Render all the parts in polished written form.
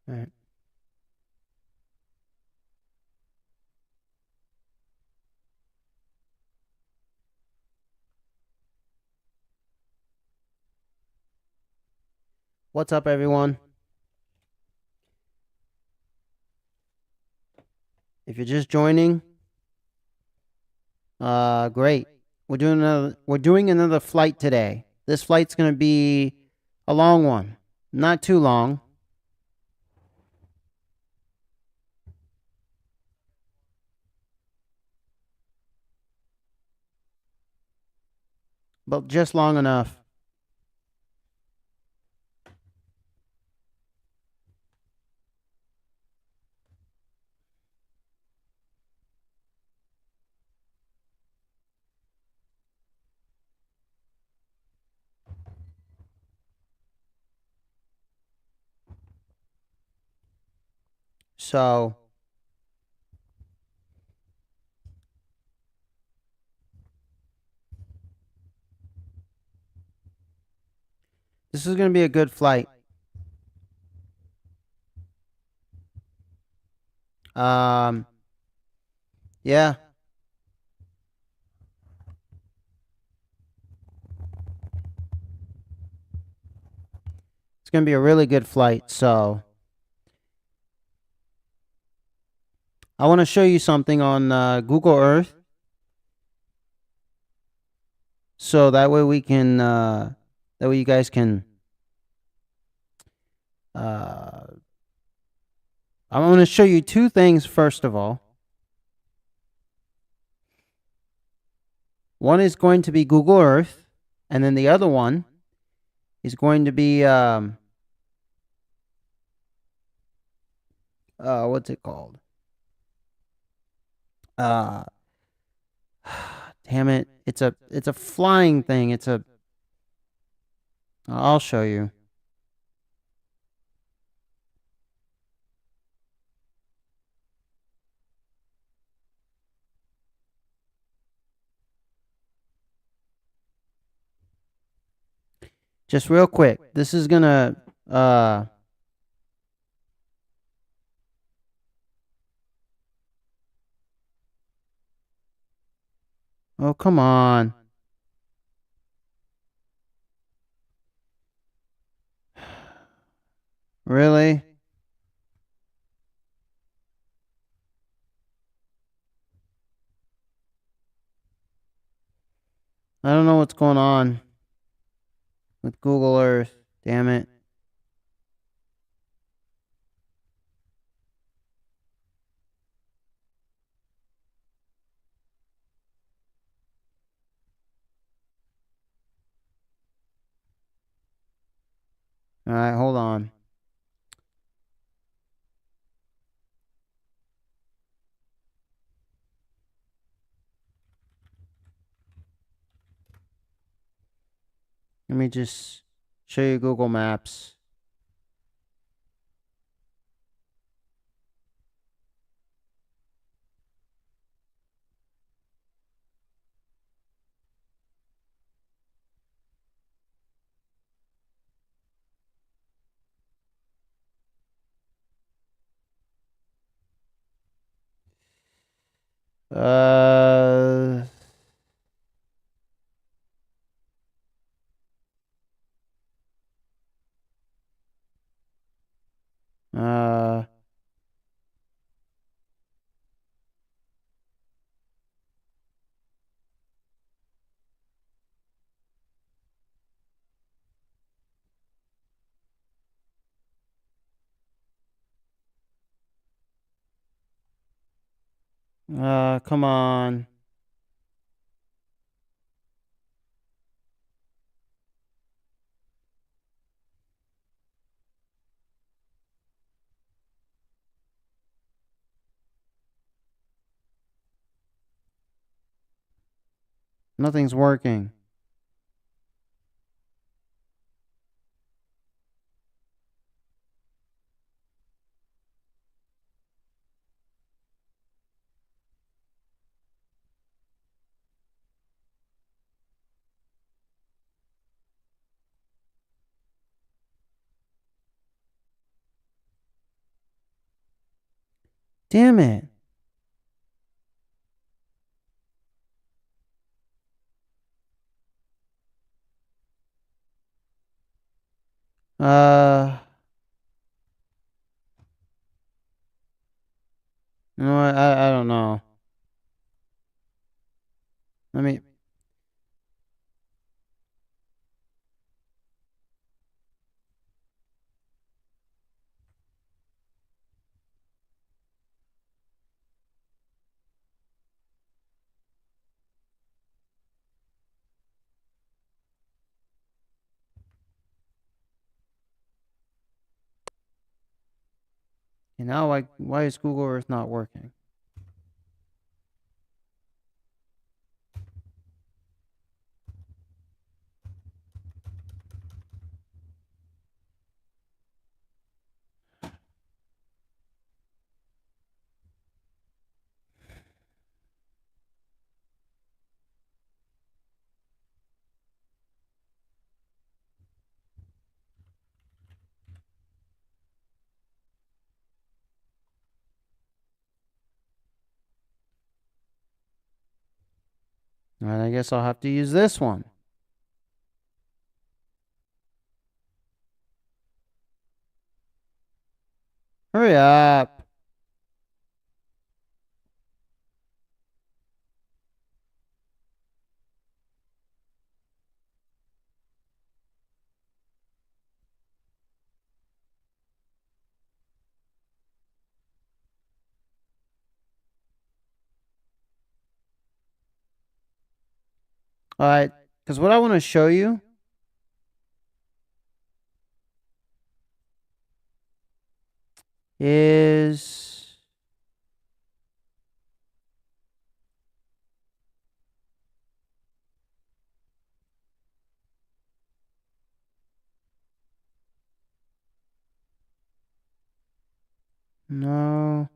All right. What's up, everyone? If you're just joining, great. We're doing another flight today. This flight's gonna be a long one, not too long. But just long enough. So this is gonna be a good flight. Yeah. It's gonna be a really good flight, so I want to show you something on Google Earth, so that way we can, that way you guys can. I'm going to show you two things first of all. One is going to be Google Earth, and then the other one is going to be what's it called? Damn it! It's a flying thing. I'll show you. Just real quick. This is gonna oh, come on. Really? I don't know what's going on with Google Earth. Damn it. All right, hold on. Let me just show you Google Maps. Uh, uh, come on. Nothing's working. Damn it. Uh, you know what? I don't know. Let me. You know, why is Google Earth not working? Alright, I guess I'll have to use this one. Hurry up. Alright, because what I want to show you is no.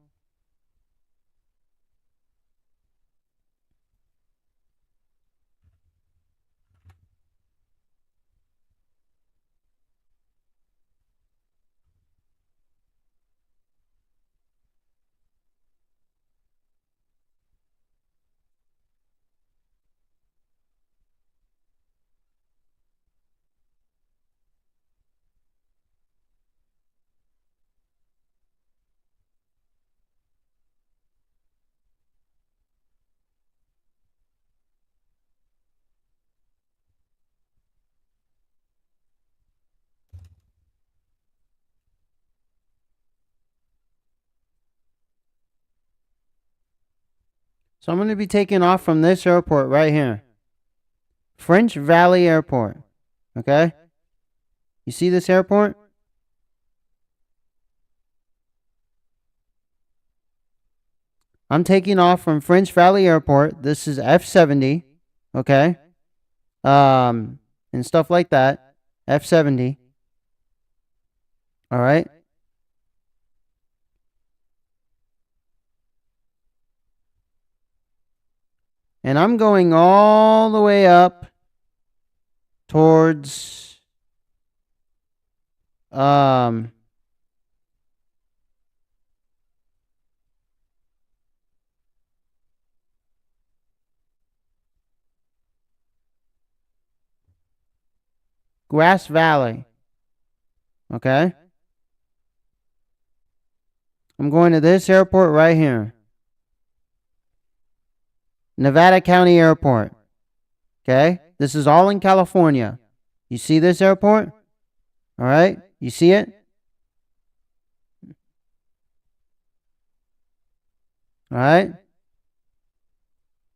So I'm going to be taking off from this airport right here. French Valley Airport. Okay? You see this airport? I'm taking off from French Valley Airport. This is F70. Okay? And stuff like that. F70. All right? And I'm going all the way up towards um Grass Valley. Okay? I'm going to this airport right here. Nevada County Airport. Okay? This is all in California. You see this airport? All right? You see it? All right?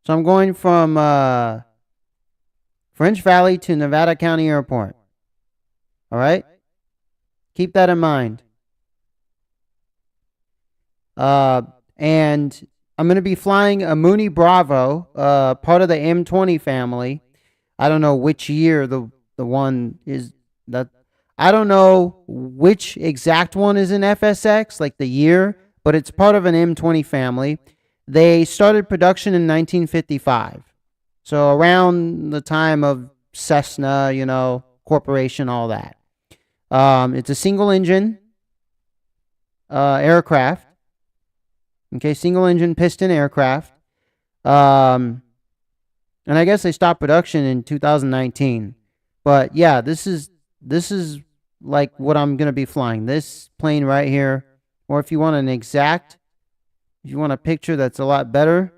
So I'm going from French Valley to Nevada County Airport. All right? Keep that in mind. And I'm going to be flying a Monney Bravo, part of the M20 family. I don't know which year the one is that. I don't know which exact one is in FSX, like the year, but it's part of an M20 family. They started production in 1955. So around the time of Cessna, you know, Corporation, all that. It's a single engine aircraft. Okay, single engine piston aircraft. And I guess they stopped production in 2019. But yeah, this is like what I'm going to be flying. This plane right here. Or if you want an exact, if you want a picture that's a lot better,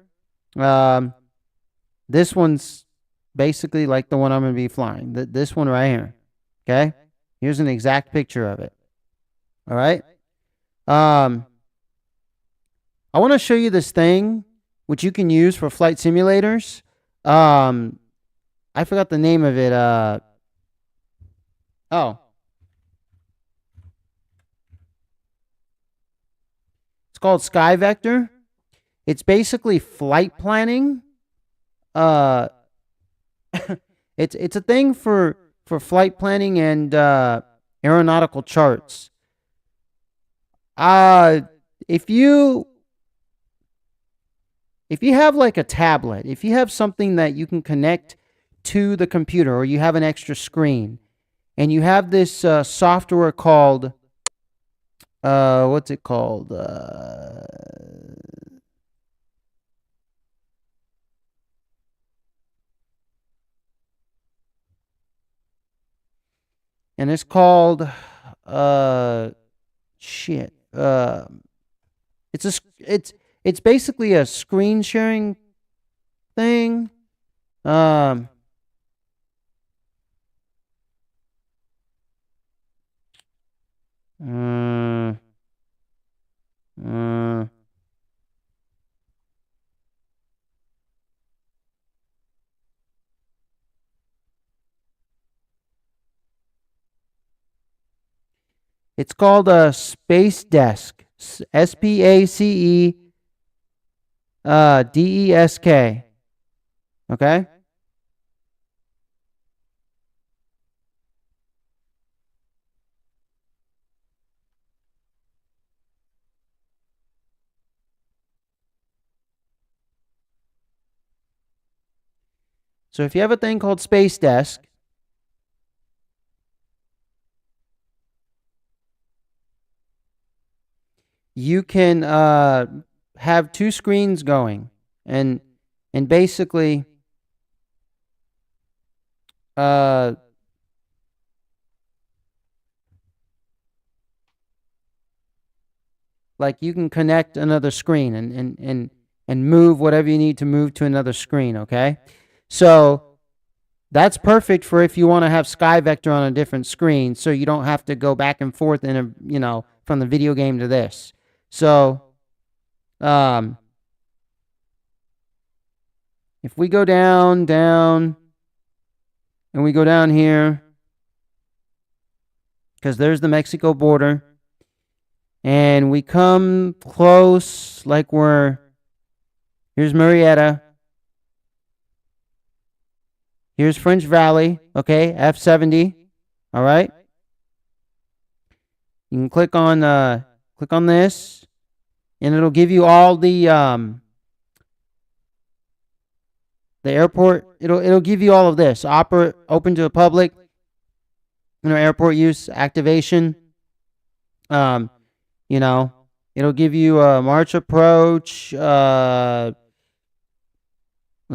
this one's basically like the one I'm going to be flying. This one right here. Okay? Here's an exact picture of it. All right? I want to show you this thing which you can use for flight simulators. I forgot the name of it. It's called Sky Vector. It's basically flight planning. It's a thing for flight planning and aeronautical charts. If you have like a tablet, if you have something that you can connect to the computer, or you have an extra screen, and you have this software called, what's it called? And it's called, shit. It's basically a screen sharing thing. It's called a Space Desk. SPACE DESK. Okay? So if you have a thing called Space Desk, you can have two screens going, and basically like you can connect another screen and move whatever you need to move to another screen. Okay, so that's perfect for if you want to have Sky Vector on a different screen, so you don't have to go back and forth in a, you know, from the video game to this. So if we go down, and we go down here, because there's the Mexico border, and we come close, like here's Marietta, here's French Valley, okay, F70, all right? You can click on this, and it'll give you all the airport. It'll give you all of this. Open to the public, you know, airport use, activation. You know, it'll give you March approach. Let's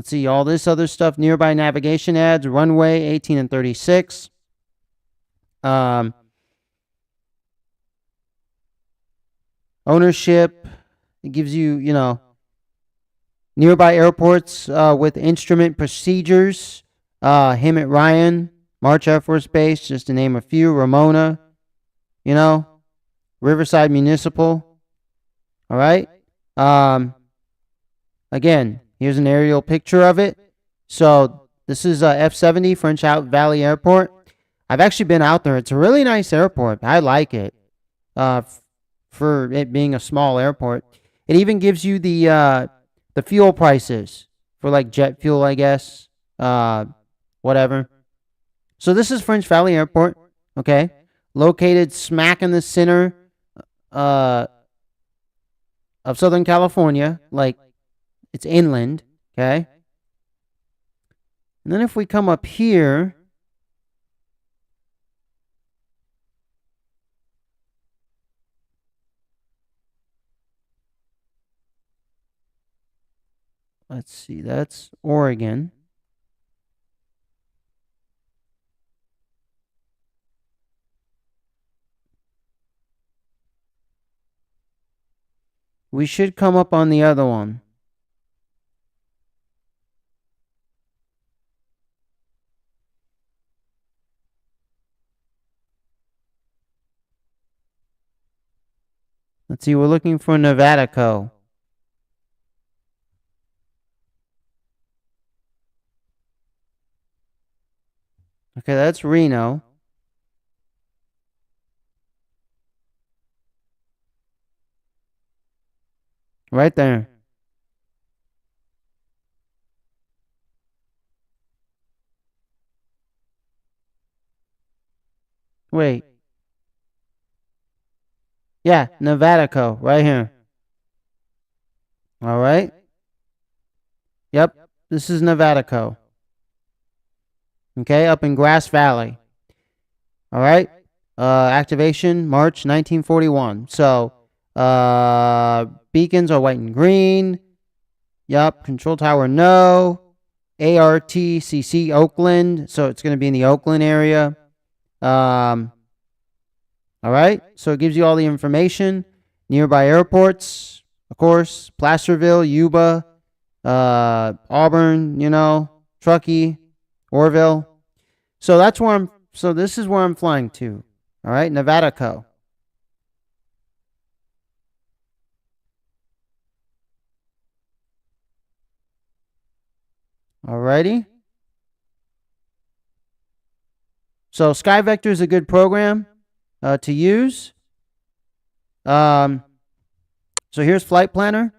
see, all this other stuff. Nearby navigation ads, runway 18 and 36. Ownership. It gives you, nearby airports with instrument procedures. Hemet Ryan, March Air Force Base, just to name a few. Ramona, Riverside Municipal. All right. Again, here's an aerial picture of it. So this is F70, French Valley Airport. I've actually been out there. It's a really nice airport. I like it for it being a small airport. It even gives you the fuel prices for like jet fuel, I guess. Whatever. So this is French Valley Airport. Okay. Located smack in the center of Southern California. Like, it's inland. Okay. And then if we come up here, let's see, that's Oregon. We should come up on the other one. Let's see, we're looking for Nevada Co. Okay, that's Reno. Right there. Wait. Yeah, Nevada Co. Right here. All right. Yep, this is Nevada Co. Okay, up in Grass Valley. All right. Activation March 1941. So, beacons are white and green. Yep. Control tower, no. ARTCC Oakland. So it's going to be in the Oakland area. All right. So it gives you all the information. Nearby airports, of course. Placerville, Yuba, Auburn, Truckee, Orville. So that's where I'm. So this is where I'm flying to. All right. Nevada Co. Alrighty. So SkyVector is a good program to use. So here's Flight Planner.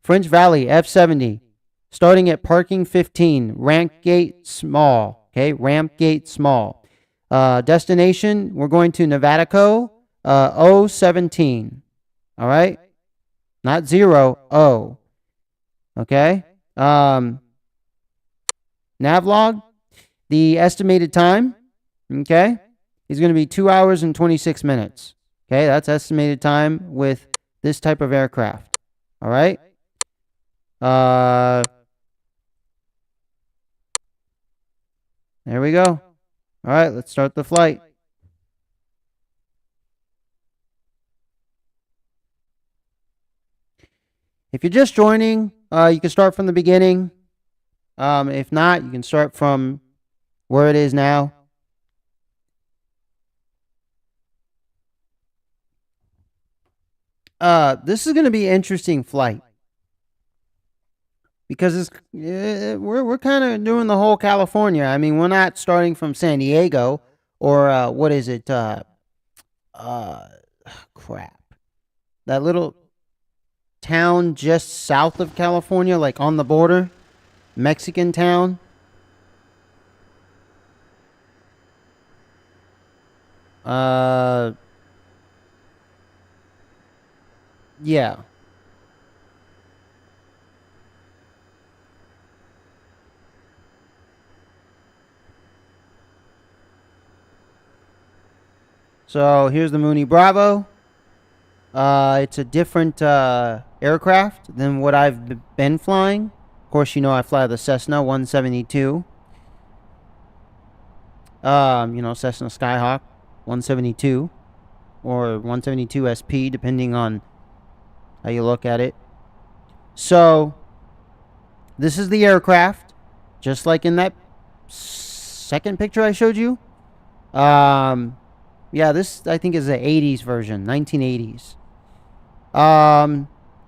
French Valley, F70. Starting at parking 15. Ramp gate small. Okay, ramp gate small. Destination, we're going to Nevada Co. O17. All right? Not 0, O. Okay? Navlog, the estimated time, okay, is going to be 2 hours and 26 minutes. Okay, that's estimated time with this type of aircraft. All right. There we go. All right, let's start the flight. If you're just joining, you can start from the beginning. If not, you can start from where it is now. This is going to be an interesting flight because we're kind of doing the whole California. I mean, we're not starting from San Diego or what is it? Crap. That little town just south of California, like on the border, Mexican town. Yeah. So here's the Monney Bravo. It's a different aircraft than what I've been flying. Of course, I fly the Cessna 172. Cessna Skyhawk. 172 or 172 SP, depending on how you look at it. So this is the aircraft, just like in that second picture I showed you. Yeah, this I think is the 80s version, 1980s.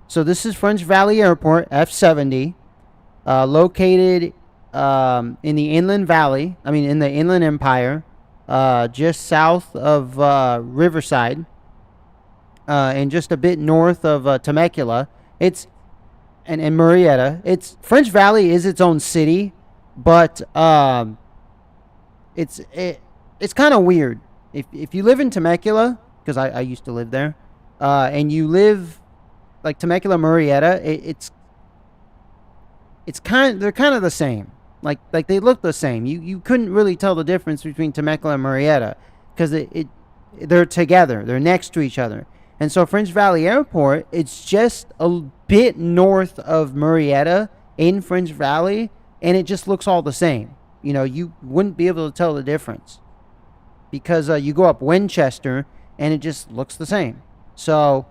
So this is French Valley Airport, F70, located in the Inland Valley. I mean, in the Inland Empire, just south of Riverside, and just a bit north of Temecula. And Murrieta. French Valley is its own city, but it's kind of weird. If you live in Temecula, because I used to live there, and you live like Temecula, Murrieta, they're kind of the same. Like they look the same. You couldn't really tell the difference between Temecula and Murrieta because they're together. They're next to each other. And so French Valley Airport, it's just a bit north of Murrieta in French Valley, and it just looks all the same. You know, you wouldn't be able to tell the difference because you go up Winchester, and it just looks the same. So,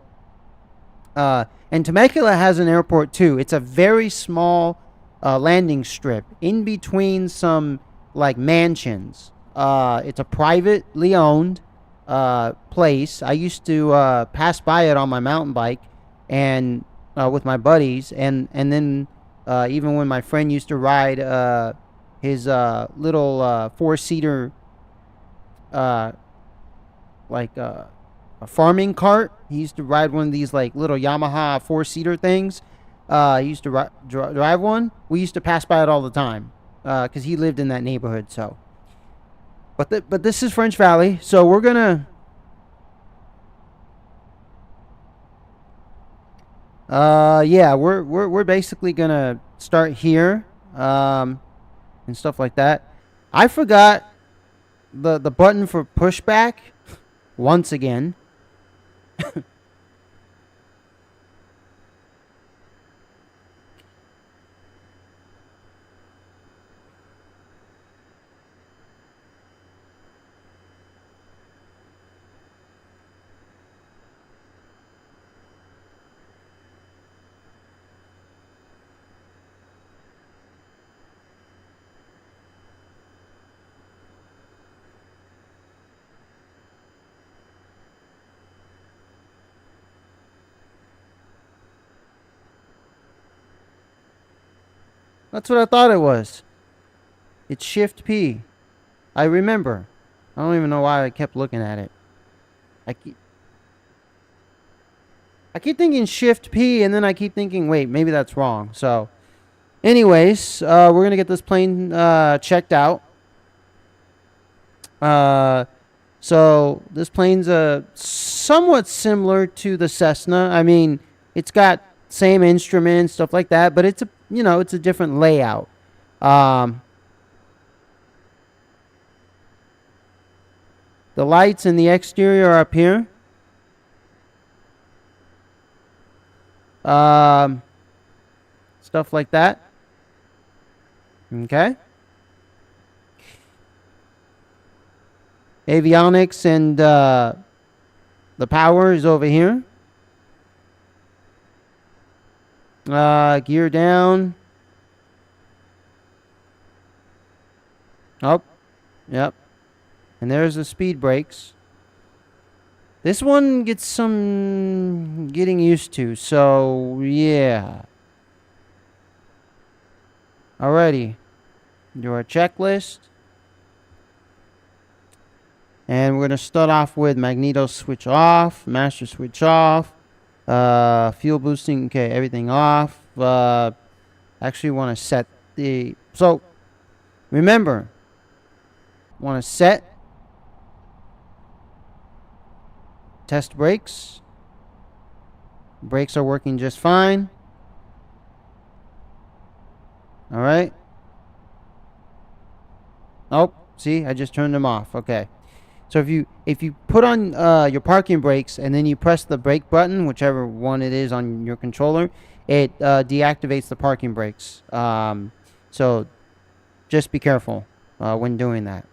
and Temecula has an airport too. It's a very small landing strip in between some like mansions. It's a privately owned place. I used to pass by it on my mountain bike and with my buddies, and then even when my friend used to ride his little four-seater like a farming cart. He used to ride one of these like little Yamaha four-seater things. He used to drive one. We used to pass by it all the time because he lived in that neighborhood. So but this is French Valley, so we're gonna yeah, we're basically gonna start here and stuff like that. I forgot the button for pushback once again. That's what I thought it was. It's Shift P. I remember. I don't even know why I kept looking at it. I keep thinking Shift P, and then I keep thinking, wait, maybe that's wrong. So, anyways, we're gonna get this plane checked out. So this plane's somewhat similar to the Cessna. I mean, it's got same instruments, stuff like that, but it's a different layout. The lights in the exterior are up here. Stuff like that. Okay. Avionics and the power is over here. Gear down. Oh, yep. And there's the speed brakes. This one gets some getting used to, so yeah. Alrighty. Do our checklist. And we're going to start off with magneto switch off, master switch off, fuel boosting, okay, everything off. Actually want to set so remember, want to set, test brakes. Brakes are working just fine. All right. Oh, see, I just turned them off. Okay. So if you put on your parking brakes and then you press the brake button, whichever one it is on your controller, it deactivates the parking brakes. So just be careful when doing that.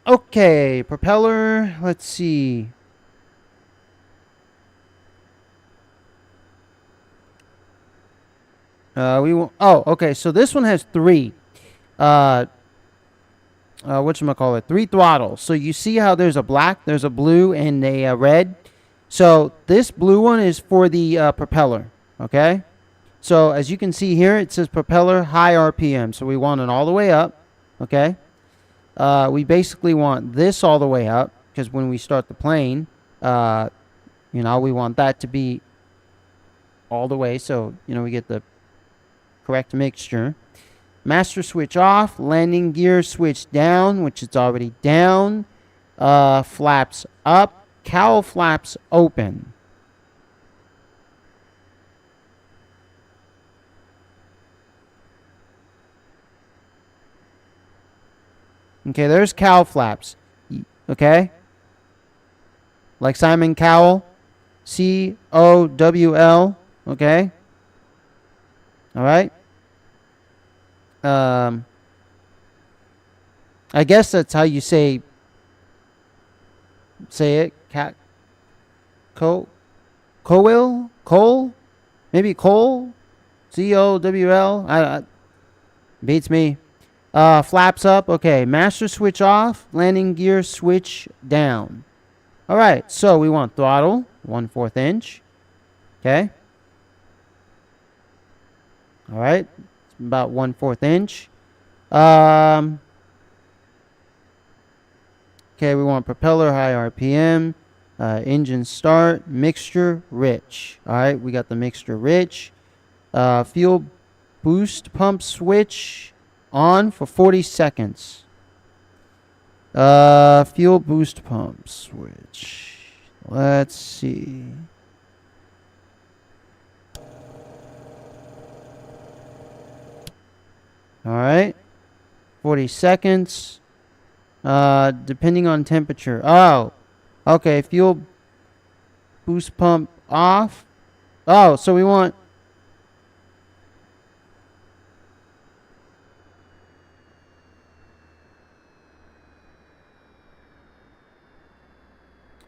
Okay, propeller. Let's see. We want. Oh, okay. So this one has three. Uh, whatchamacallit, 3 throttles. So you see how there's a black, there's a blue, and a red. So this blue one is for the propeller. Okay. So as you can see here, it says propeller high RPM. So we want it all the way up. Okay. We basically want this all the way up because when we start the plane, we want that to be all the way. So, we get the correct mixture. Master switch off, landing gear switch down, which it's already down. Flaps up, cowl flaps open. Okay, there's cowl flaps. Okay? Like Simon Cowell. Cowl. Okay? Alright? I guess that's how you say it. Cat. Cole? Maybe Cole? Cowl? Beats me. Flaps up. Okay. Master switch off. Landing gear switch down. Alright. So we want throttle. 1/4 inch. Okay. Alright. It's about 1/4 inch. Okay. We want propeller high RPM. Engine start. Mixture rich. Alright. We got the mixture rich. Fuel boost pump switch on for 40 seconds. Fuel boost pump switch. Let's see. All right. 40 seconds. Depending on temperature. Oh. Okay, fuel boost pump off. Oh, so we want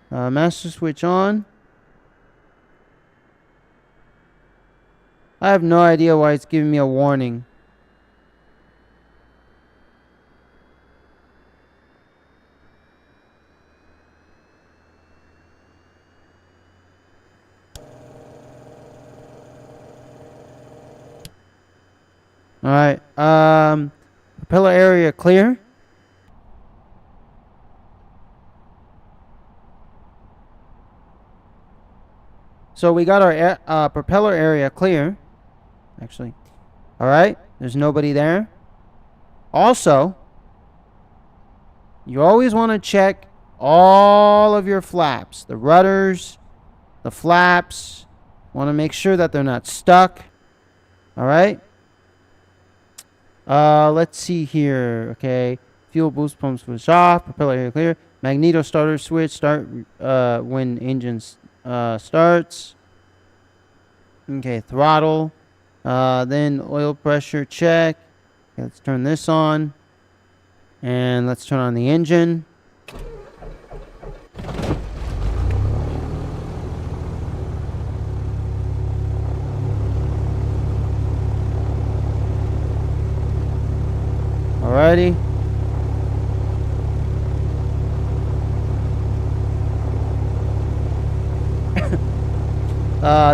master switch on. I have no idea why it's giving me a warning. Alright, propeller area clear. So we got our propeller area clear. Actually. Alright, there's nobody there. Also, you always want to check all of your flaps. The rudders, the flaps. Want to make sure that they're not stuck. Alright. Let's see here. Okay. Fuel boost pump switch off. Propeller area clear. Magneto starter switch. Start when engine starts. Okay. Throttle. Then oil pressure check. Okay, let's turn this on. And let's turn on the engine. Alrighty.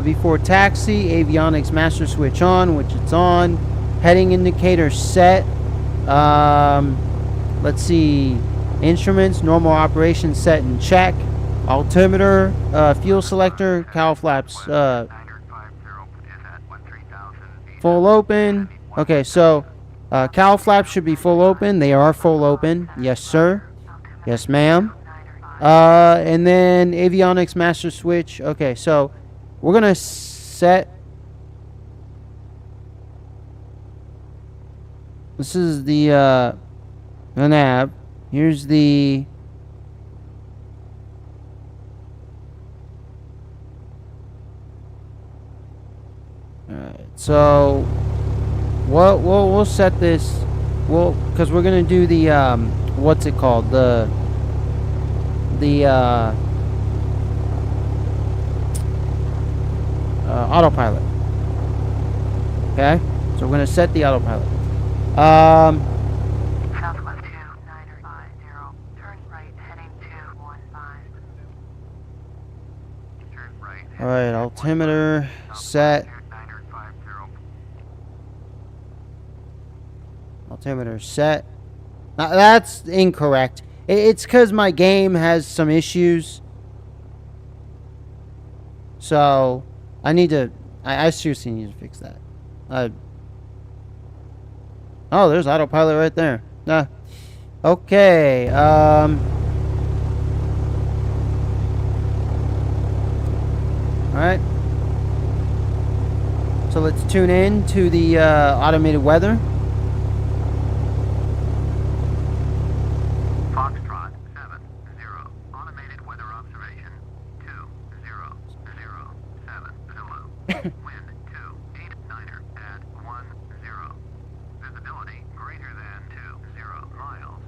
Before taxi, avionics master switch on, which it's on. Heading indicator set. Let's see. Instruments, normal operation set and check. Altimeter, fuel selector, cowl flaps, full open. Okay, so cowl flaps should be full open. They are full open. Yes, sir. Yes, ma'am. And then avionics master switch. Okay, so we're gonna set. This is the nav. Here's the. Alright, so we'll set this. Because we're gonna do the what's it called? The autopilot. Okay, so we're gonna set the autopilot. Southwest 2950, turn right heading 215. Turn right. All right, altimeter set. Altimeter set. That's incorrect. It's because my game has some issues. So I need to. I seriously need to fix that. Oh, there's autopilot right there. Okay. All right. So let's tune in to the automated weather. Foxtrot 70, automated weather observation 2007 Zulu. Wind 289er at 10. Visibility greater than 20 miles.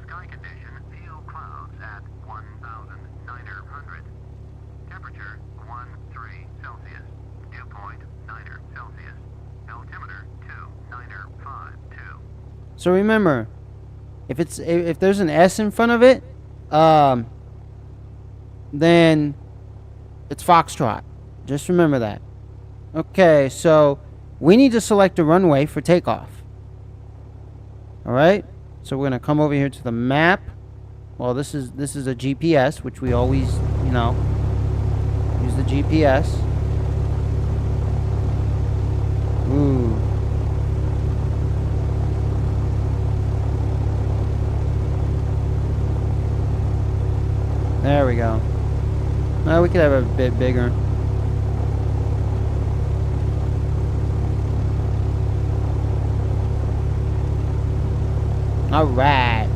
Sky condition few clouds at 1,900. Temperature 13 Celsius. Dew point 9 Celsius. Altimeter 2952. So remember, if there's an S in front of it, then it's Foxtrot. Just remember that. Okay, so we need to select a runway for takeoff. All right, so we're gonna come over here to the map. Well, this is a GPS, which we always, you know, use the GPS. Ooh. There we go. We could have a bit bigger. All right.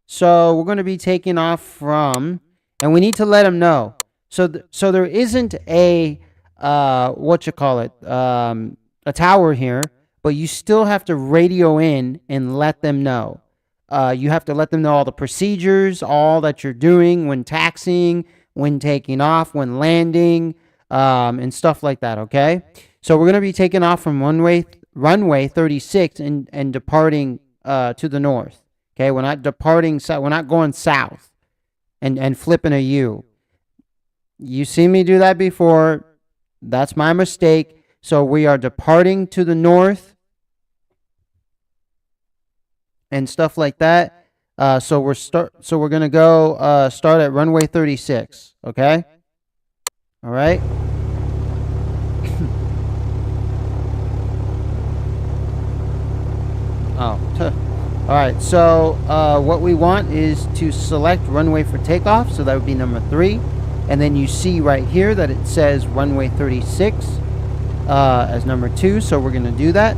So we're going to be taking off from, and we need to let them know. So there isn't a what you call it, a tower here, but you still have to radio in and let them know. You have to let them know all the procedures, all that you're doing when taxiing, when taking off, when landing, and stuff like that. Okay. So we're going to be taking off from runway 36 and departing to the north. Okay, we're not departing south. We're not going south and flipping a U. You see me do that before. That's my mistake. So we are departing to the north and stuff like that. So we're gonna go start at runway 36. Okay. All right. Oh. All right, so what we want is to select runway for takeoff, so that would be number 3. And then you see right here that it says runway 36 as number 2, so we're going to do that.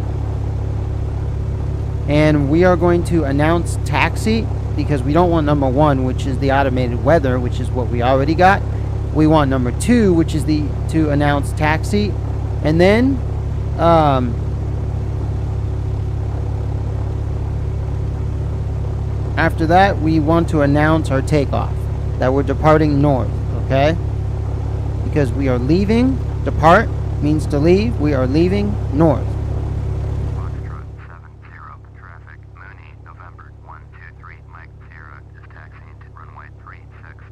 And we are going to announce taxi, because we don't want number 1, which is the automated weather, which is what we already got. We want number 2, which is to announce taxi. And then after that, we want to announce our takeoff, that we're departing north, okay? Because we are leaving. Depart means to leave. We are leaving north. Foxtrot 70, traffic, Monney, November 123, Mike Sierra is taxiing to runway 36.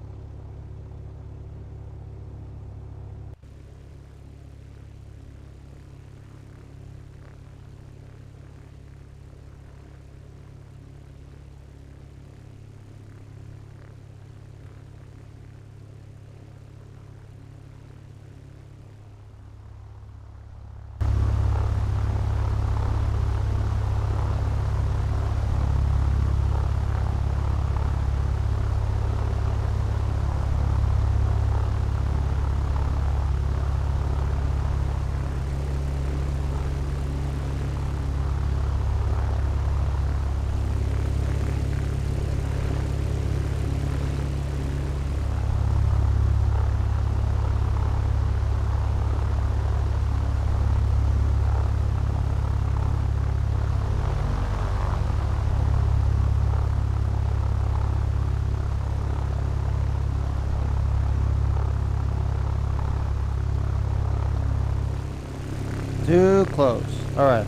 close. All right.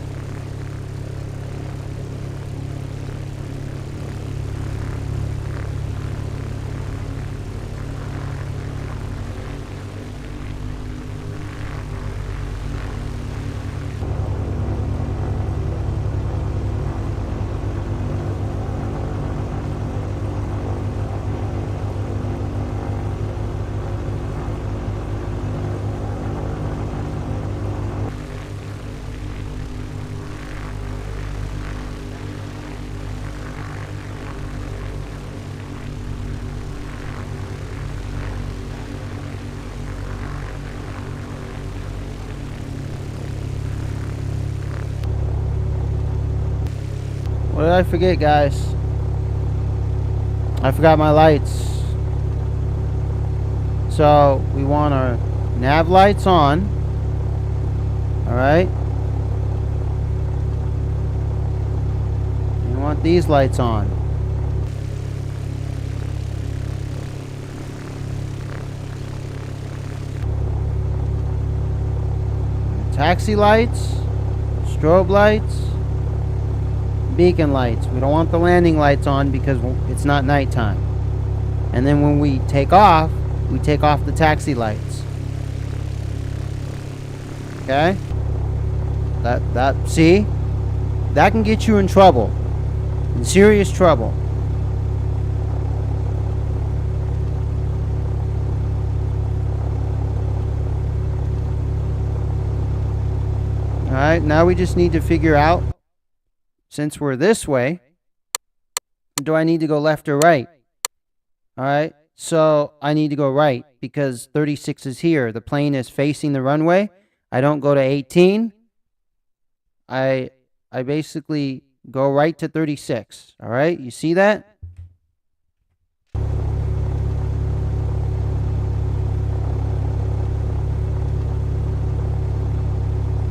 What did I forget, guys? I forgot my lights. So we want our nav lights on. Alright. We want these lights on. Taxi lights, strobe lights, beacon lights. We don't want the landing lights on because it's not nighttime. And then when we take off the taxi lights. Okay? See? That can get you in trouble. In serious trouble. Alright, now we just need to figure out, since we're this way, do I need to go left or right? Alright, so I need to go right because 36 is here. The plane is facing the runway. I don't go to 18. I basically go right to 36. Alright, you see that?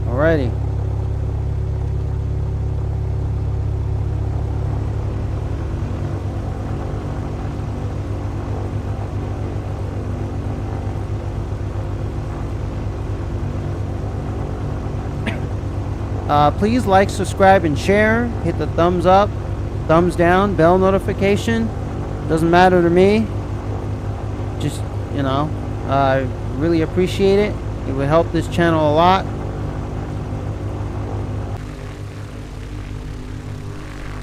Alrighty. Please like, subscribe, and share. Hit the thumbs up, thumbs down, bell notification. Doesn't matter to me. Just, you know, I really appreciate it. It would help this channel a lot.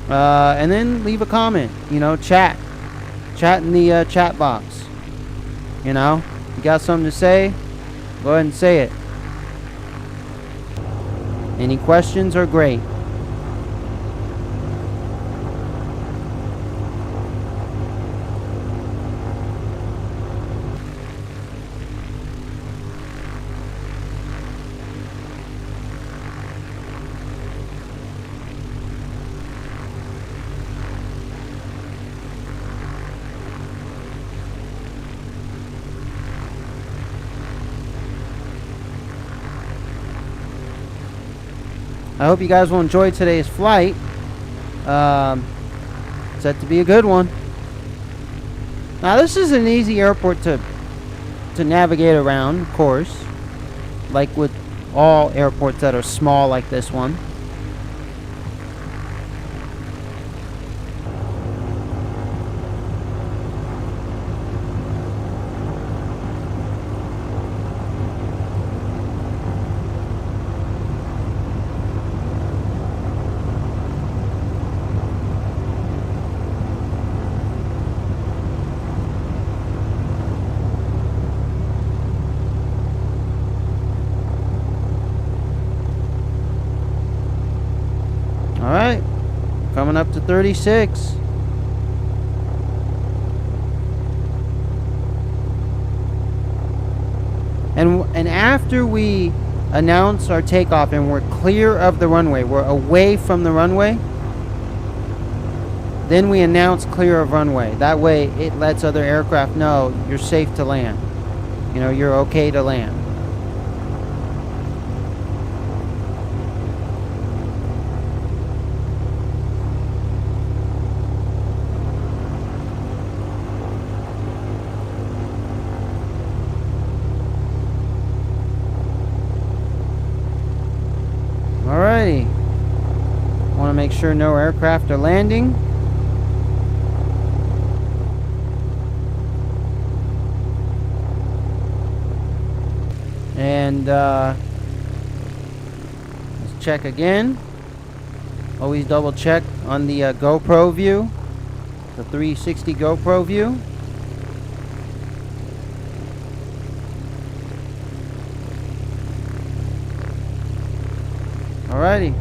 And then leave a comment. You know, chat in the chat box. You know, you got something to say, go ahead and say it. Any questions are great. I hope you guys will enjoy today's flight. Set to be a good one. Now this is an easy airport to navigate around, of course, like with all airports that are small like this one. Alright, coming up to 36. And after we announce our takeoff and we're clear of the runway, we're away from the runway, then we announce clear of runway. That way it lets other aircraft know you're safe to land. You know, you're okay to land. make sure no aircraft are landing. And let's check again. Always double check on the GoPro view, the 360 GoPro view. Alrighty.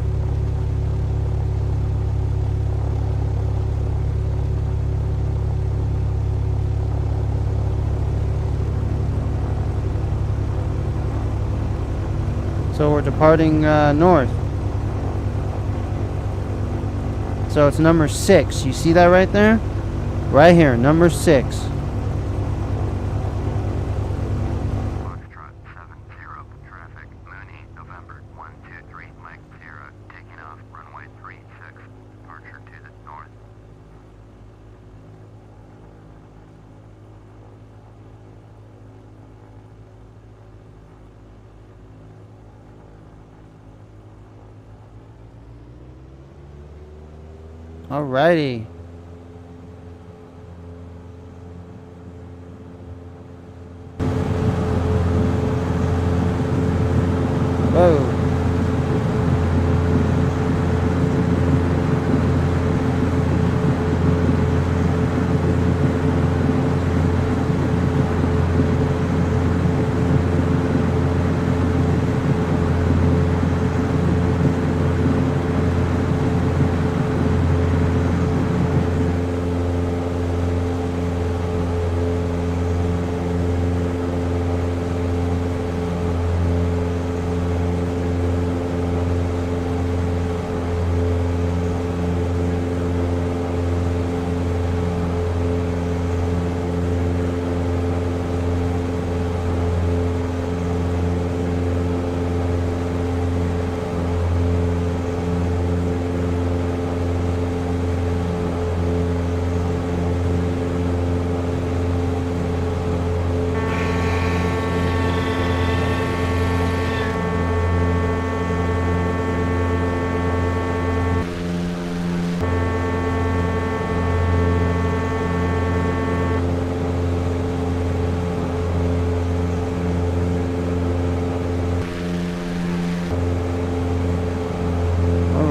So we're departing north. So it's number 6. You see that right there? Right here, number 6. Foxtrot 70, traffic, Monney, November 123, Mike Sierra, taking off, runway 36, departure to the north. Alrighty. Whoa.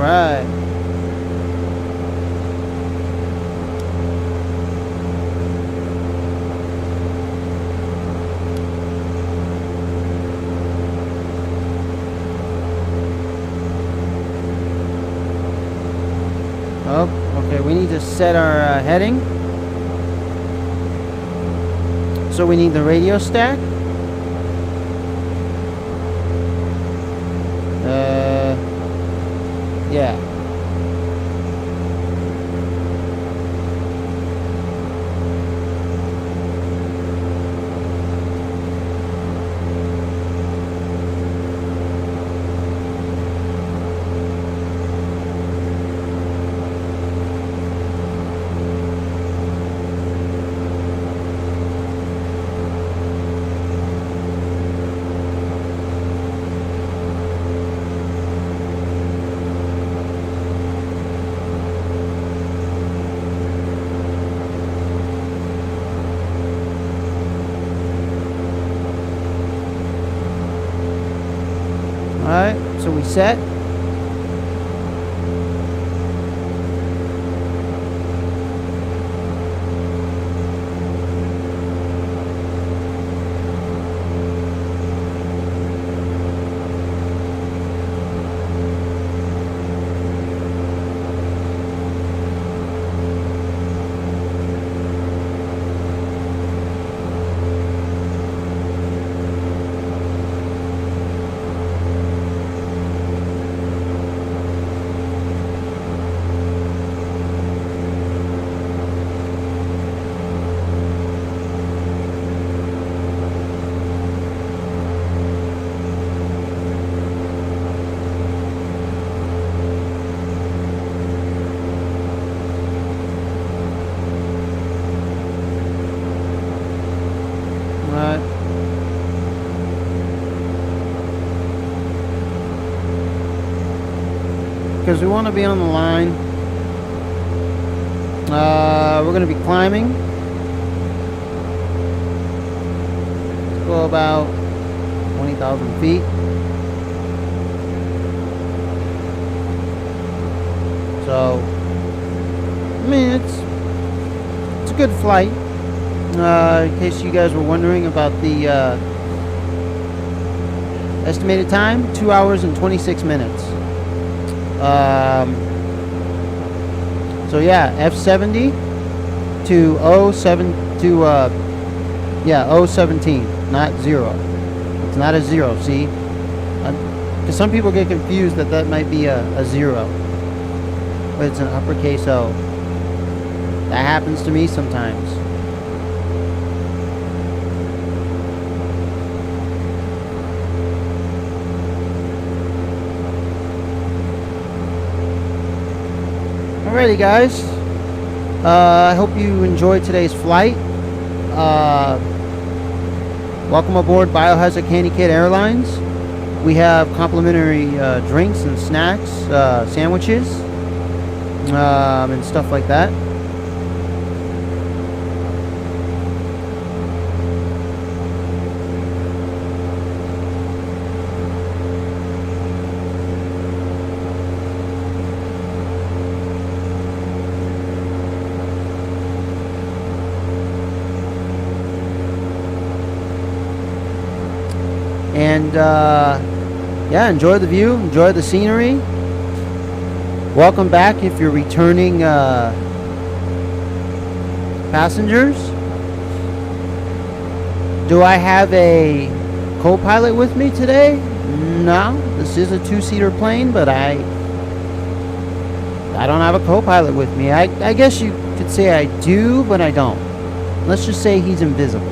Alright. Oh, okay, we need to set our heading. So we need the radio stack. Yeah. Alright, so we set. because we want to be on the line. We're going to be climbing. Let's go about 20,000 feet. So, I mean, it's a good flight. In case you guys were wondering about the estimated time, 2 hours and 26 minutes. So yeah, F70 to O17, not 0. It's not a 0. See, because some people get confused that might be a 0, but it's an uppercase O. That happens to me sometimes. Alrighty, guys. I hope you enjoyed today's flight. Welcome aboard Biohazard Candy Kid Airlines. We have complimentary drinks and snacks, sandwiches, and stuff like that. And yeah, enjoy the view, enjoy the scenery. Welcome back if you're returning passengers. Do I have a co-pilot with me today? No, this is a 2-seater plane, but I don't have a co-pilot with me. I guess you could say I do, but I don't. Let's just say he's invisible.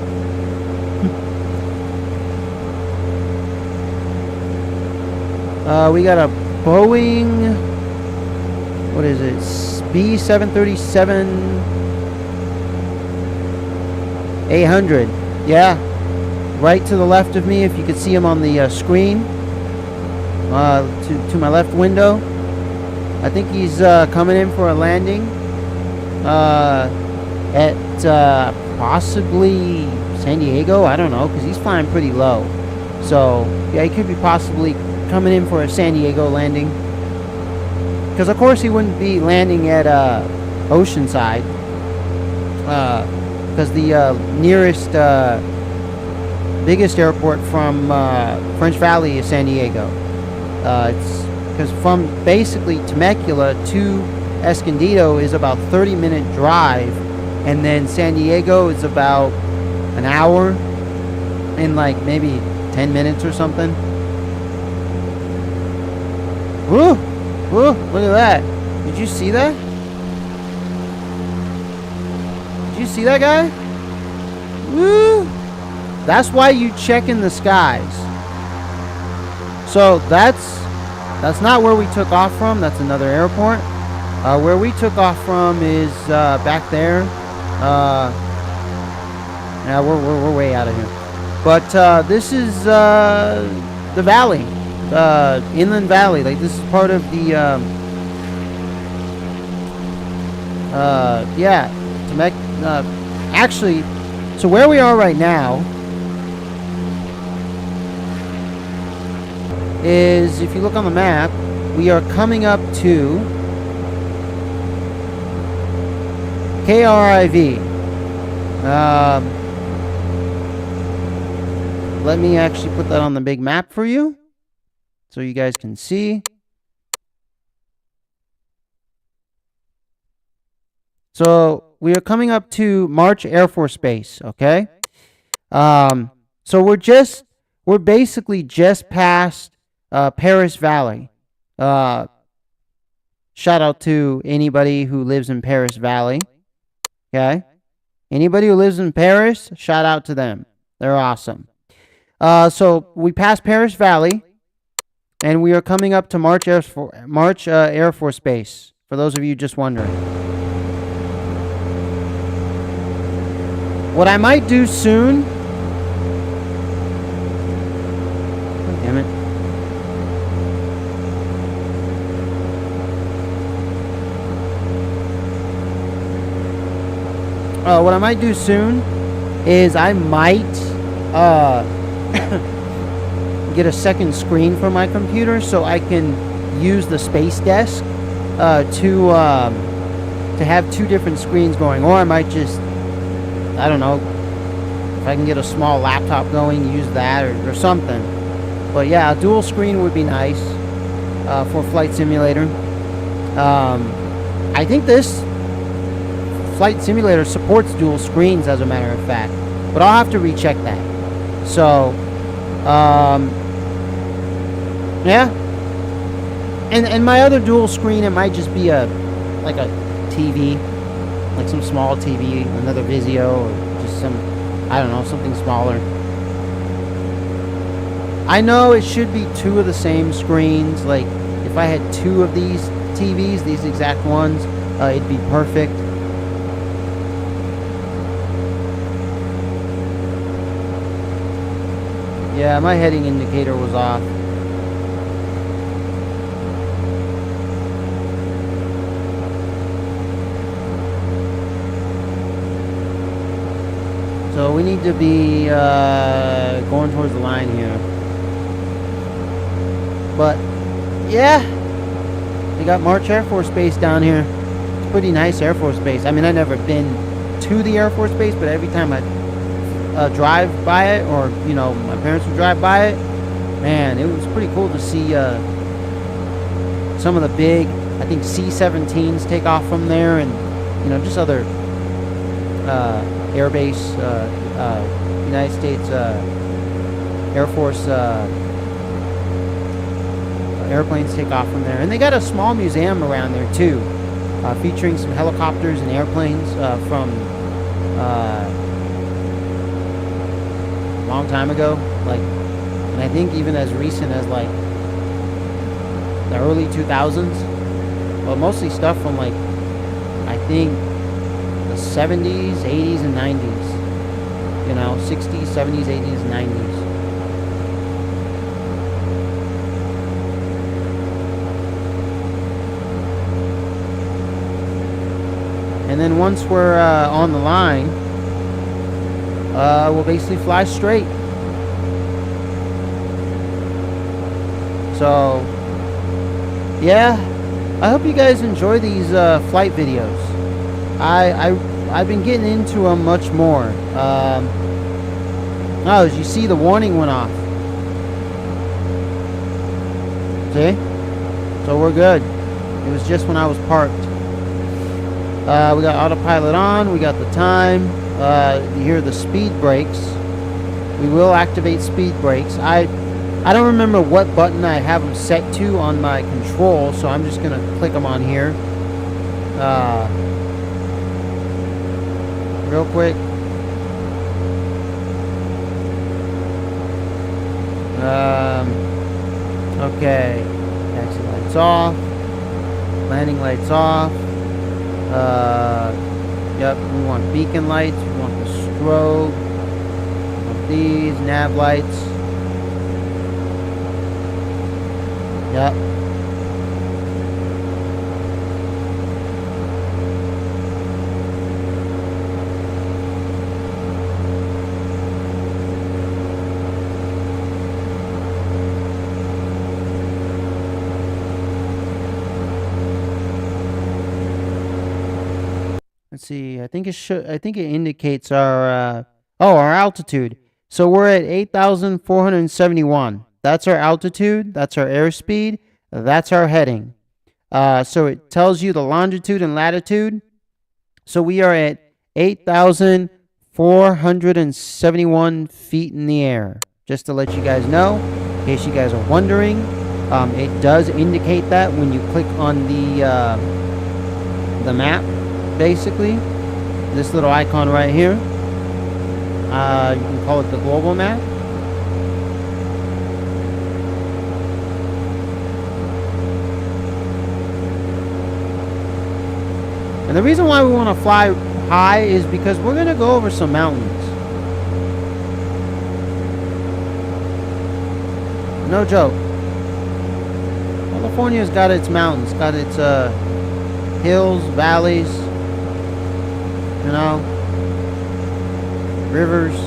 We got a Boeing, what is it, B737-800. Yeah, right to the left of me, if you could see him on the screen, to my left window. I think he's coming in for a landing at possibly San Diego. I don't know, because he's flying pretty low. So, yeah, he could be possibly coming in for a San Diego landing, because of course he wouldn't be landing at Oceanside, because the nearest biggest airport from French Valley is San Diego. It's because from basically Temecula to Escondido is about 30-minute drive, and then San Diego is about an hour in like maybe 10 minutes or something. Woo! Woo! Look at that. Did you see that? Did you see that, guy? Woo! That's why you check in the skies. So that's not where we took off from. That's another airport. Where we took off from is back there. Yeah, we're way out of here. But this is the valley. Inland Valley. Like, this is part of the yeah, actually, so where we are right now is, if you look on the map, we are coming up to KRIV. Let me actually put that on the big map for you, so you guys can see. So we are coming up to March Air Force Base, okay? So we're basically just past Paris Valley. Shout out to anybody who lives in Paris Valley, okay? Anybody who lives in Paris, shout out to them. They're awesome. So we passed Paris Valley, and we are coming up to March Air Force Base, for those of you just wondering. What I might do soon... Oh, damn it. what I might do soon is I might uh, get a second screen for my computer so I can use the space desk to have two different screens going, or I might just, I don't know, if I can get a small laptop going, use that or something. But yeah, a dual screen would be nice for Flight Simulator. I think this Flight Simulator supports dual screens, as a matter of fact, but I'll have to recheck that. So, yeah. And my other dual screen, it might just be like a TV, like some small TV, another Vizio, or just some, I don't know, something smaller. I know it should be two of the same screens. Like if I had two of these TVs, these exact ones, it'd be perfect. Yeah, my heading indicator was off. So we need to be going towards the line here. But yeah, we got March Air Force Base down here. It's pretty nice Air Force Base. I mean, I've never been to the Air Force Base, but every time I drive by it, or you know, my parents would drive by it, man, it was pretty cool to see some of the big, I think C-17s take off from there, and you know, just other Air Base, United States Air Force airplanes take off from there. And they got a small museum around there too, featuring some helicopters and airplanes from a long time ago, like, and I think even as recent as like the early 2000s, but mostly stuff from like, I think, the 70s, 80s, and 90s. You know, 60s, 70s, 80s, and 90s. And then once we're on the line, we'll basically fly straight. So, yeah, I hope you guys enjoy these flight videos. I've been getting into them much more. Oh, as you see, the warning went off. See? So we're good. It was just when I was parked. We got autopilot on. We got the time. You hear the speed brakes. We will activate speed brakes. I don't remember what button I have them set to on my control, so I'm just gonna click them on here. Real quick. Okay. Taxi lights off. Landing lights off. Yep, we want beacon lights. We want the strobe. We want these nav lights. Yep. Let's see. I think it indicates our our altitude. So we're at 8,471. That's our altitude. That's our airspeed. That's our heading. So it tells you the longitude and latitude. So we are at 8,471 feet in the air. Just to let you guys know, in case you guys are wondering, it does indicate that when you click on the map. Basically, this little icon right here, you can call it the global map. And the reason why we want to fly high is because we're going to go over some mountains. No joke. California's got its mountains, got its hills, valleys. You know, rivers.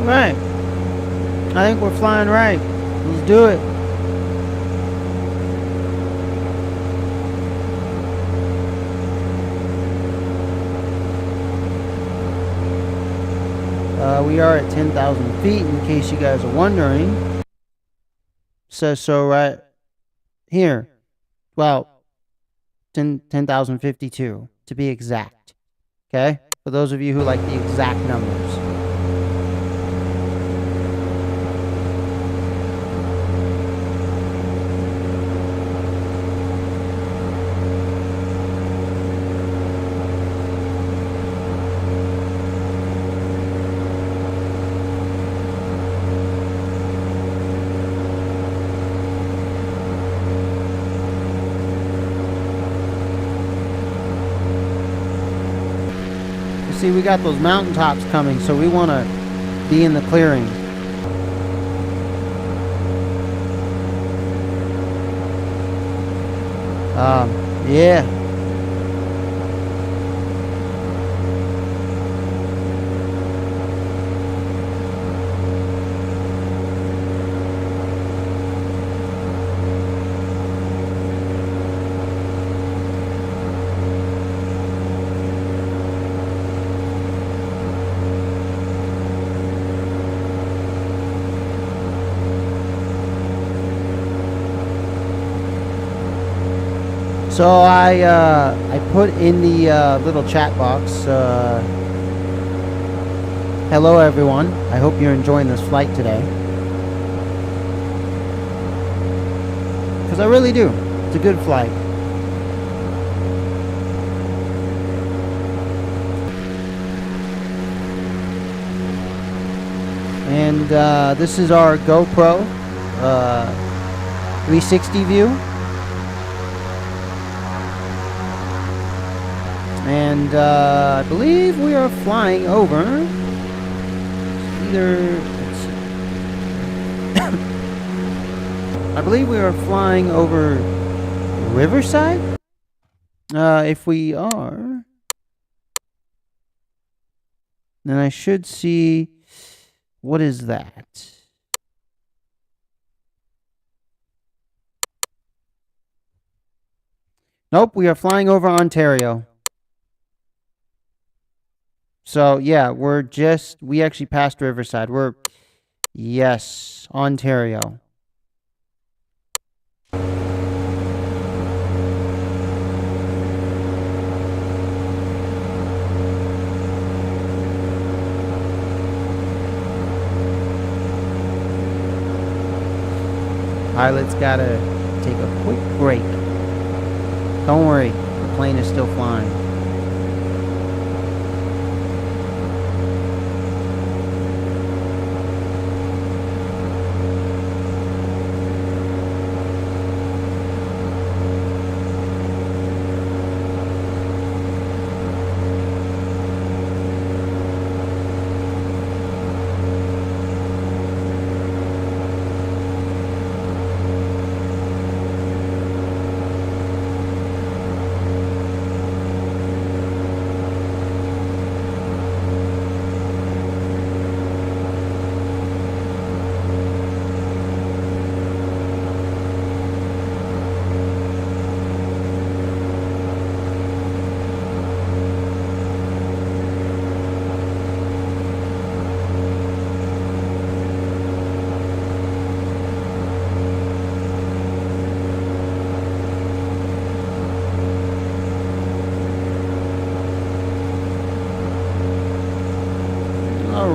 Alright. I think we're flying right. Let's do it. We are at 10,000 feet, in case you guys are wondering. Says so right here. Well, 10,052 to be exact. Okay? For those of you who like the exact numbers. See, we got those mountaintops coming, so we want to be in the clearing. Yeah. So I put in the little chat box, hello everyone, I hope you're enjoying this flight today. Because I really do, it's a good flight. And this is our GoPro 360 view. And I believe we are flying over let's see. I believe we are flying over Riverside. If we are, then I should see, what is that? Nope, we are flying over Ontario. So, yeah, we actually passed Riverside. Yes, Ontario. Pilot's gotta take a quick break. Don't worry, the plane is still flying.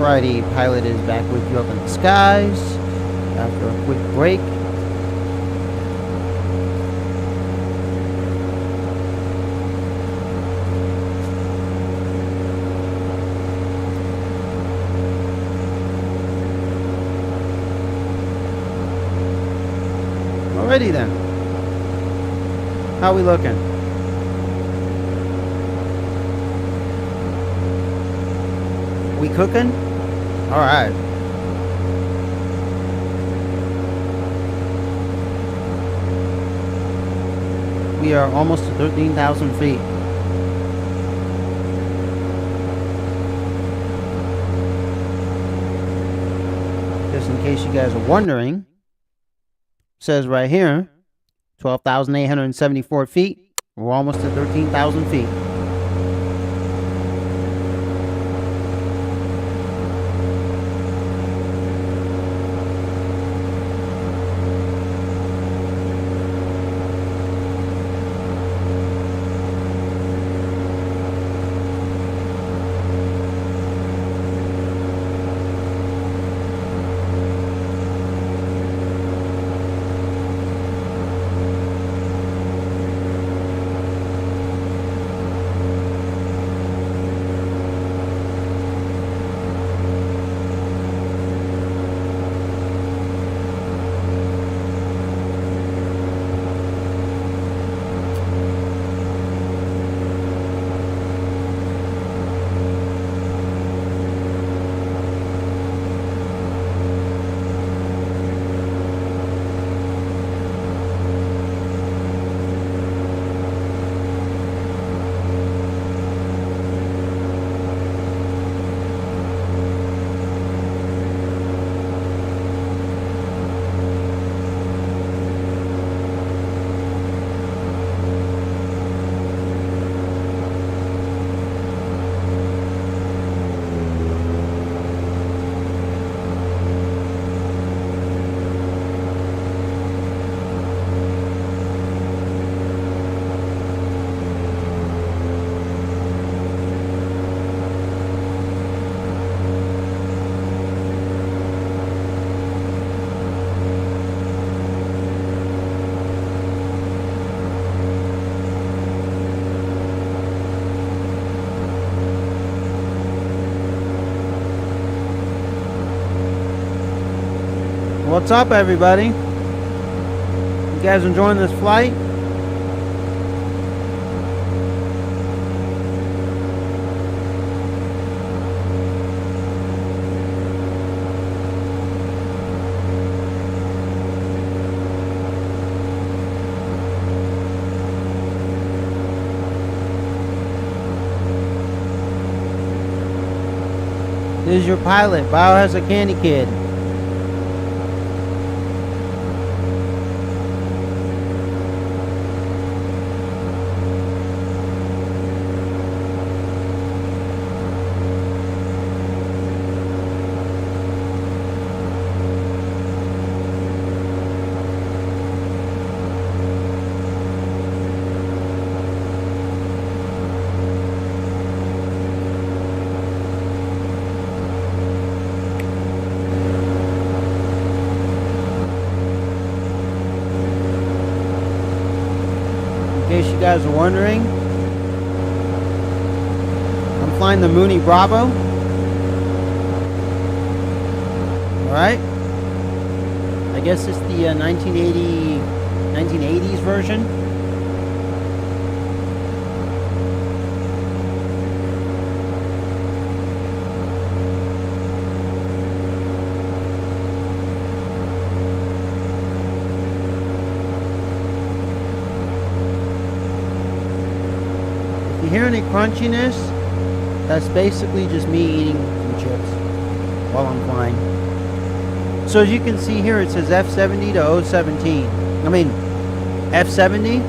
Alrighty, pilot is back with you up in the skies after a quick break. Alrighty then. How we looking? We cooking? Alright. We are almost to 13,000 feet. Just in case you guys are wondering, says right here, 12,874 feet. We're almost to 13,000 feet. What's up, everybody? You guys enjoying this flight? This is your pilot, Biohazard Candy Kid. In case you guys are wondering, I'm flying the Monney Bravo. Alright. I guess it's the 1980s version. If you hear any crunchiness, that's basically just me eating some chips while I'm flying. So as you can see here, it says F70 to O17. I mean, F70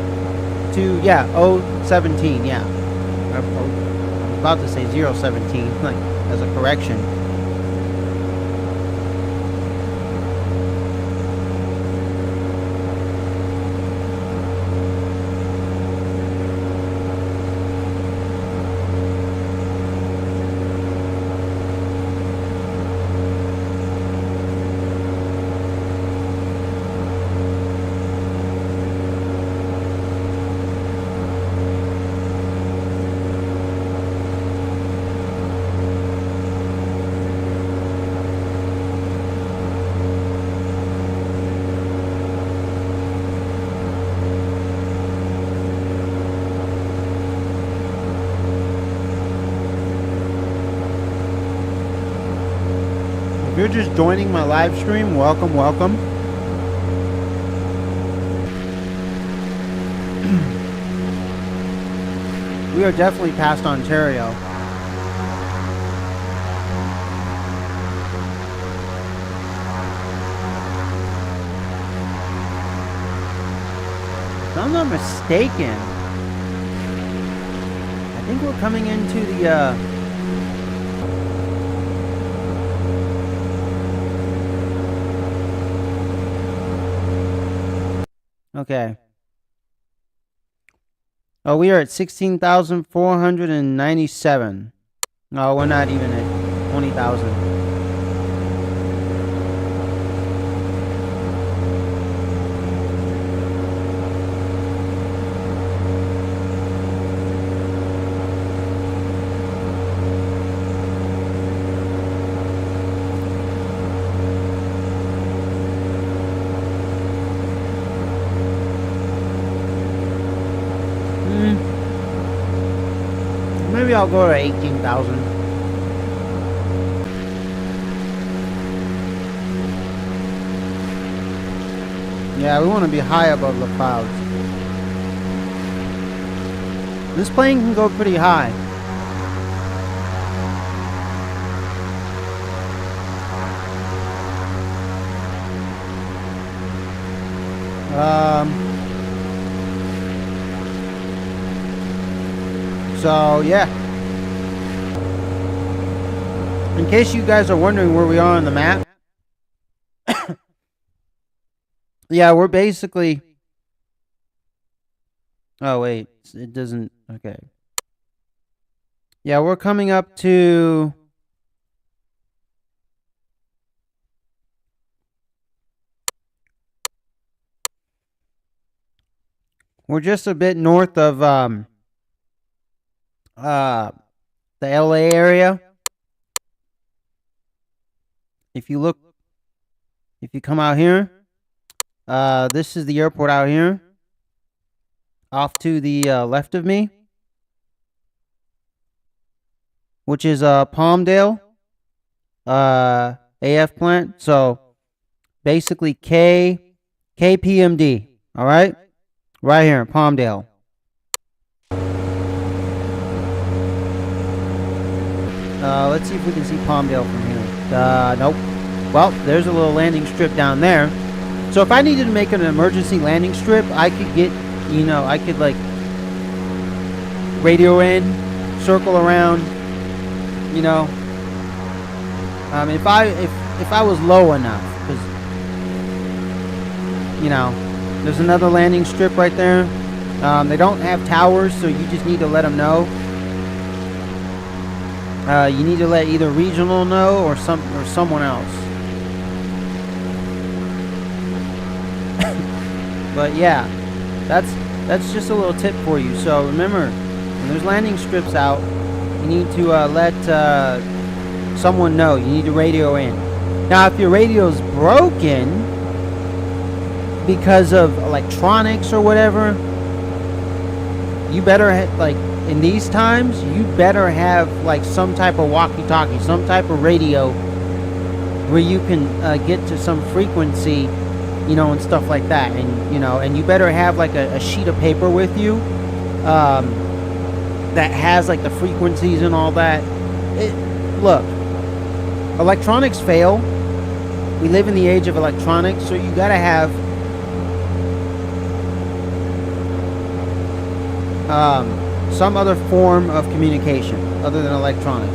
to, yeah, O17, yeah. I was about to say 017, like, as a correction. If you're just joining my live stream, welcome, welcome. We are definitely past Ontario. If I'm not mistaken, I think we're coming into the okay. Oh, we are at 16,497. No, we're not even at 20,000. Maybe I'll go to 18,000. Yeah, we want to be high above the clouds. This plane can go pretty high. So yeah, in case you guys are wondering where we are on the map, yeah, we're basically, oh wait, it doesn't, okay. Yeah, we're coming up to, we're just a bit north of the LA area. If you look, if you come out here, this is the airport out here. Off to the left of me, which is Palmdale AF plant. So basically KPMD. All right, right here in Palmdale. Let's see if we can see Palmdale from here. Nope. Well, there's a little landing strip down there. So if I needed to make an emergency landing strip, I could get, you know, I could like radio in, circle around, you know. If I was low enough, because you know, there's another landing strip right there. They don't have towers, so you just need to let them know. You need to let either regional know or someone else. But yeah, that's just a little tip for you. So remember, when there's landing strips out, you need to let someone know. You need to radio in. Now, if your radio's broken because of electronics or whatever, you better like in these times, you better have like some type of walkie-talkie, some type of radio where you can get to some frequency, you know, and stuff like that. And you know, and you better have like a sheet of paper with you that has like the frequencies and all that. Look, electronics fail. We live in the age of electronics, so you gotta have some other form of communication other than electronics.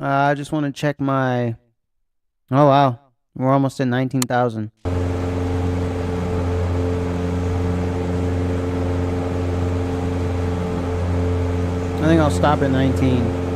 I just want to check my... Oh, wow. We're almost at 19,000. I think I'll stop at 19.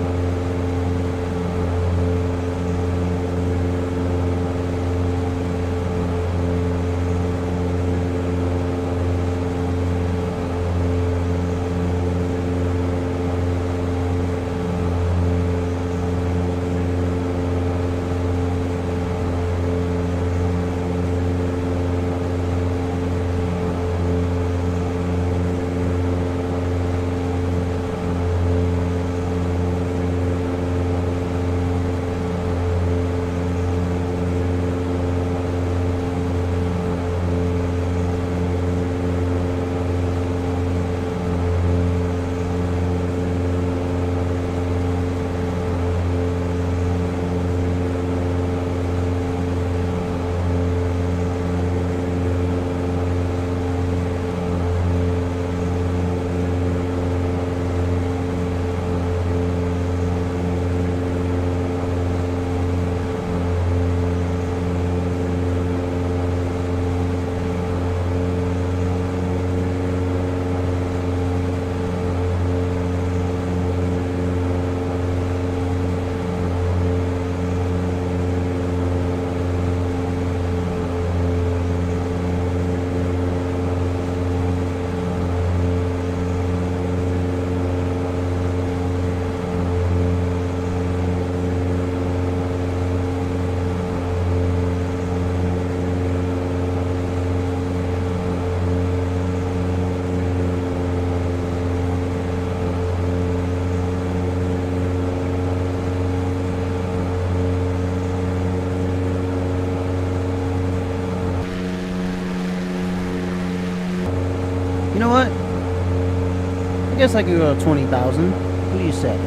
guess I could go to 20,000. What do you say?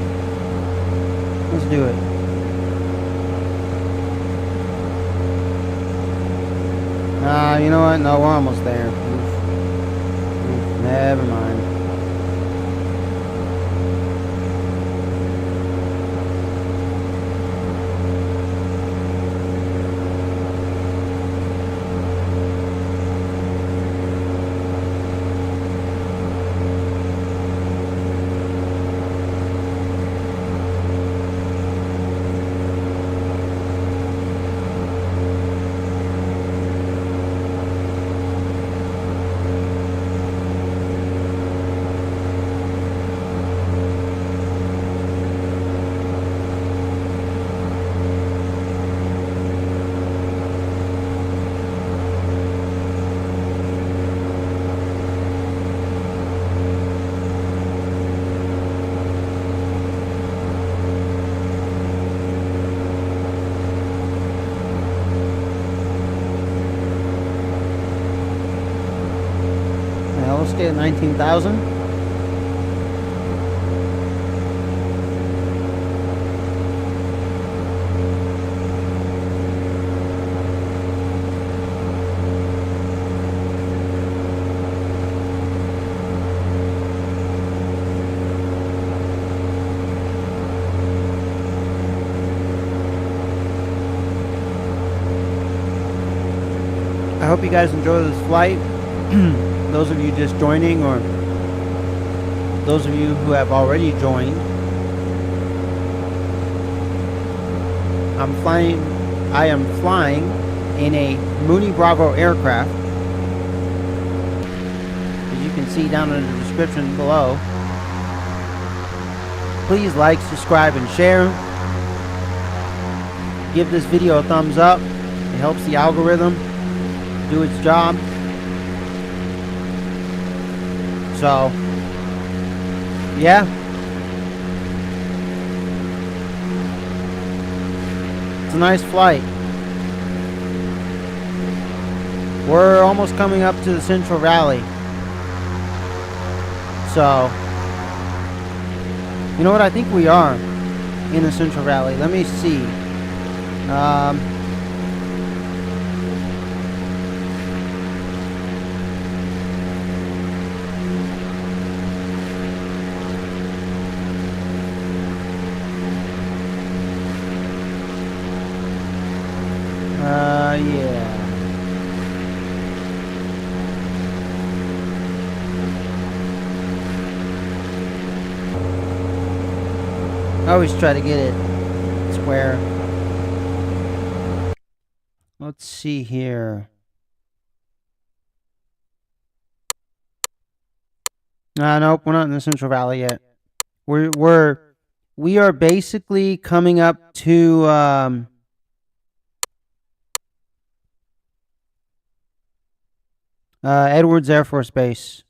Let's do it. You know what? No, we're almost there. Oof. Never mind. Now let's get 19,000. I hope you guys enjoy this flight. Those of you just joining, or those of you who have already joined, I am flying in a Monney Bravo aircraft, as you can see down in the description below. Please like, subscribe, and share. Give this video a thumbs up. It helps the algorithm do its job. So, yeah. It's a nice flight. We're almost coming up to the Central Valley. So, you know what? I think we are in the Central Valley. Let me see. Yeah. I always try to get it square. Let's see here. Nope, we're not in the Central Valley yet. We are basically coming up to Edwards Air Force Base.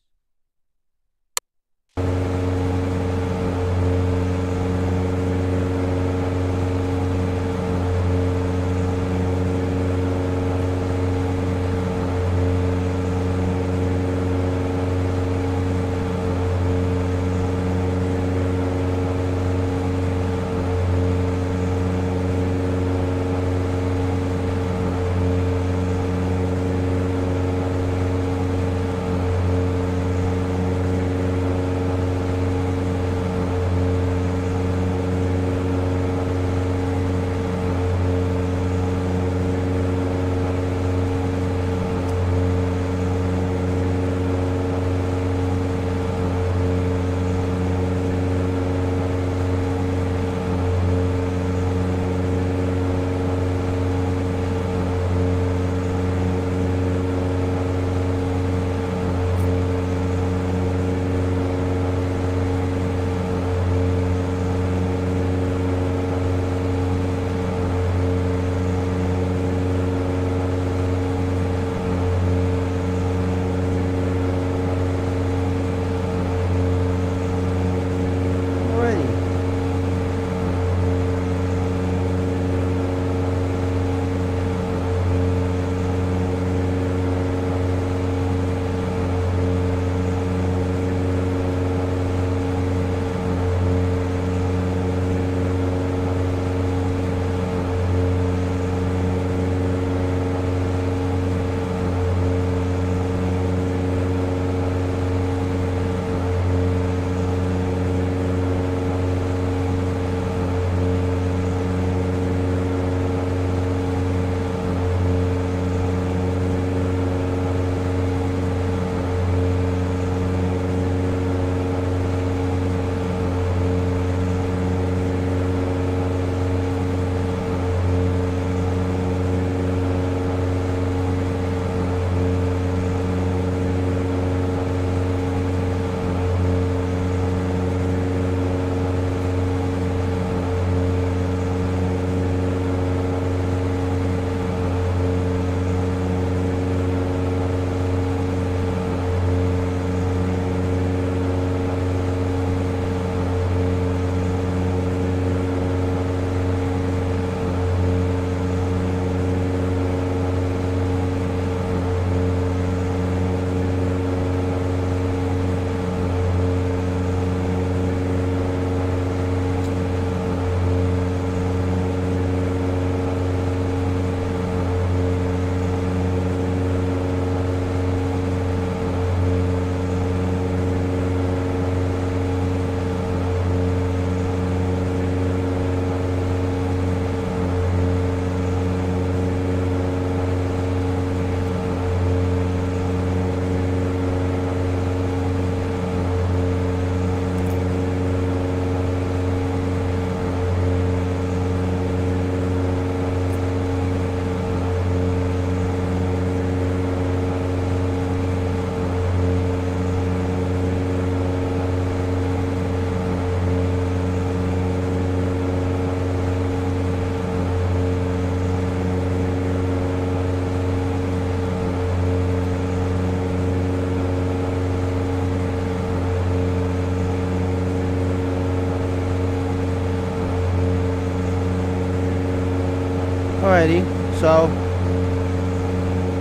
Alrighty, so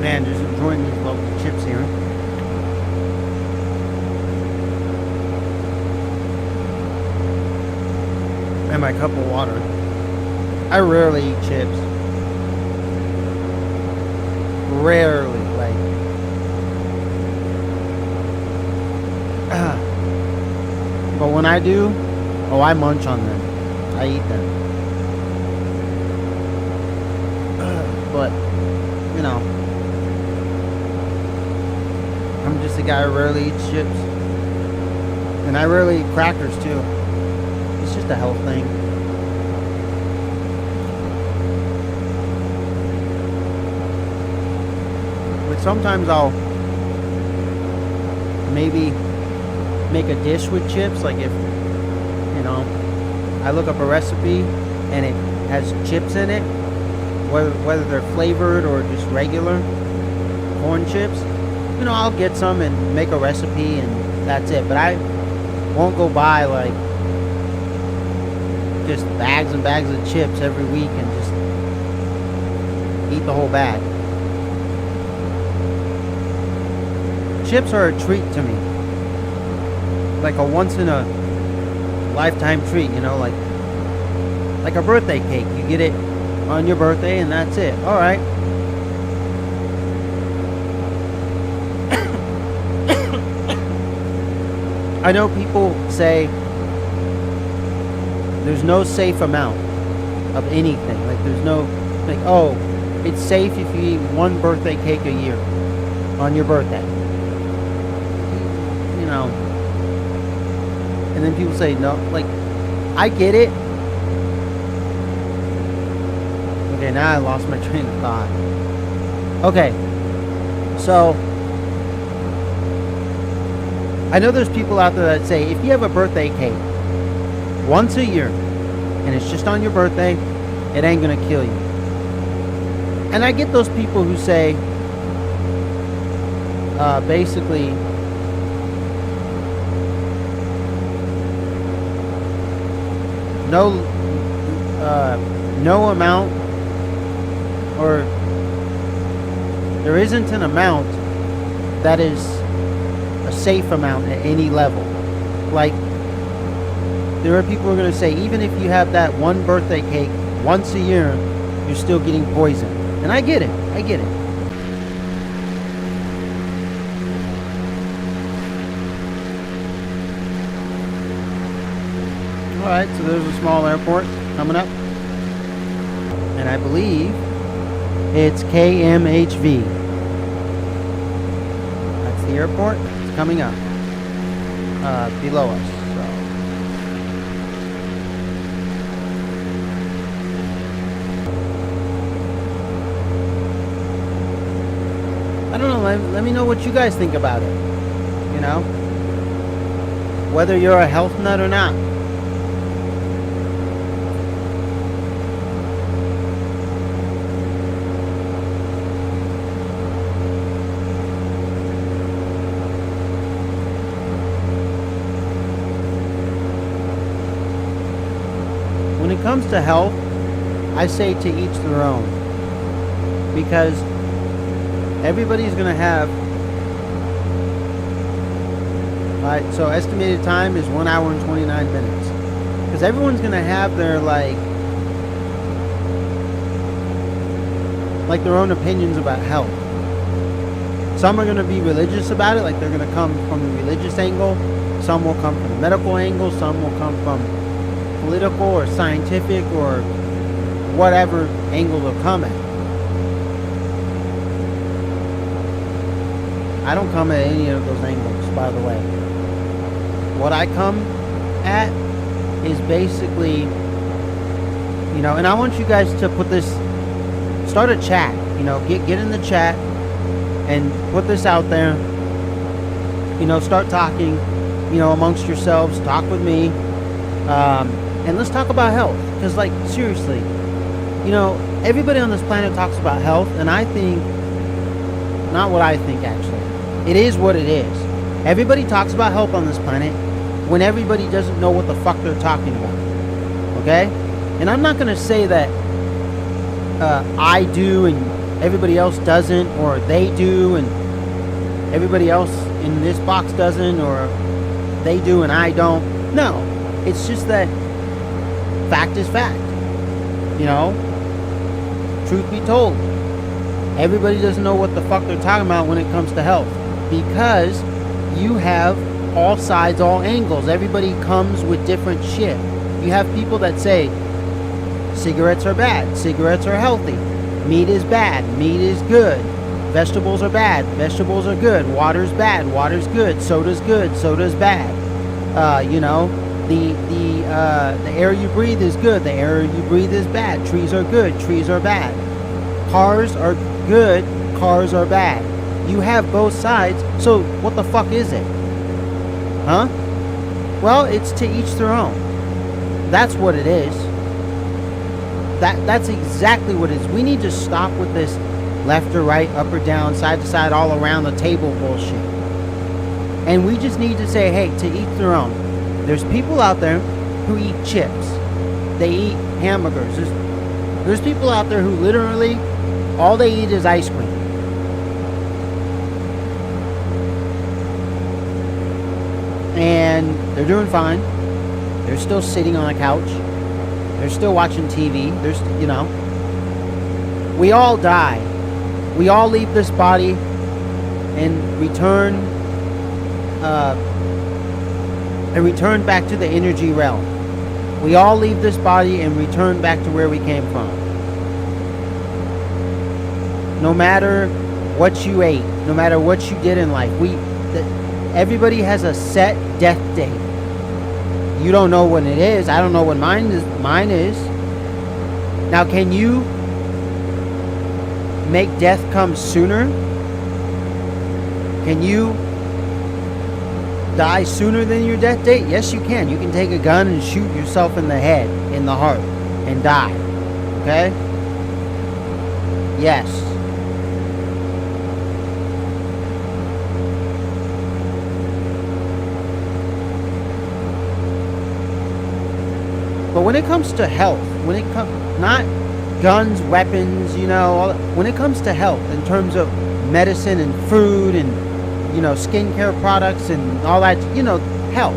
man, just enjoying these local chips here. And my cup of water. I rarely eat chips. Rarely, like. But when I do, oh, I munch on them. I eat them. But, you know, I'm just a guy who rarely eats chips. And I rarely eat crackers, too. It's just a health thing. But sometimes I'll maybe make a dish with chips. Like if, you know, I look up a recipe and it has chips in it, whether they're flavored or just regular corn chips, you know, I'll get some and make a recipe and that's it. But I won't go buy like just bags and bags of chips every week and just eat the whole bag. Chips are a treat to me. Like a once in a lifetime treat, you know, like a birthday cake. You get it on your birthday and that's it. All right. I know people say there's no safe amount of anything. Like there's no, like, oh, it's safe if you eat one birthday cake a year on your birthday. You know. And then people say no. Like, I get it. Okay, now I lost my train of thought. Okay. So I know there's people out there that say if you have a birthday cake once a year and it's just on your birthday, it ain't gonna kill you. And I get those people who say basically no amount, or there isn't an amount that is a safe amount at any level. Like, there are people who are going to say even if you have that one birthday cake once a year, you're still getting poisoned. And I get it. I get it. Alright, so there's a small airport coming up. And I believe it's KMHV. That's the airport. It's coming up below us. So. I don't know. Let me know what you guys think about it. You know? Whether you're a health nut or not. When it comes to health, I say to each their own, because everybody's going to have, right, so estimated time is 1 hour and 29 minutes, because everyone's going to have their like their own opinions about health. Some are going to be religious about it, like they're going to come from the religious angle. Some will come from the medical angle. Some will come from political or scientific or whatever angle they'll come at. I don't come at any of those angles, by the way. What I come at is basically, you know, and I want you guys to put this, start a chat, you know, get in the chat and put this out there, you know, start talking, you know, amongst yourselves, talk with me, and let's talk about health, because, like, seriously, you know, everybody on this planet talks about health, and I think, not what I think, actually, it is what it is. Everybody talks about health on this planet when everybody doesn't know what the fuck they're talking about, okay? And I'm not going to say that I do and everybody else doesn't, or they do and everybody else in this box doesn't, or they do and I don't. No, it's just that fact is fact. You know, truth be told, everybody doesn't know what the fuck they're talking about when it comes to health, because you have all sides, all angles. Everybody comes with different shit. You have people that say cigarettes are bad, cigarettes are healthy, meat is bad, meat is good, vegetables are bad, vegetables are good, water's bad, water's good, soda's bad. You know, the air you breathe is good, the air you breathe is bad, trees are good, trees are bad, cars are good, cars are bad. You have both sides, so what the fuck is it? Huh? Well, it's to each their own. That's what it is. That's exactly what it is. We need to stop with this left or right, up or down, side to side, all around the table bullshit. And we just need to say, hey, to each their own. There's people out there who eat chips. They eat hamburgers. There's people out there who literally, all they eat is ice cream. And they're doing fine. They're still sitting on a couch. They're still watching TV. There's, you know, we all die. We all leave this body and return back to the energy realm. We all leave this body and return back to where we came from. No matter what you ate, no matter what you did in life, everybody has a set death date. You don't know when it is. I don't know when mine is. Now, can you make death come sooner? Can you die sooner than your death date? Yes, you can. You can take a gun and shoot yourself in the head, in the heart, and die. Okay? Yes. But when it comes to health, when it comes, not guns, weapons, you know, when it comes to health, in terms of medicine and food and, you know, skincare products and all that, you know, health.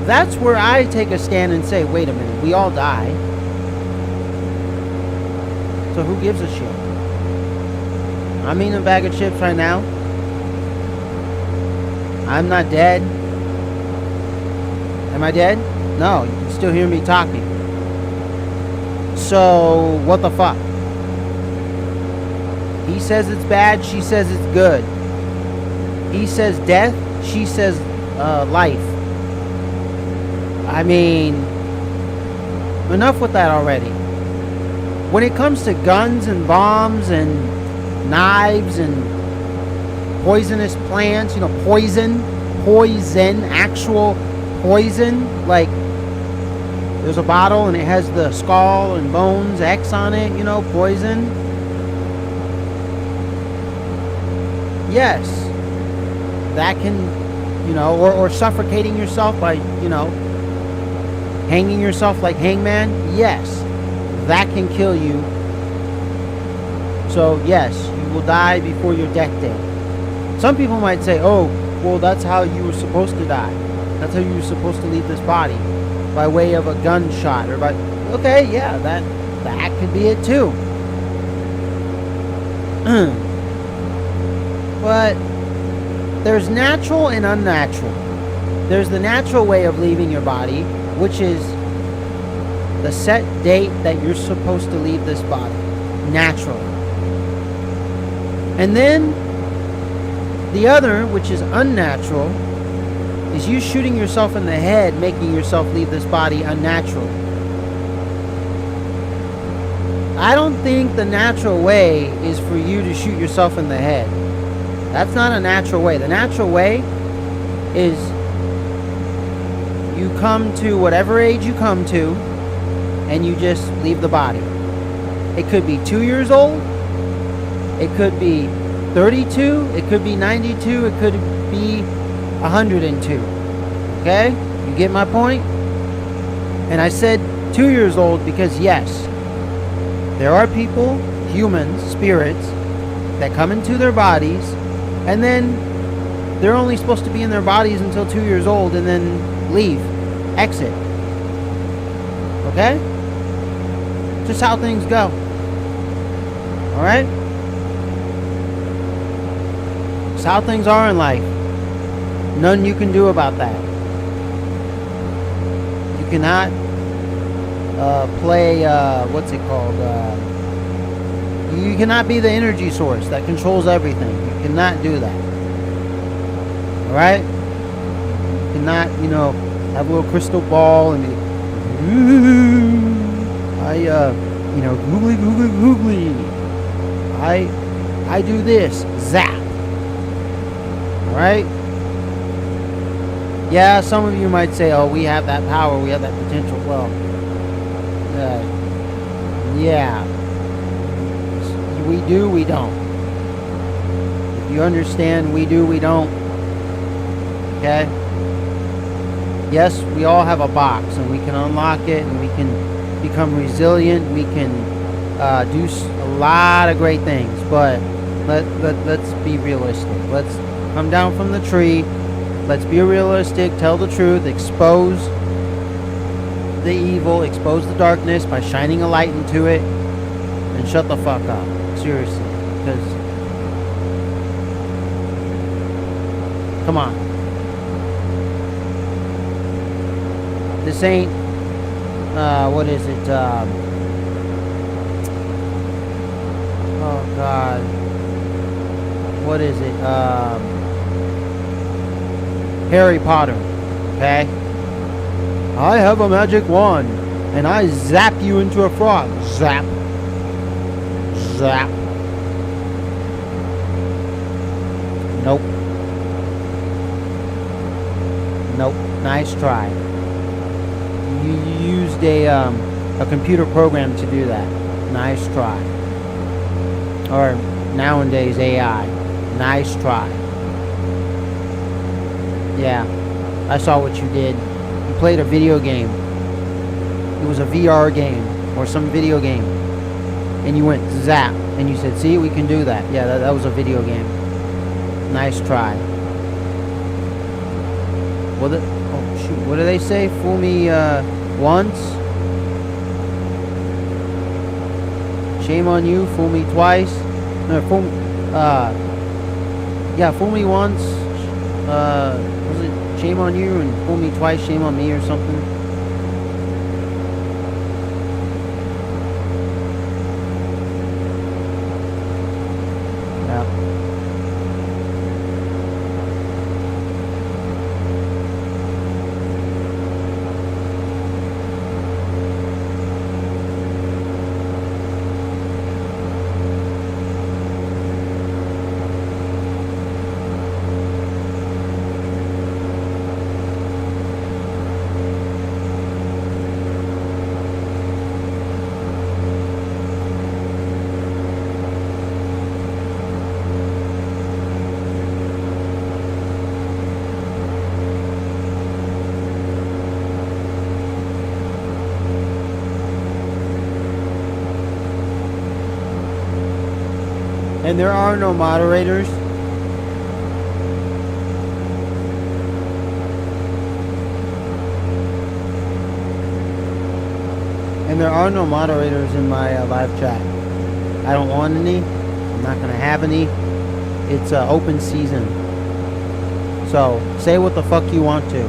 That's where I take a stand and say, wait a minute, we all die. So who gives a shit? I'm eating a bag of chips right now. I'm not dead. Am I dead? No, you can still hear me talking. So, what the fuck? He says it's bad, she says it's good. He says death, she says life. I mean, enough with that already. When it comes to guns and bombs and knives and poisonous plants, you know, poison, actual poison, like there's a bottle and it has the skull and bones X on it, you know, poison. Yes, that can, you know, or suffocating yourself by, you know, hanging yourself like Hangman. Yes, that can kill you. So yes, you will die before your death date. Some people might say, oh, well, that's how you were supposed to die. That's how you were supposed to leave this body, by way of a gunshot, or by, okay, yeah, that could be it too. But there's natural and unnatural. There's the natural way of leaving your body, which is the set date that you're supposed to leave this body, naturally. And then the other, which is unnatural, is you shooting yourself in the head, making yourself leave this body unnatural. I don't think the natural way is for you to shoot yourself in the head. That's not a natural way. The natural way is you come to whatever age you come to and you just leave the body. It could be 2 years old. It could be 32. It could be 92. It could be 102. Okay? You get my point? And I said 2 years old because, yes, there are people, humans, spirits, that come into their bodies, and then they're only supposed to be in their bodies until 2 years old and then leave, exit. Okay? Just how things go. Alright? It's how things are in life. Nothing you can do about that. You cannot play, what's it called? You cannot be the energy source that controls everything. You cannot do that. Alright? You cannot, have a little crystal ball and be, googly, googly, googly. I do this. Zap. Alright? Yeah, some of you might say, oh, we have that power, we have that potential. Well, yeah. We do, we don't. If you understand, we do, we don't. Okay? Yes, we all have a box, and we can unlock it, and we can become resilient. We can do a lot of great things, but let's be realistic. Let's come down from the tree. Let's be realistic, tell the truth, expose the evil, expose the darkness by shining a light into it, and shut the fuck up. Seriously, because come on, this ain't what is it? Oh God, what is it? Harry Potter. Okay, I have a magic wand, and I zap you into a frog. Zap. Zap. Nope. Nope. Nice try. You used a computer program to do that. Nice try. Or nowadays AI. Nice try. Yeah, I saw what you did. You played a video game. It was a VR game or some video game. And you went zap, and you said, see, we can do that. Yeah, that was a video game. Nice try. Oh, shoot. What do they say? Fool me once. Shame on you. Fool me twice. No, fool me once. Was it shame on you? And fool me twice, shame on me or something? And there are no moderators. And there are no moderators in my live chat. I don't want any. I'm not going to have any. It's open season. So, say what the fuck you want to.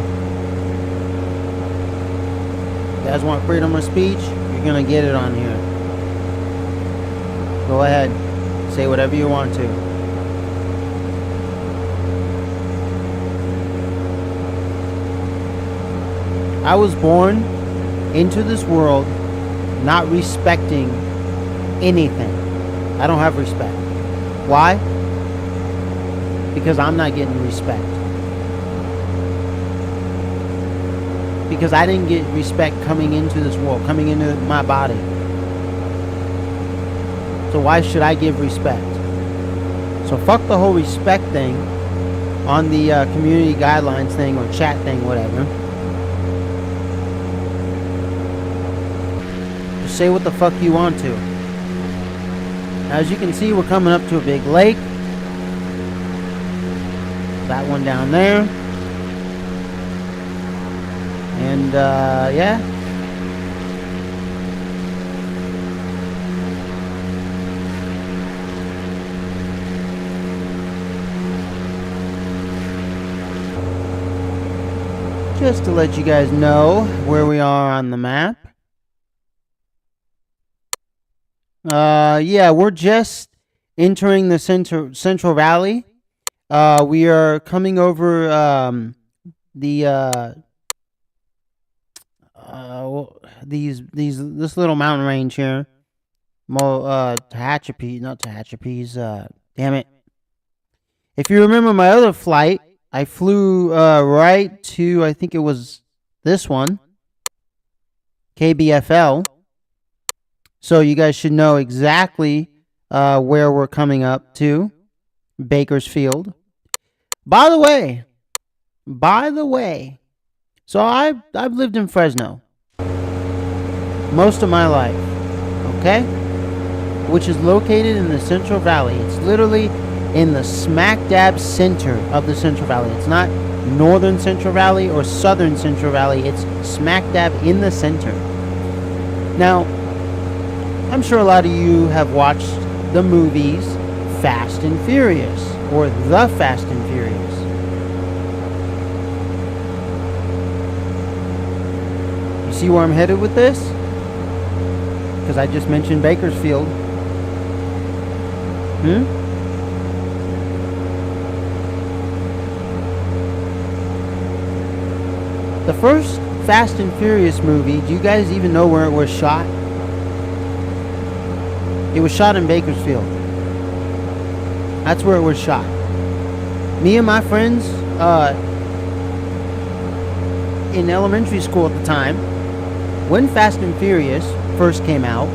You guys want freedom of speech? You're going to get it on here. Go ahead. Say whatever you want to. I was born into this world not respecting anything. I don't have respect. Why? Because I'm not getting respect. Because I didn't get respect coming into this world, coming into my body. So why should I give respect? So fuck the whole respect thing on the community guidelines thing or chat thing, whatever. say what the fuck you want to. As you can see, we're coming up to a big lake. That one down there. And, yeah. Just to let you guys know where we are on the map. Yeah, we're just entering the Central Valley. We are coming over this little mountain range here. Tehachapi, not Tehachapi's. Damn it! If you remember my other flight, I flew right to, I think it was this one, KBFL. So you guys should know exactly where we're coming up to, Bakersfield. By the way, so I've lived in Fresno most of my life, okay? Which is located in the Central Valley. It's literally in the smack dab center of the Central Valley. It's not northern Central Valley or southern Central Valley. It's smack dab in the center. Now, I'm sure a lot of you have watched the movies Fast and Furious or The Fast and Furious. You see where I'm headed with this? Because I just mentioned Bakersfield. The first Fast and Furious movie, do you guys even know where it was shot? It was shot in Bakersfield. That's where it was shot. Me and my friends in elementary school at the time, when Fast and Furious first came out,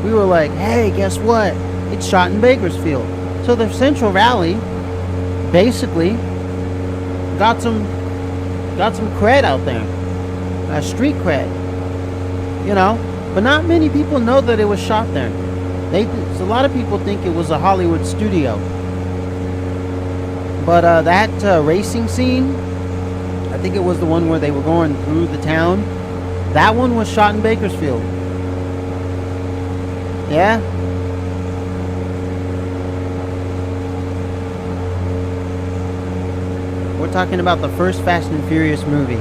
we were like, hey, guess what? It's shot in Bakersfield. So the Central Valley basically got some cred out there. Street cred. You know? But not many people know that it was shot there. A lot of people think it was a Hollywood studio. But that racing scene, I think it was the one where they were going through the town. That one was shot in Bakersfield. Yeah? We're talking about the first Fast and Furious movie.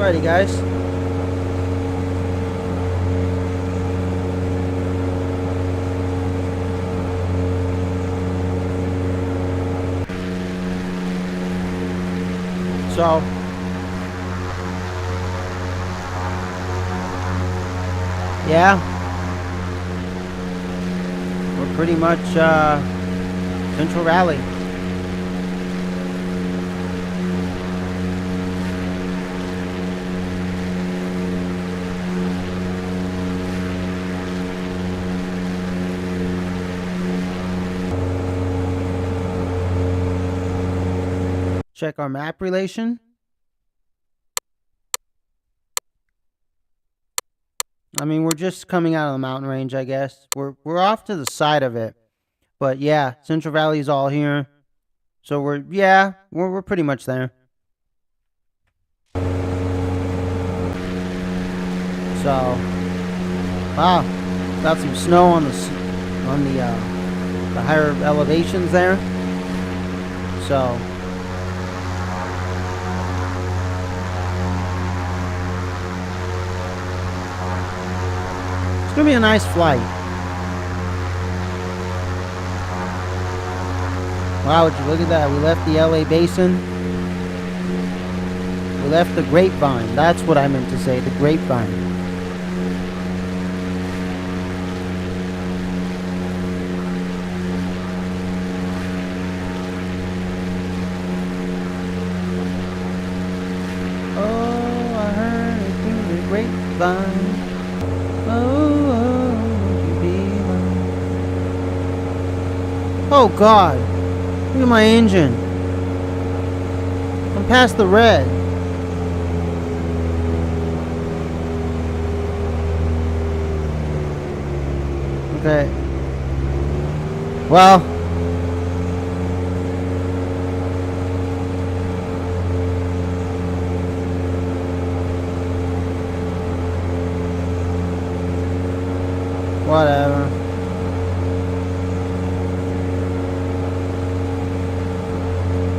Alrighty, guys. So, yeah, we're pretty much Central Rally. Check our map relation. I mean, we're just coming out of the mountain range, I guess. We're off to the side of it. But yeah, Central Valley's all here. So we're pretty much there. So, wow, got some snow on the higher elevations there. So, it's gonna be a nice flight. Wow, would you look at that? We left the LA Basin. We left the grapevine. That's what I meant to say, the grapevine. Oh, I heard it through the grapevine. Oh, would you be mine? Oh, God. Look at my engine. I'm past the red. Okay. Well. Whatever.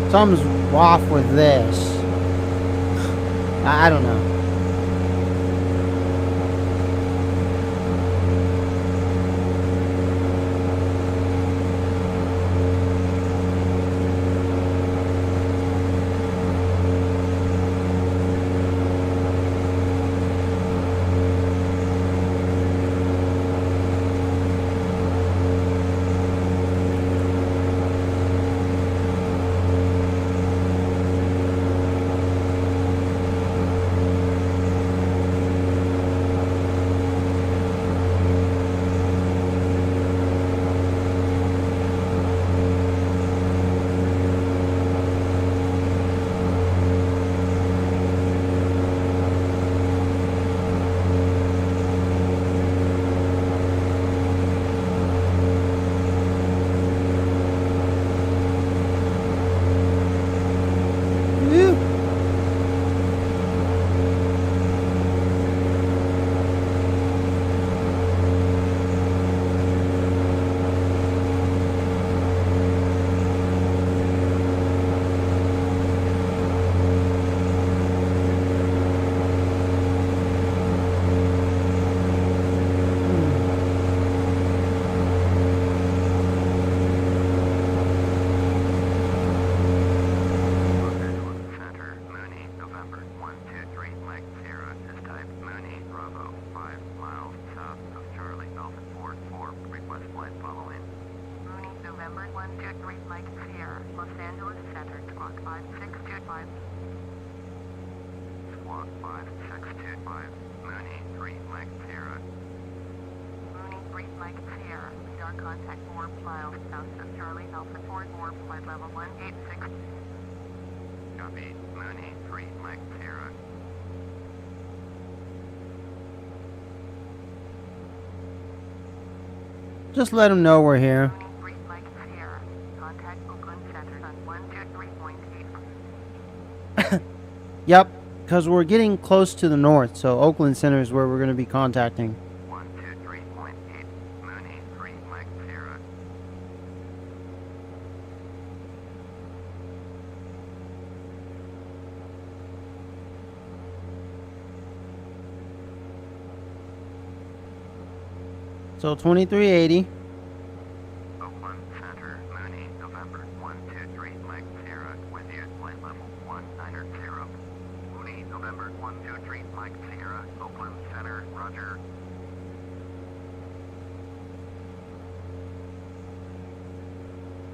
Something's off with this. I don't know. Los Angeles Center, Monney, November 123, Mike Sierra, is type Monney Bravo 5 miles south of Charlie Alpha 44, request flight following. Monney, November 123, Mike Sierra, Los Angeles Center, squawk 5625. Squawk 5625, Monney 3, Mike Sierra. Monney, 3, Mike Sierra, radar contact 4 miles south of Charlie Alpha 44, flight level 186. Copy, Monney 3, Mike Sierra. Just let them know we're here. Monney, 3, Mike Sierra, contact Oakland Center on 123.8. Yep, because we're getting close to the north, so Oakland Center is where we're going to be contacting. 123.8, Monney 3, Mike Sierra. So 2380. Oakland Center, Mooney, November 123, Mike Sierra, with you, flight level 190. Mooney, November 123, Mike Sierra, Oakland Center, roger.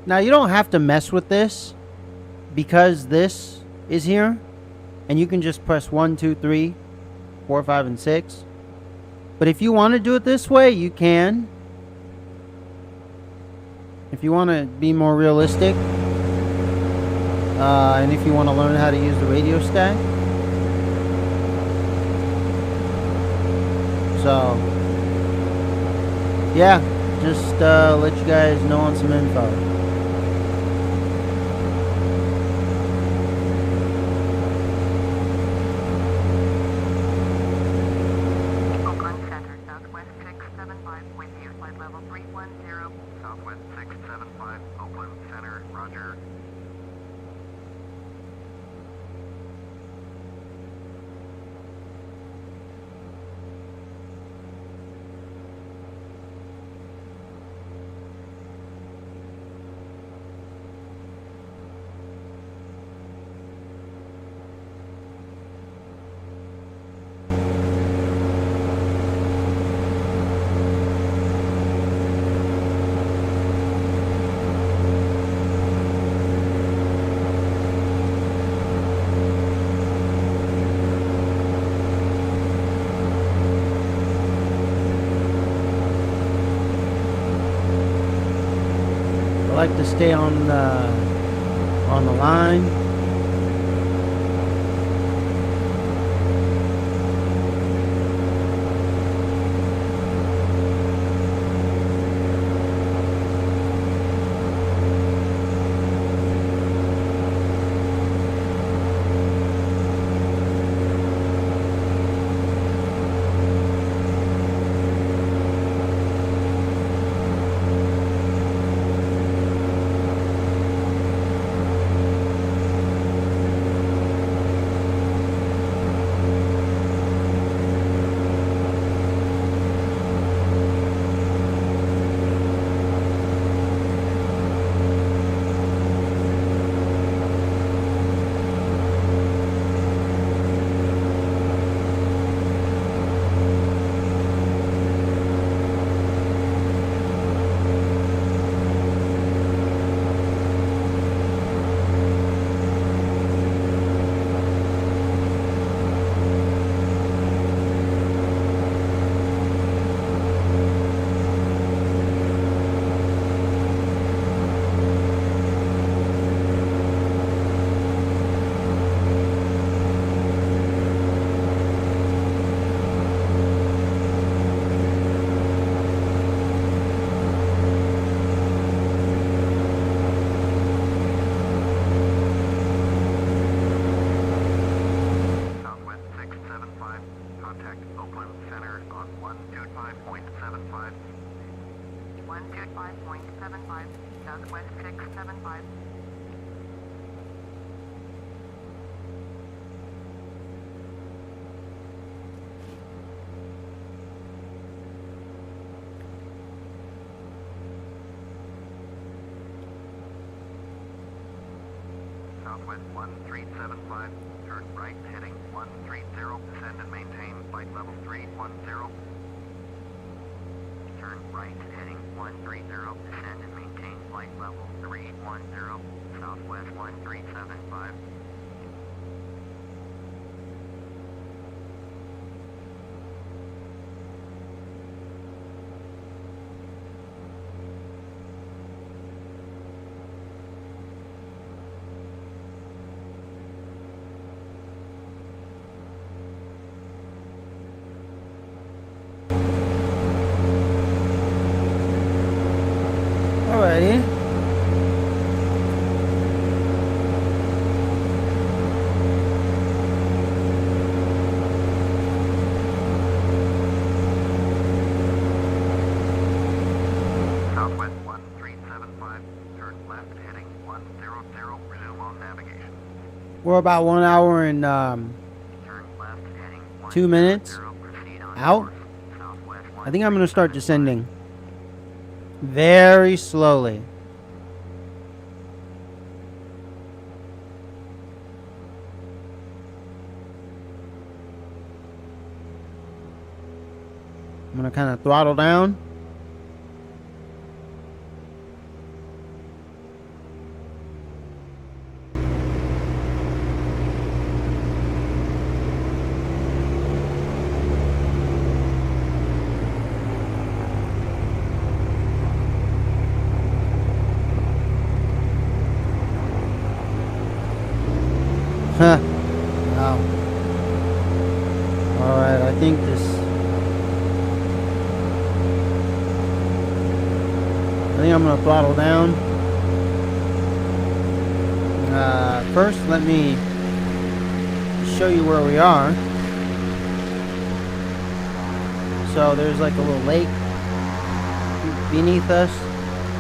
Now you don't have to mess with this because this is here, and you can just press 1, 2, 3, 4, 5, and 6. But if you want to do it this way, you can. If you want to be more realistic, and if you want to learn how to use the radio stack. So, yeah, just let you guys know on some info. Oakland Center, Southwest 675, with you, flight level 310. Southwest 675, Oakland Center, roger. I like to stay on the line. Southwest 675, contact Oakland Center on 125.75. 125.75, Southwest 675. Southwest 1375, turn right heading 130, descend and maintain flight level 310. Turn right heading 130, descend and maintain flight level 310, Southwest 1375. Alrighty. Southwest 1375, turn left heading 100, resume on navigation. We're about 1 hour and Turn left heading 2 minutes 100, proceed on out. course. Southwest I think I'm gonna start descending. Very slowly. I'm gonna kind of throttle down. Huh. Wow. Alright, I think I'm gonna throttle down. First, let me show you where we are. So there's like a little lake beneath us.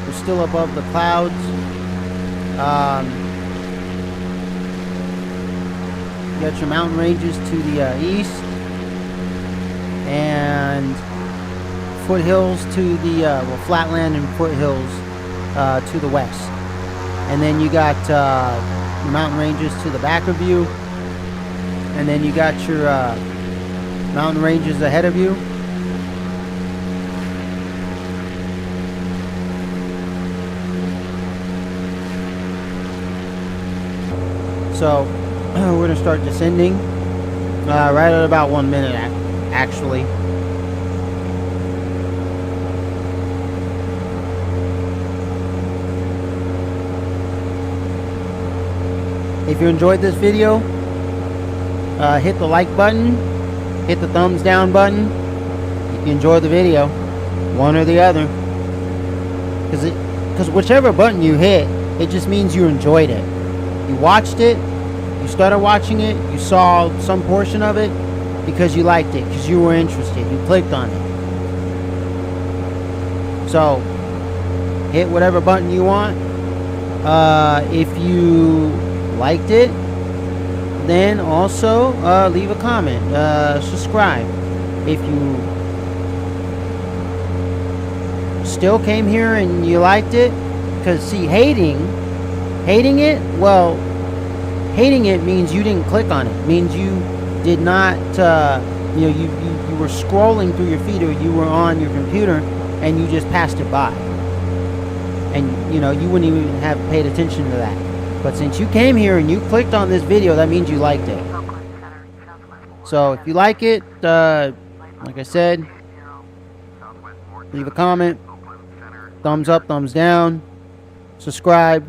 We're still above the clouds. You got your mountain ranges to the east and foothills to the flatland and foothills to the west, and then you got your mountain ranges to the back of you, and then you got your mountain ranges ahead of you. So we're gonna start descending right at about 1 minute actually. If you enjoyed this video, hit the like button, hit the thumbs down button if you enjoyed the video, one or the other, because whichever button you hit, it just means you enjoyed it. You watched it, you started watching it, you saw some portion of it because you liked it, because you were interested, you clicked on it. So hit whatever button you want. If you liked it, then also leave a comment, subscribe. If you still came here and you liked it, because see, hating it means you didn't click on it, means you did not you were scrolling through your feed, or you were on your computer and you just passed it by, and you wouldn't even have paid attention to that. But since you came here and you clicked on this video, that means you liked it. So if you like it, like I said, leave a comment, thumbs up, thumbs down, subscribe,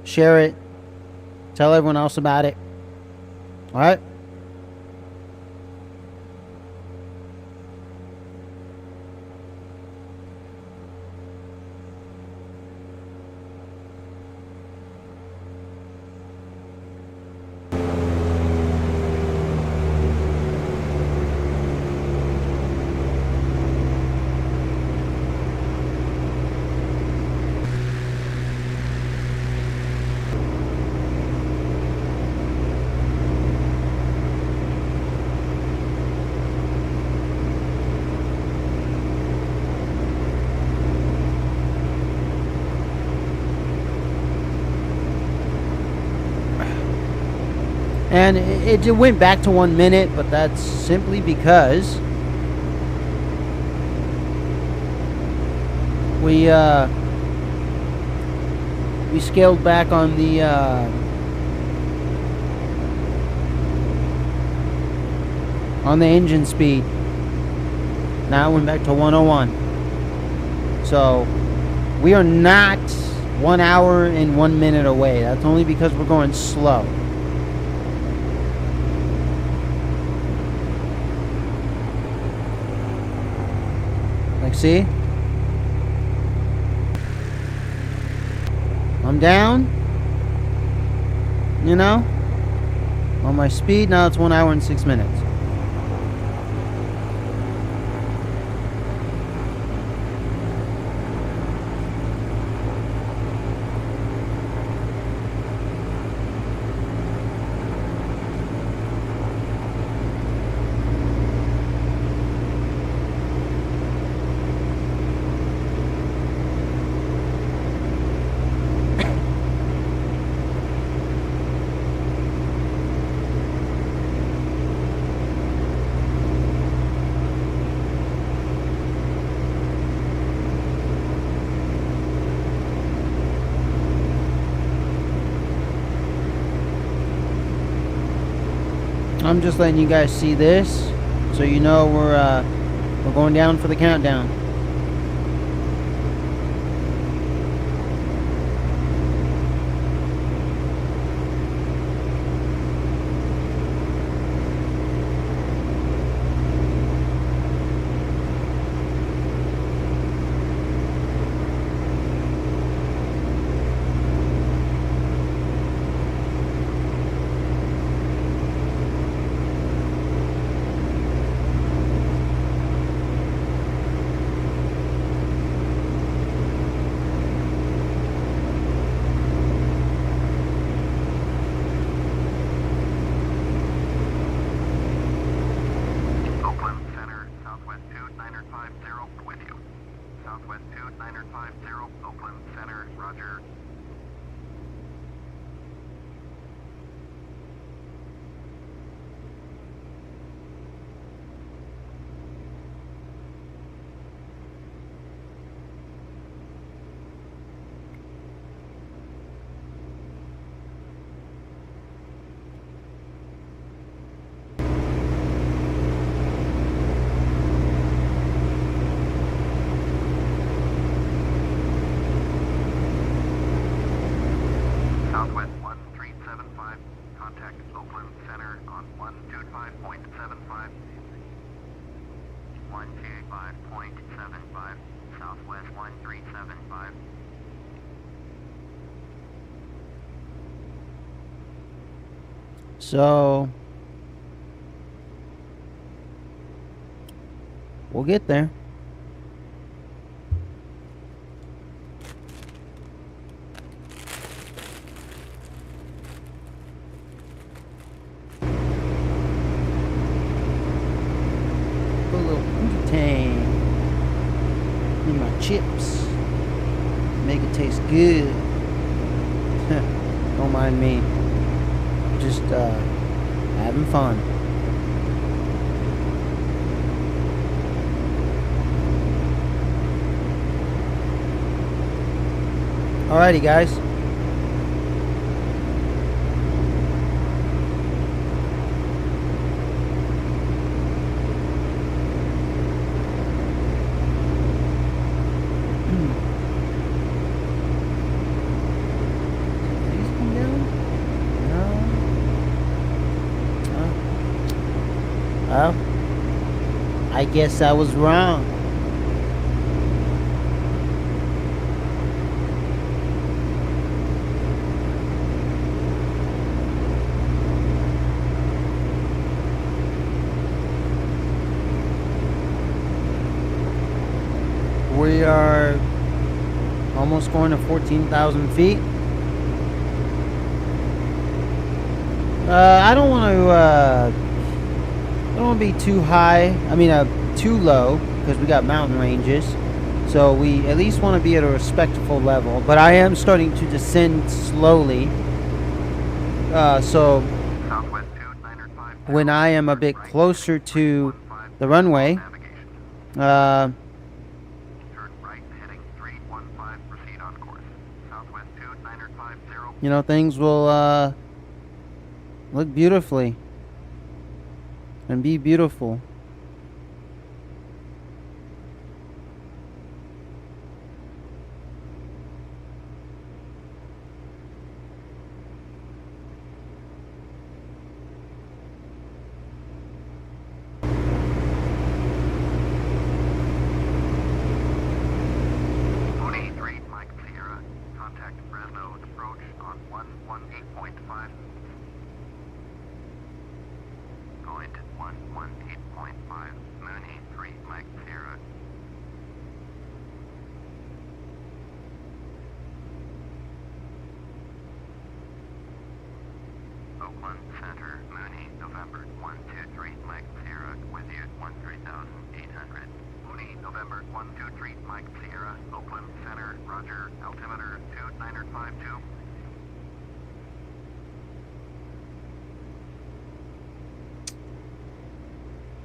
share it, tell everyone else about it. All right? And it went back to 1 minute, but that's simply because we scaled back on the engine speed. Now it went back to 101. So we are not 1 hour and 1 minute away. That's only because we're going slow. Like, see? I'm down, on my speed. Now it's 1 hour and 6 minutes. I'm just letting you guys see this, so you know we're going down for the countdown. Oakland Center, Southwest 2950 with you. Southwest 2950, Oakland Center, roger. Southwest 1375, contact Oakland Center on 125.75. 125.75, Southwest 1375. So we'll get there. Put a little tang in my chips. Make it taste good. Don't mind me. Just having fun. Alrighty, guys. These come down? No. Well, I guess I was wrong. We are almost going to 14,000 feet. I don't want to be too high. I mean, too low, because we got mountain ranges. So we at least want to be at a respectable level. But I am starting to descend slowly. So Southwest 2950. when I am a bit closer to the runway, Navigation. uh, Turn right, heading 315, proceed on course. Southwest 2950. you know, things will look beautifully and be beautiful. Monney 3, Mike Sierra. Contact Fresno approach on 118.5. Going to 118.5. Monney 3, Mike Sierra. Oakland Center, Monney, November 123, Mike Sierra, with you at 13,800. Monney, November 123, Mike Sierra, Oakland Center, roger, altimeter 2952.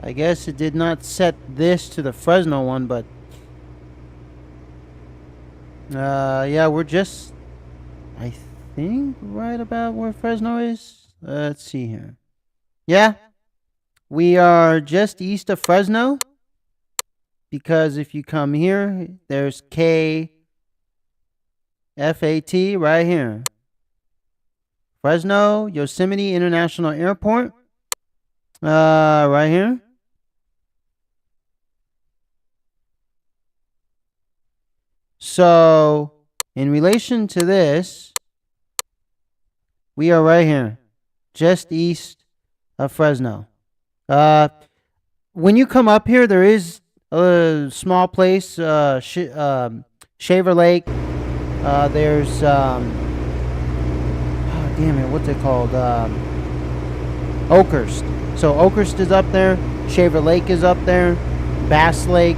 I guess it did not set this to the Fresno one, but yeah, we're just, I think, right about where Fresno is. Let's see here. Yeah, We are just east of Fresno, because if you come here, there's KFAT right here. Fresno Yosemite International Airport. Right here. So, in relation to this, we are right here, just east of Fresno. When you come up here, there is a small place, Shaver Lake. There's, oh, damn it, what's it called? Oakhurst. So Oakhurst is up there, Shaver Lake is up there, Bass Lake,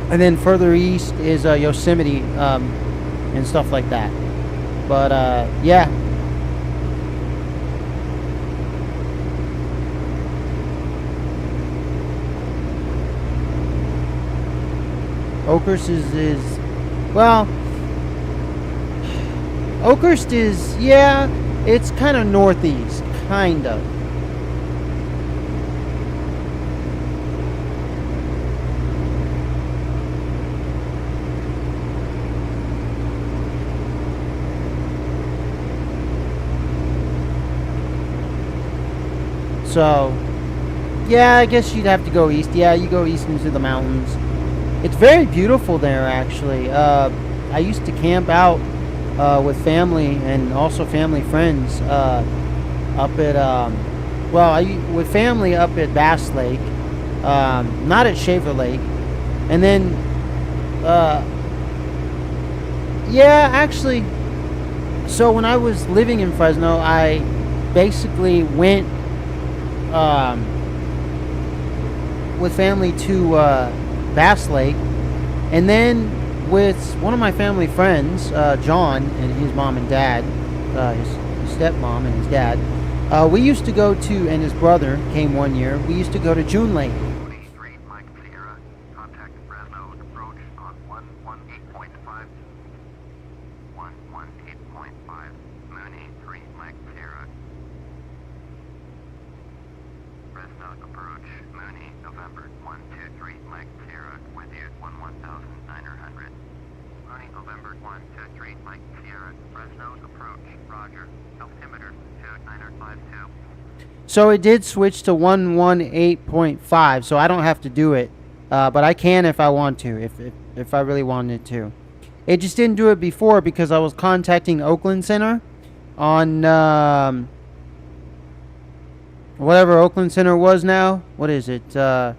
and then further east is Yosemite and stuff like that. But yeah. Oakhurst is well, Oakhurst is, yeah, it's kind of northeast, kind of. So, yeah, I guess you'd have to go east. Yeah, you go east into the mountains. It's very beautiful there, actually. I used to camp out with family and also family friends up at, with family up at Bass Lake, not at Shaver Lake. And then, yeah, actually, so when I was living in Fresno, I basically went with family to Bass Lake, and then with one of my family friends, John and his mom and dad, his stepmom and his dad, we used to go to, and his brother came one year, we used to go to June Lake. Mooney 3, Mike Sierra, contact Fresno, approach on 118.5. 118.5, Mooney 3, Mike Sierra. Fresno approach, Mooney, November 123, Mike Sierra, with you, 11,900. Mooney, November 123, Mike Sierra, Fresno approach, roger, altimeter 2952. So it did switch to 118.5, so I don't have to do it, but I can if I want to, if I really wanted to. It just didn't do it before because I was contacting Oakland Center on whatever Oakland Center was now. What is it? It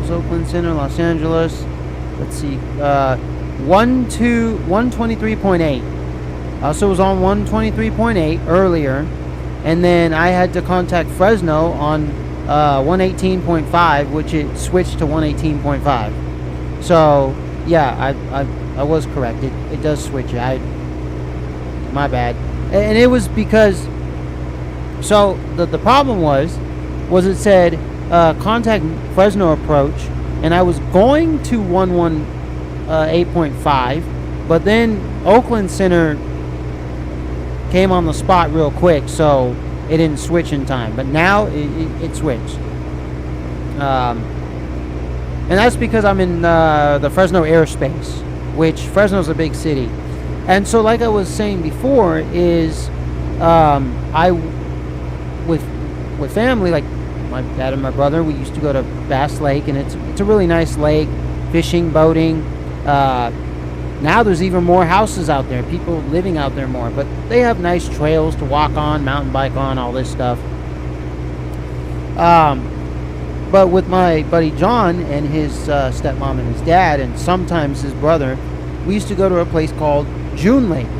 was Oakland Center, Los Angeles. Let's see. 123.8. So it was on 123.8 earlier, and then I had to contact Fresno on 118.5, which it switched to 118.5. So yeah, I was correct. It does switch. My bad. And it was because, so the problem was it said contact Fresno approach, and I was going to 118.5, but then Oakland Center came on the spot real quick, so it didn't switch in time. But now it switched. And that's because I'm in the Fresno airspace, which Fresno's a big city. And so, like I was saying before, is with family, like my dad and my brother, we used to go to Bass Lake, and it's a really nice lake, fishing, boating. Now there's even more houses out there, people living out there more, but they have nice trails to walk on, mountain bike on, all this stuff. But with my buddy John and his stepmom and his dad, and sometimes his brother, we used to go to a place called June Lake.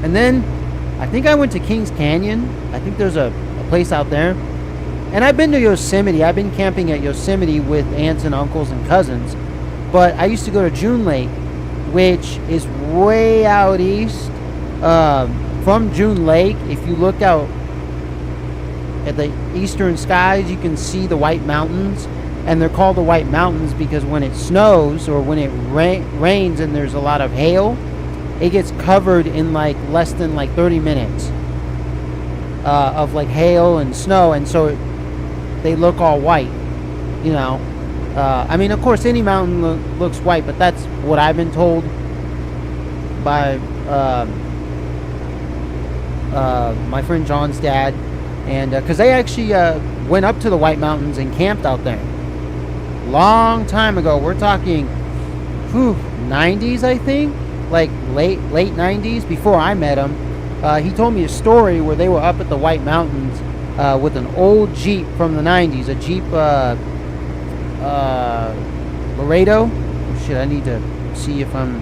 And then I think I went to Kings Canyon. I think there's a place out there. And I've been to Yosemite. I've been camping at Yosemite with aunts and uncles and cousins. But I used to go to June Lake, which is way out east. From June Lake, if you look out at the eastern skies, you can see the White Mountains. And they're called the White Mountains because when it snows or when it rains and there's a lot of hail, it gets covered in like less than like 30 minutes of like hail and snow, and so they look all white, you know. I mean, of course, any mountain looks white, but that's what I've been told by my friend John's dad, and because they actually went up to the White Mountains and camped out there long time ago. We're talking 90s, I think, like late 90s, before I met him. He told me a story where they were up at the White Mountains with an old Jeep from the 90s, a Jeep Laredo. Oh, shit, I need to see if I'm...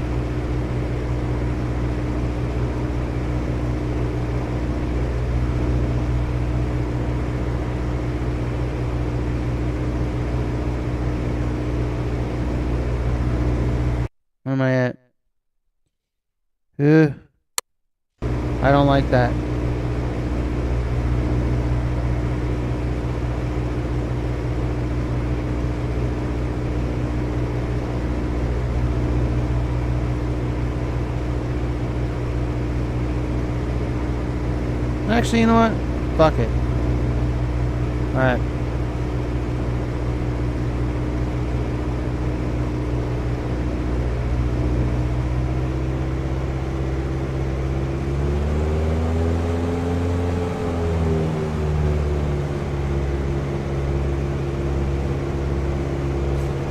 Where am I at? I don't like that. Actually, you know what? Fuck it. Alright.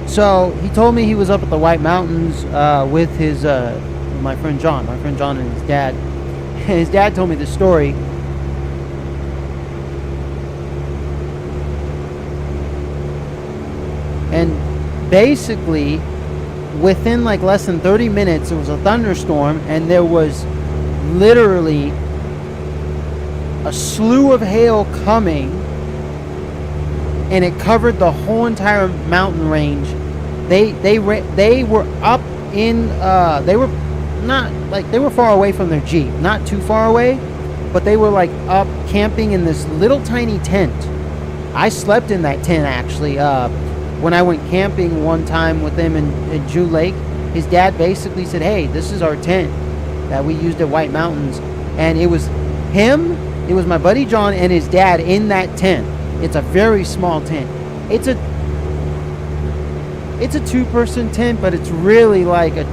So he told me he was up at the White Mountains with his my friend John and his dad. His dad told me the story. And basically, within like less than 30 minutes, it was a thunderstorm, and there was literally a slew of hail coming, and it covered the whole entire mountain range. They were up in they were not like, they were far away from their Jeep, not too far away, but they were like up camping in this little tiny tent. I slept in that tent actually. When I went camping one time with them in June Lake, his dad basically said, "Hey, this is our tent that we used at White Mountains," and it was him, it was my buddy John and his dad in that tent. It's a very small tent. It's a 2-person tent, but it's really like an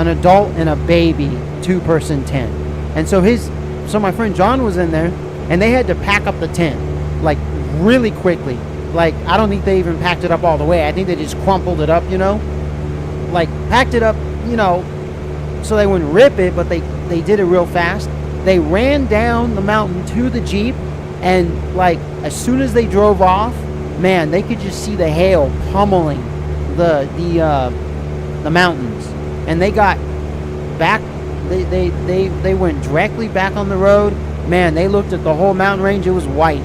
adult and a baby 2-person tent. And so my friend John was in there, and they had to pack up the tent like really quickly. Like, I don't think they even packed it up all the way. I think they just crumpled it up, you know, like packed it up, you know, so they wouldn't rip it, but they did it real fast. They ran down the mountain to the Jeep, and like as soon as they drove off, man, they could just see the hail pummeling the mountains, and they got back. They went directly back on the road. Man, they looked at the whole mountain range. It was white.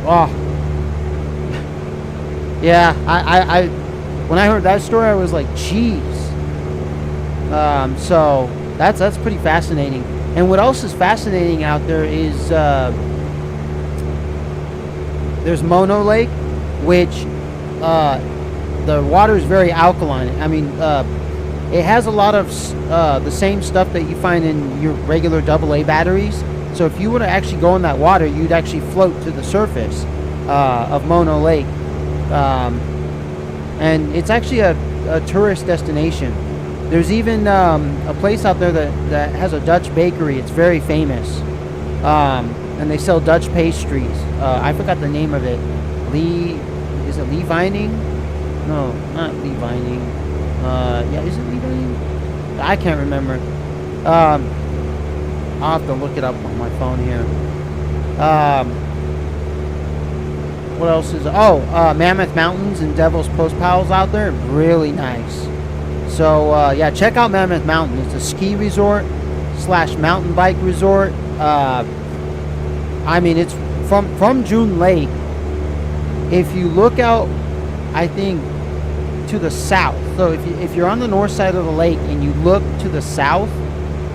Oh, yeah. I when I heard that story, I was like, geez. So that's pretty fascinating. And what else is fascinating out there is there's Mono Lake, which the water is very alkaline. I mean, it has a lot of the same stuff that you find in your regular AA batteries. So if you were to actually go in that water, you'd actually float to the surface of Mono Lake. And it's actually a tourist destination. There's even a place out there that has a Dutch bakery. It's very famous. And they sell Dutch pastries. I forgot the name of it. Is it Lee Vining? No, not Lee Vining. Yeah, is it Lee Vining? I can't remember. I'll have to look it up on my phone here. What else is... Mammoth Mountains and Devil's Post Pals out there. Really nice. So, yeah, check out Mammoth Mountain. It's a ski resort / mountain bike resort. I mean, it's from June Lake. If you look out, I think, to the south. So if you're on the north side of the lake and you look to the south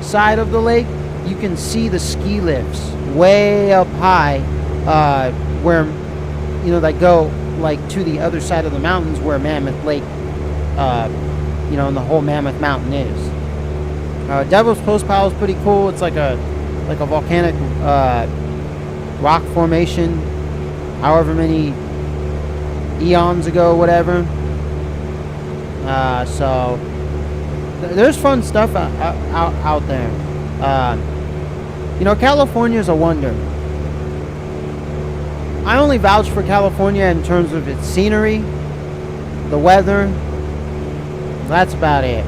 side of the lake, you can see the ski lifts way up high, where, you know, that go like to the other side of the mountains where Mammoth Lake, you know, in the whole Mammoth Mountain is. Devil's Post Pile is pretty cool. It's like a volcanic rock formation, however many eons ago, whatever. So there's fun stuff out there. You know, California is a wonder. I only vouch for California in terms of its scenery, the weather. That's about it.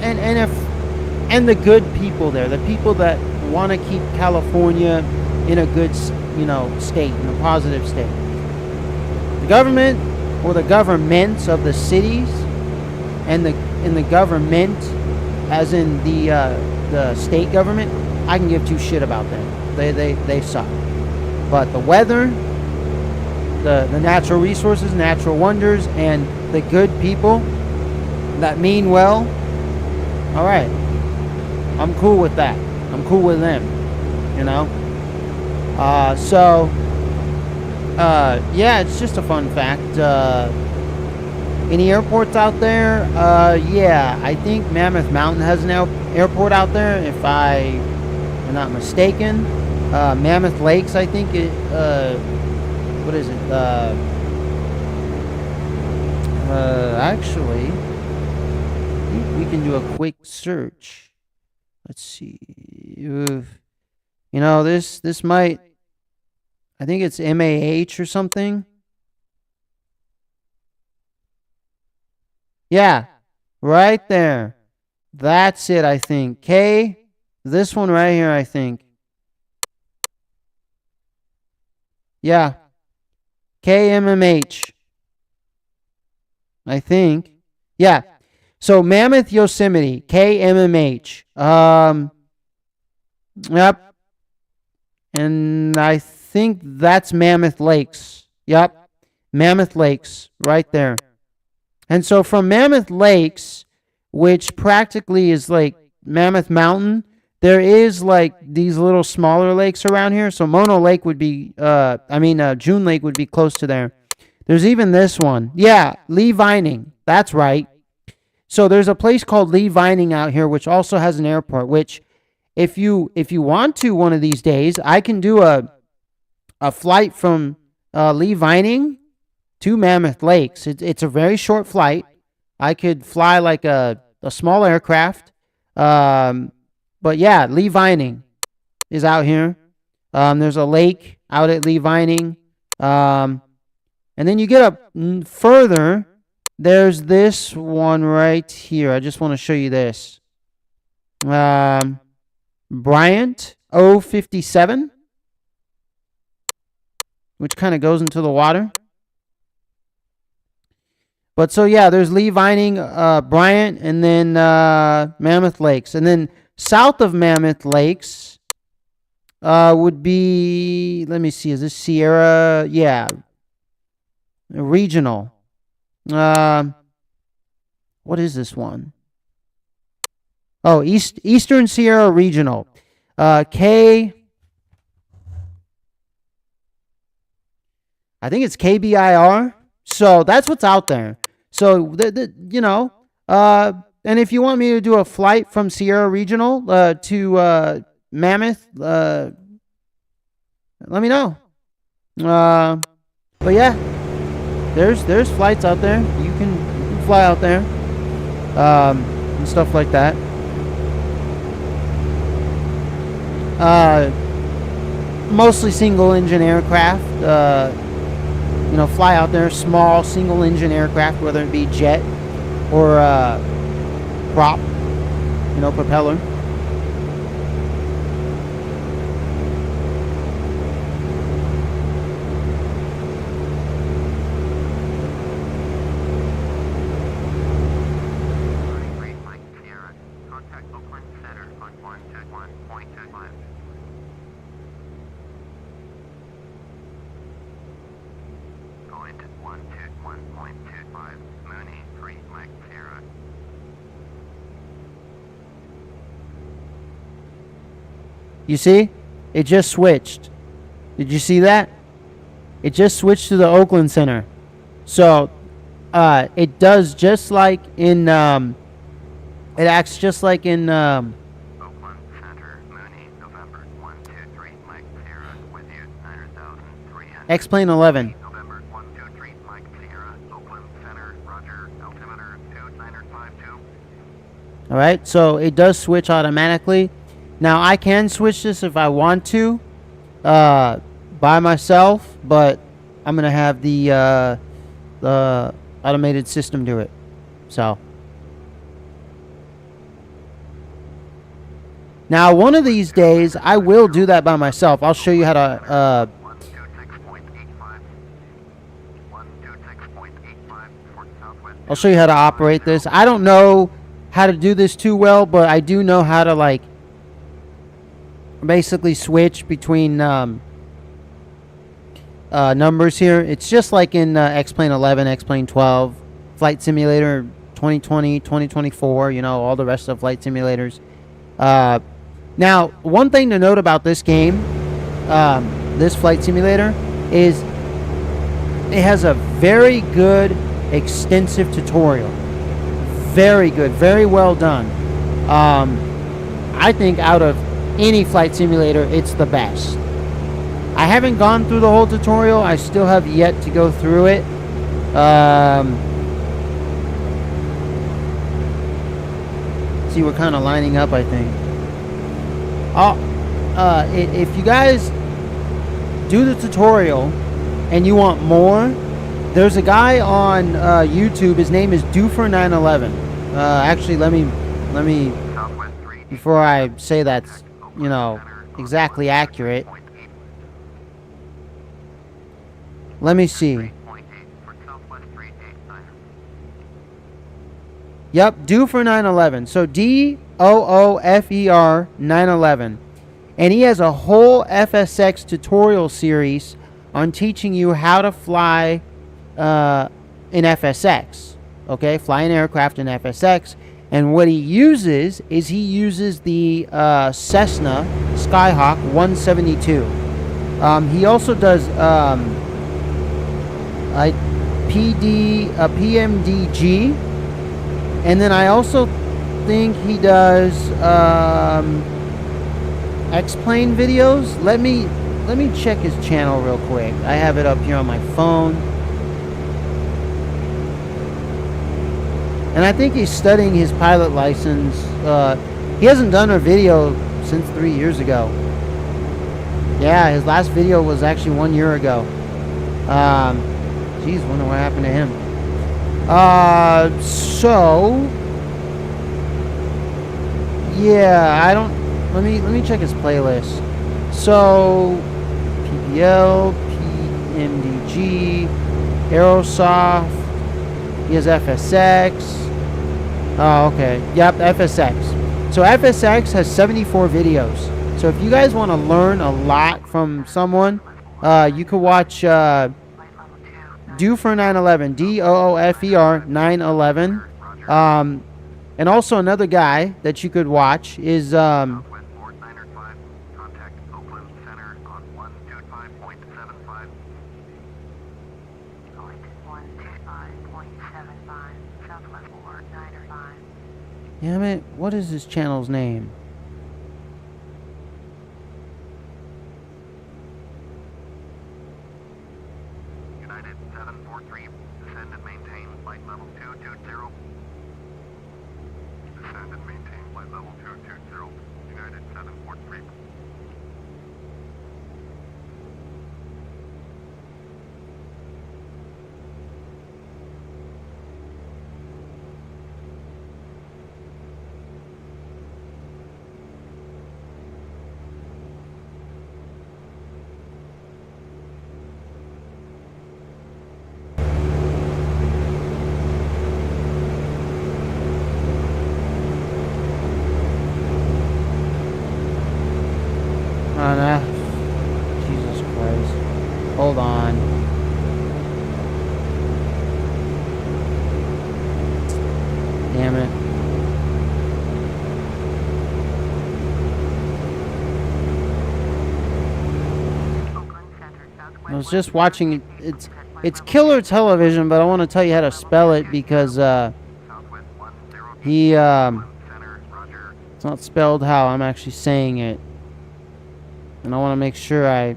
And the good people there, the people that want to keep California in a good, you know, state, in a positive state. The government, or the governments of the cities, and the government, as in the state government, I can give two shit about them. They suck. But the weather, the natural resources, natural wonders, and the good people that mean well, all right, I'm cool with that. I'm cool with them, you know. Yeah, it's just a fun fact. Any airports out there? Yeah, I think Mammoth Mountain has an airport out there, if I am not mistaken. Mammoth Lakes, I think it, what is it? Actually, I think we can do a quick search. Let's see. You know, this might, I think it's MAH or something. Yeah, right there. That's it, I think. K, this one right here, I think. Yeah. KMMH. I think. Yeah. So Mammoth Yosemite, KMMH. Yep. And I think that's Mammoth Lakes. Yep. Mammoth Lakes, right there. And so from Mammoth Lakes, which practically is like Mammoth Mountain, there is like these little smaller lakes around here. So Mono Lake would be, June Lake would be close to there. There's even this one. Yeah, Lee Vining. That's right. So there's a place called Lee Vining out here, which also has an airport, which if you want to one of these days, I can do a flight from Lee Vining to Mammoth Lakes. It's a very short flight. I could fly like a small aircraft. But yeah, Lee Vining is out here. There's a lake out at Lee Vining. And then you get up further. There's this one right here. I just want to show you this. Bryant O17, which kind of goes into the water. But so yeah, there's Lee Vining, Bryant, and then Mammoth Lakes. And then south of Mammoth Lakes would be, let me see, is this Sierra? Yeah. Regional. What is this one? Oh, Eastern Sierra Regional. I think it's KBIR. So that's what's out there. So, you know, and if you want me to do a flight from Sierra Regional to Mammoth, let me know. But yeah, there's flights out there. You can fly out there, and stuff like that. Mostly single engine aircraft. You know, fly out there, small single engine aircraft, whether it be jet or prop, you know, propeller. You see? It just switched. Did you see that? It just switched to the Oakland Center. So, it does just like in it acts just like in Oakland Center, Mooney, November 123, Mike Sierra, with you, 9,300. X-Plane 11. November 123, Mike Sierra, Oakland Center, Roger, altimeter 2952. All right, so it does switch automatically. Now I can switch this if I want to by myself, but I'm gonna have the automated system do it. So now one of these days I will do that by myself. I'll show you how to 126.85. 126.85 for Southwest. I'll show you how to operate this. I don't know how to do this too well, but I do know how to like basically switch between numbers here. It's just like in X-Plane 11, X-Plane 12, Flight Simulator 2020, 2024, you know, all the rest of flight simulators. Now, one thing to note about this game, this flight simulator, is it has a very good, extensive tutorial. Very good, very well done. I think out of any flight simulator, it's the best. I haven't gone through the whole tutorial. I still have yet to go through it. See, we're kind of lining up, I think. If you guys do the tutorial and you want more, there's a guy on YouTube. His name is Doofer911. Actually, let me Southwest 3. before I say that's, you know, exactly accurate. Let me see. 3.8 for Southwest 389. Yep, Doofer911. So Doofer 911. And he has a whole FSX tutorial series on teaching you how to fly in FSX. Okay, fly an aircraft in FSX. And what he uses is the Cessna Skyhawk 172. He also does PMDG, and then I also think he does X-Plane videos. Let me check his channel real quick. I have it up here on my phone. And I think he's studying his pilot license. He hasn't done a video since 3 years ago. Yeah, his last video was actually 1 year ago. Geez, wonder what happened to him. So yeah, I don't. Let me check his playlist. So PPL, PMDG, Aerosoft. He has FSX. Oh, okay. Yep, FSX. So FSX has 74 videos. So if you guys want to learn a lot from someone, you could watch Doofer911, Doofer 911. And also another guy that you could watch is Southwest 4905. Contact Oakland Center on 125.75. Going to 125.75, Southwest 4905. damn it, what is his channel's name? United 743. Descend and maintain flight level 220. Descend and maintain flight level 220. United 743. Oh, no. Jesus Christ. Hold on. Damn it. Oakland Center, Southwest. I was just watching it's It's Killer Television, but I want to tell you how to spell it because Southwest 10. he Center, roger. it's not spelled how I'm actually saying it, and I want to make sure I.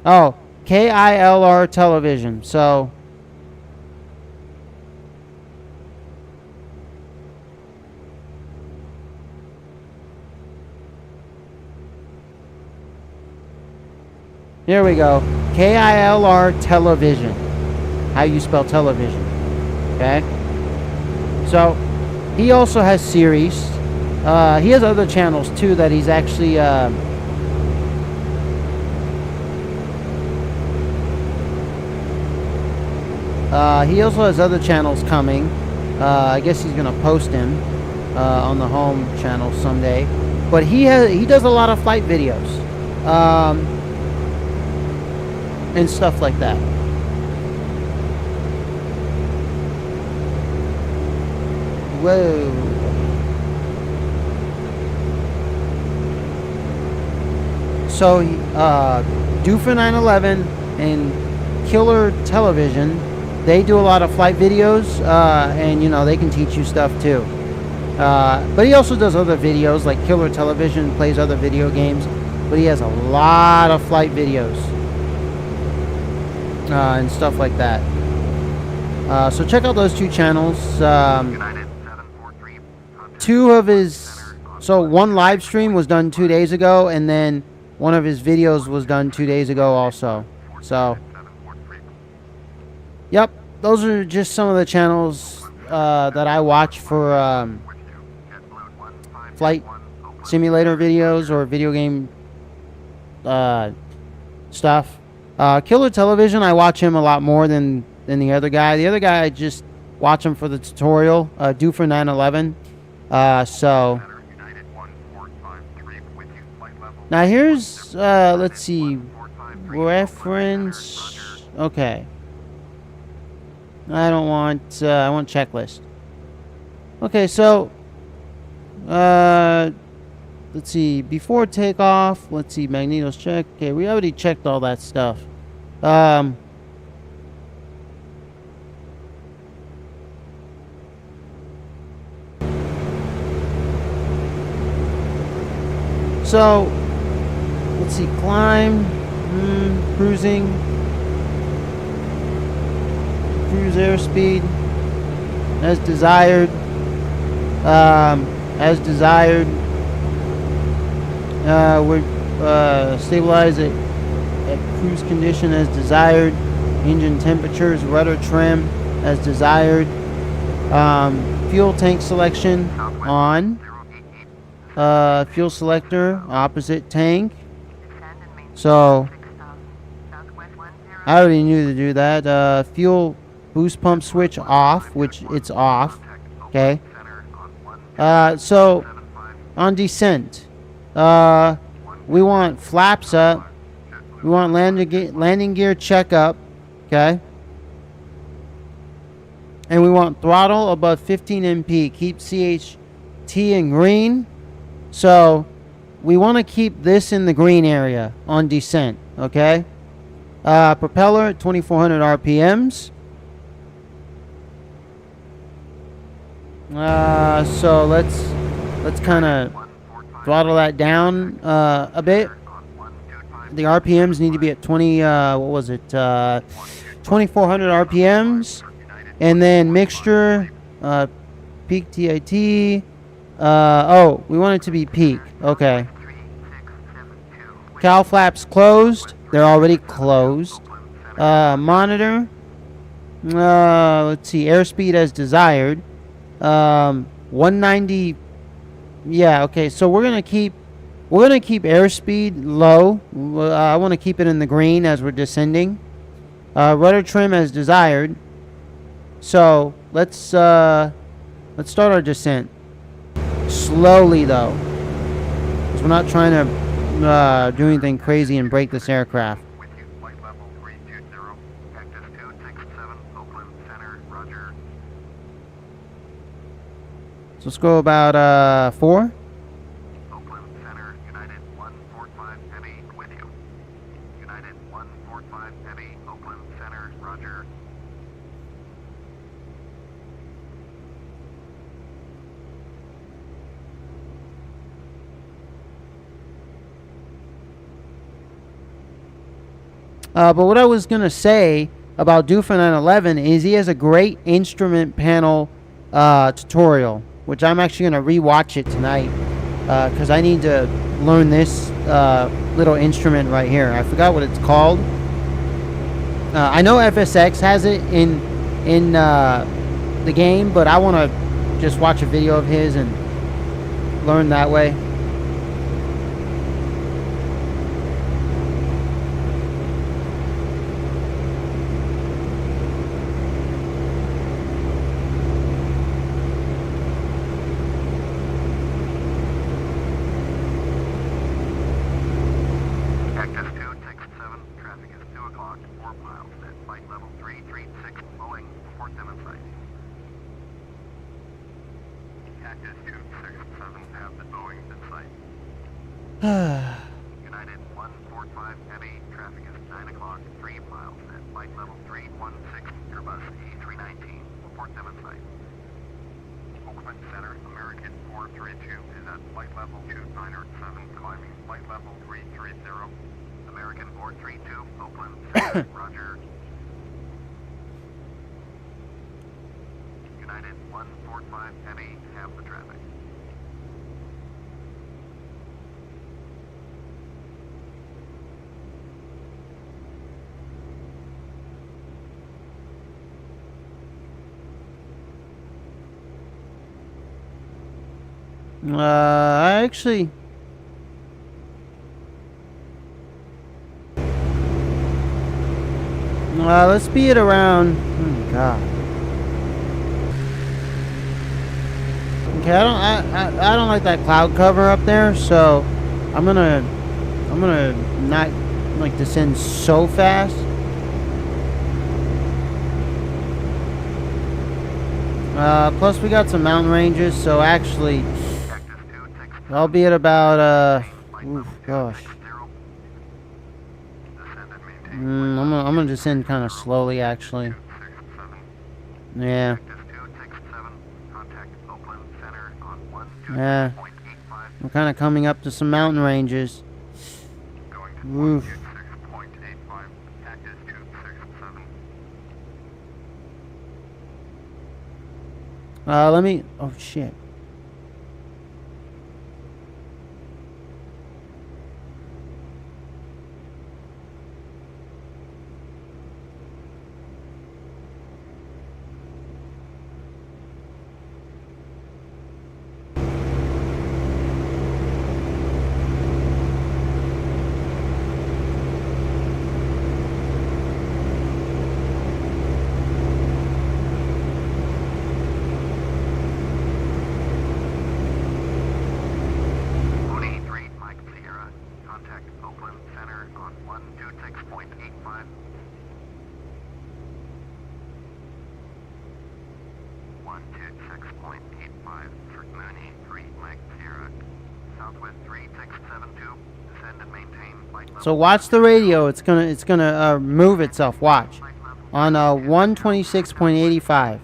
Oh, KILR Television. So. Here we go. KILR Television. How you spell television. Okay? So, he also has series. He has other channels too that he's actually he also has other channels coming. I guess he's gonna post him on the home channel someday. But he does a lot of flight videos. And stuff like that. Whoa. So, Do for 9/11 and Killer Television, they do a lot of flight videos, and you know, they can teach you stuff too. But he also does other videos, like Killer Television plays other video games, but he has a lot of flight videos. And stuff like that. So check out those two channels. United 743. Two of his, so one live stream was done 2 days ago, and then one of his videos was done 2 days ago also. So, yep, those are just some of the channels that I watch for flight simulator videos or video game stuff. Killer Television, I watch him a lot more than the other guy. The other guy, I just watch him for the tutorial, Do for 9/11. So, now here's, let's see, reference, okay. I don't want, I want checklist. Okay, so, let's see, before takeoff, let's see, magnetos check. Okay, we already checked all that stuff. So, let's see, climb, cruising, cruise airspeed, as desired, we're stabilized at cruise condition as desired, engine temperatures, rudder trim as desired, fuel tank selection on, fuel selector opposite tank. So I already knew to do that. Fuel boost pump switch off, which it's off. Okay. So on descent, we want flaps up. We want landing gear check up. Okay. And we want throttle above 15 MP. Keep CHT in green. So we want to keep this in the green area on descent. Okay. Propeller at 2400 RPMs. So let's kind of throttle that down a bit. The RPMs need to be at 2400 RPMs, and then mixture, peak TIT. Oh, we want it to be peak. Okay. Cowl flaps closed. They're already closed. Monitor. Let's see. Airspeed as desired. 190. Yeah. Okay. So we're gonna keep airspeed low. I want to keep it in the green as we're descending. Rudder trim as desired. So let's start our descent slowly though, because we're not trying to do anything crazy and break this aircraft. So let's go about 4. Oakland Center, United 145 Heavy with you. United 145 Heavy, Oakland Center. But what I was gonna say about Doofa 911 is he has a great instrument panel tutorial, which I'm actually gonna rewatch it tonight because I need to learn this little instrument right here. I forgot what it's called. I know FSX has it in the game, but I want to just watch a video of his and learn that way. Cactus 267, traffic is 2 o'clock, 4 miles at flight level 336, Boeing 47 site. Cactus 267, have the Boeing in sight. United 145 Heavy, traffic is 9 o'clock, 3 miles at flight level 316, Airbus A319, 47 site. Oakland Center, American 432 is at flight level 297, climbing flight level 330. American 432, Oakland Center, Roger. United 145 Heavy, have the traffic. I actually. Let's be at around. Oh God. Okay, I don't like that cloud cover up there, so I'm gonna not like descend so fast. Plus we got some mountain ranges, so actually I'll be at about oof, gosh. I'm gonna descend kind of slowly, actually. Yeah. Yeah. I'm kind of coming up to some mountain ranges. Oof. Let me. Oh shit. So watch the radio. It's gonna move itself. Watch on 126.85.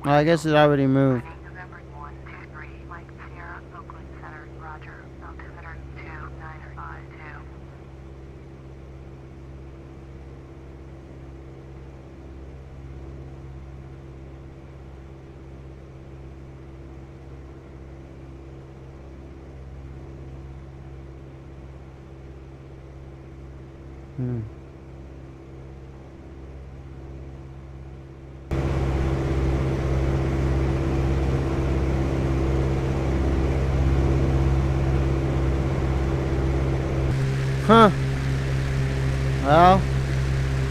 Well, I guess it already moved. November 123, Mike Sierra, Oakland Center, Roger, altimeter 2952. Huh. Well,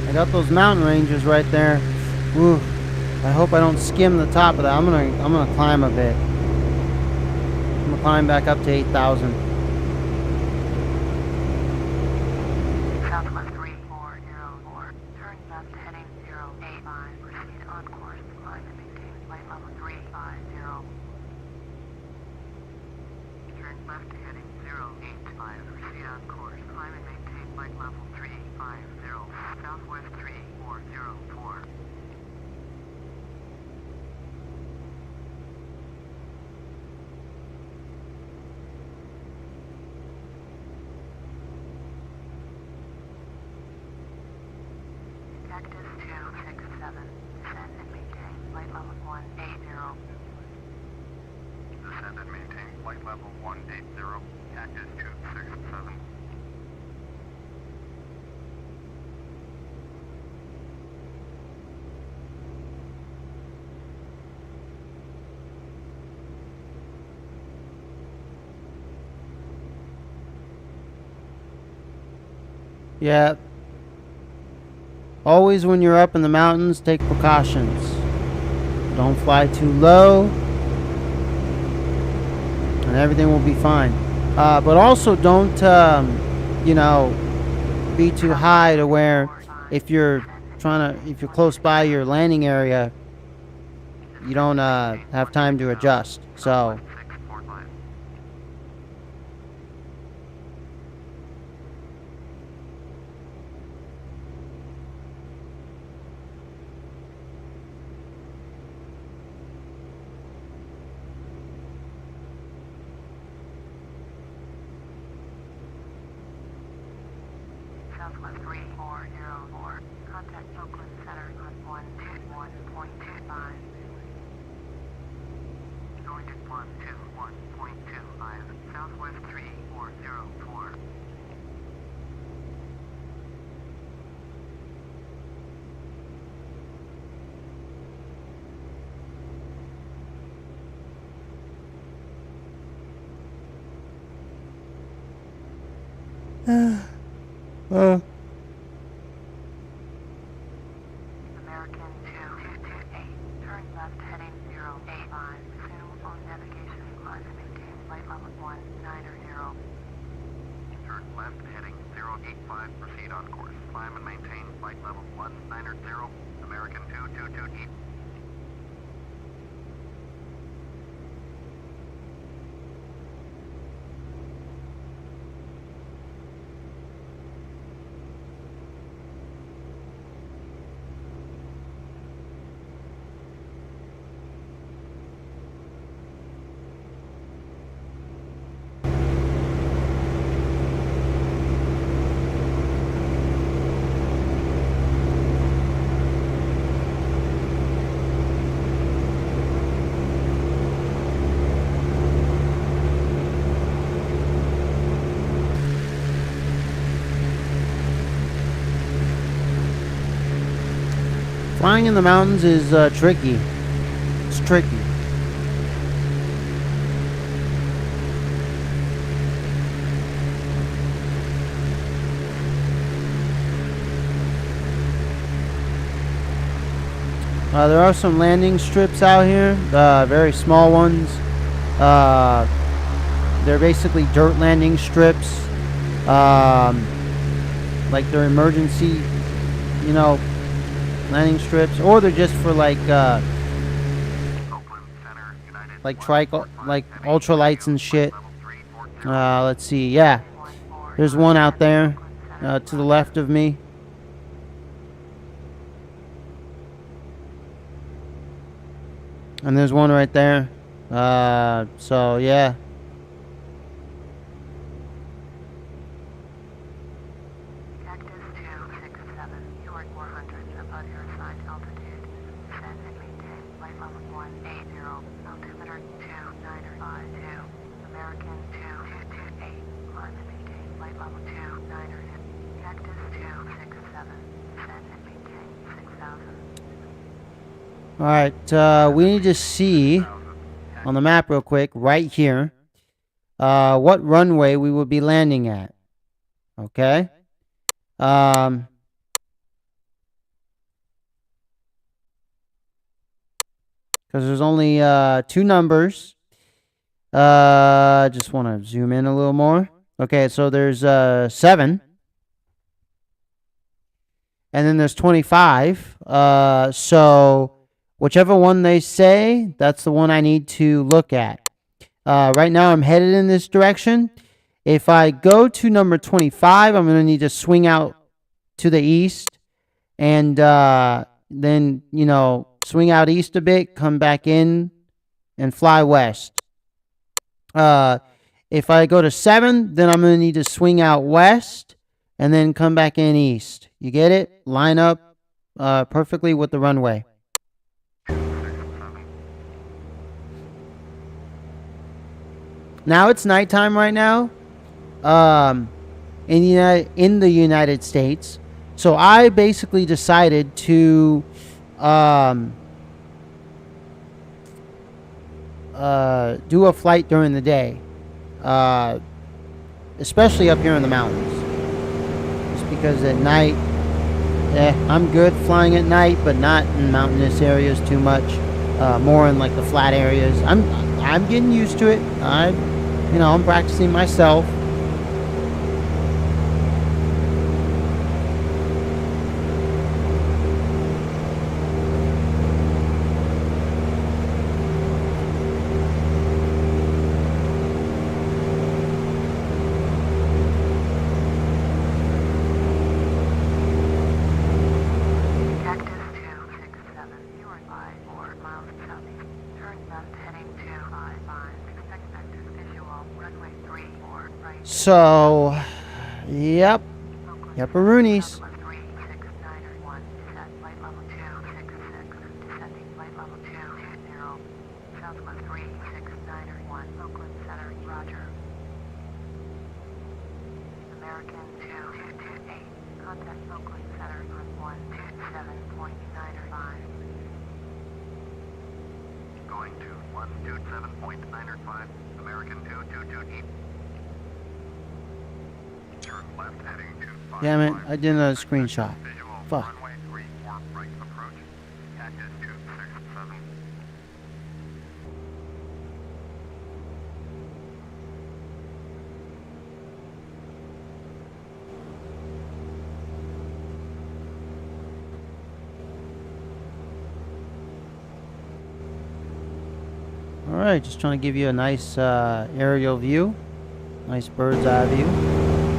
I got those mountain ranges right there. Ooh. I hope I don't skim the top of that. I'm gonna climb a bit. I'm gonna climb back up to 8,000. Southwest 3404, turn left heading 085, proceed on course, climb and maintain flight level 350. Turn left heading 085, proceed on course, climb and maintain flight level 350, Southwest 3404. flight level 180, cactus 267. Yeah. Always when you're up in the mountains, take precautions. Don't fly too low, and everything will be fine. But also don't, you know, be too high to where if you're if you're close by your landing area, you don't have time to adjust. So. 645. Southwest 3404. Contact Oakland Center on 121.25. Going to 121.25, Southwest 3404. American 2228. Turn left heading 085. Resume on navigation. Climb and maintain flight level 190. Turn left heading 085, proceed on course. Climb and maintain flight level 190, American 2228. Flying in the mountains is tricky. It's tricky. There are some landing strips out here, very small ones. They're basically dirt landing strips, like they're emergency, you know, landing strips, or they're just for like Oakland Center, United like ultralights and shit. level 340. Let's see, yeah, there's one out there to the left of me. And there's one right there. So yeah. Cactus 267. You are 400 above your assigned altitude. Descend and maintain flight level 180. Altimeter 2952. American 2228. Climb and maintain flight level 290. Cactus 267. Descend and maintain 6000. All right. We need to see on the map real quick, right here, what runway we will be landing at. Okay. Because there's only two numbers. Just want to zoom in a little more. Okay, so there's 7. And then there's 25. So whichever one they say, that's the one I need to look at. Right now I'm headed in this direction. If I go to number 25, I'm going to need to swing out to the east. And then, you know, swing out east a bit, come back in, and fly west. If I go to 7, then I'm going to need to swing out west and then come back in east. You get it? Line up perfectly with the runway. Now it's nighttime right now. In the United States. So I basically decided to do a flight during the day, especially up here in the mountains. Just because at night, I'm good flying at night, but not in mountainous areas too much. More in like the flat areas. I'm getting used to it. I'm practicing myself. So, yep, Roonies. American 2228, contact Oakland Center on 127.95. Going to 127.905, American 2228. Turn left heading to 5. Damn it, I did another screenshot. Visual Fuck. runway 34 right approach. Cactus 267. Alright, just trying to give you a nice aerial view. Nice bird's eye view.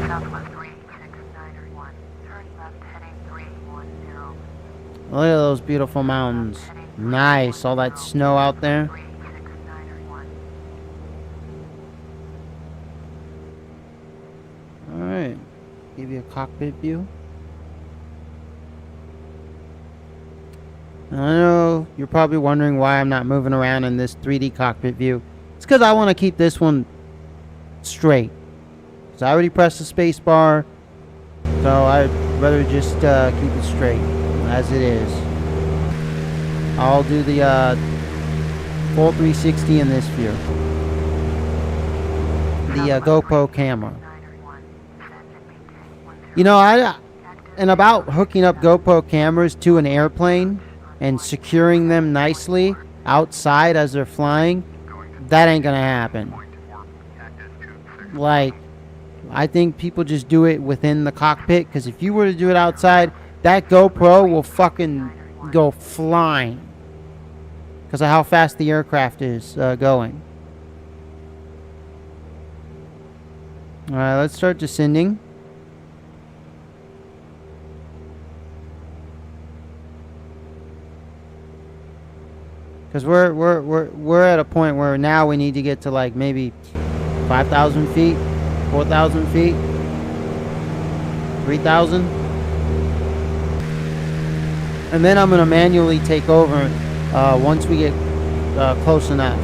Southwest 3691, turn left heading 310. Look at those beautiful mountains. Nice, all that snow out there. 3691. Alright, give you a cockpit view. I know you're probably wondering why I'm not moving around in this 3D cockpit view. It's because I want to keep this one straight. Because I already pressed the space bar, so I'd rather just keep it straight as it is. I'll do the full 360 in this view. The GoPro camera. You know, and about hooking up GoPro cameras to an airplane and securing them nicely outside as they're flying, that ain't gonna happen. Like, I think people just do it within the cockpit, because if you were to do it outside, that GoPro will fucking go flying because of how fast the aircraft is going. Alright, let's start descending. Because we're at a point where now we need to get to like maybe 5,000 feet, 4,000 feet, 3,000. And then I'm going to manually take over once we get close enough.